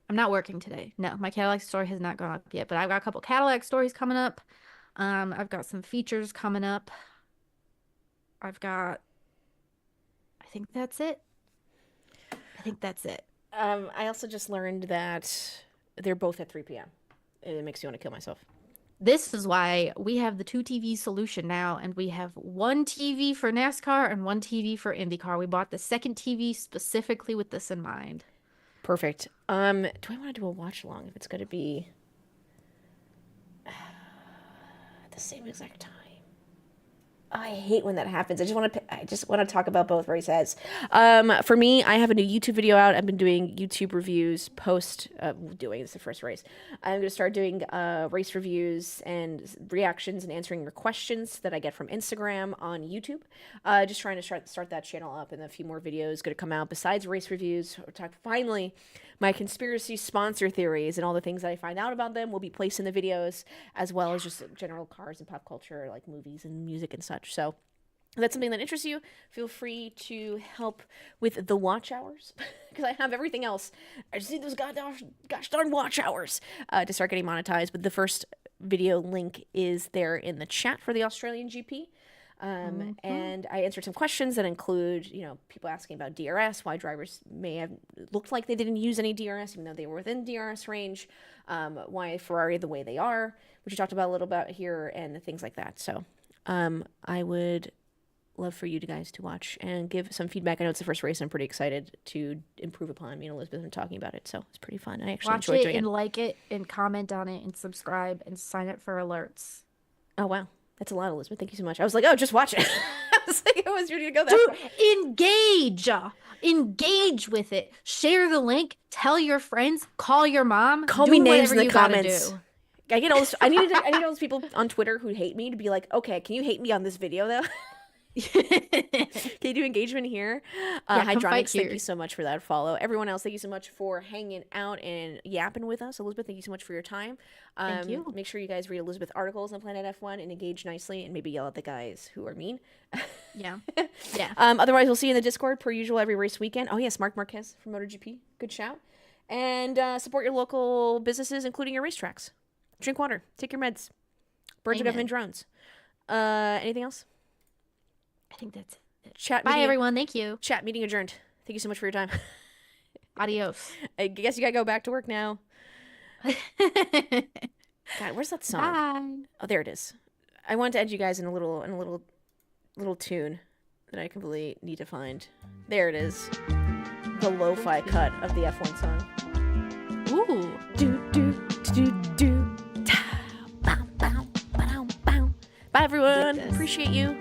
I'm not working today. No, my Cadillac story has not gone up yet, but I've got a couple Cadillac stories coming up. I've got some features coming up. I think that's it. I also just learned that they're both at 3 p.m. It makes me want to kill myself. This is why we have the 2 TV solution now, and we have 1 TV for NASCAR and 1 TV for IndyCar. We bought the second TV specifically with this in mind. Perfect. Do I want to do a watch along if it's going to be at the same exact time? I hate when that happens. I just want to talk about both races. For me, I have a new YouTube video out. I've been doing YouTube reviews doing it's the first race. I'm going to start doing race reviews and reactions and answering your questions that I get from Instagram on YouTube. Just trying to start that channel up, and a few more videos going to come out besides race reviews. Finally, my conspiracy sponsor theories and all the things that I find out about them will be placed in the videos, as well as just general cars and pop culture, like movies and music and such. So if that's something that interests you, feel free to help with the watch hours, because I have everything else. I just need those gosh darn watch hours to start getting monetized. But the first video link is there in the chat for the Australian GP. And I answered some questions that include, people asking about DRS, why drivers may have looked like they didn't use any DRS, even though they were within DRS range, why Ferrari the way they are, which we talked about a little bit here, and things like that. So I would love for you guys to watch and give some feedback. I know it's the first race. I'm pretty excited to improve upon. Me and Elizabeth have been talking about it, so it's pretty fun. I actually enjoyed doing it. Watch it and like it and comment on it and subscribe and sign up for alerts. Oh, wow. That's a lot, Elizabeth. Thank you so much. I was like, oh, just watch it. I was like, I was ready to go that far. Engage with it. Share the link. Tell your friends. Call your mom. Call me names in the comments. I get all this. I need all those people on Twitter who hate me to be like, okay, can you hate me on this video though? Can you do engagement here? Hydronics, thank you so much for that follow. Everyone else, thank you so much for hanging out and yapping with us. Elizabeth, thank you so much for your time. Thank you. Make sure you guys read Elizabeth articles on Planet F1 and engage nicely, and maybe yell at the guys who are mean. Yeah. Otherwise, we'll see you in the Discord per usual every race weekend. Oh yes, Mark Marquez from MotoGP. Good shout. And support your local businesses, including your racetracks. Drink water. Take your meds. Birds of government drones. Anything else? I think that's it. Bye, everyone. Thank you. Chat meeting adjourned. Thank you so much for your time. Adios. I guess you gotta go back to work now. God, where's that song? Bye. Oh, there it is. I wanted to end you guys in a little tune that I completely need to find. There it is. The lo-fi cut of the F1 song. Ooh. Do do do do. Bow bow bow bow. Bye everyone. Appreciate you.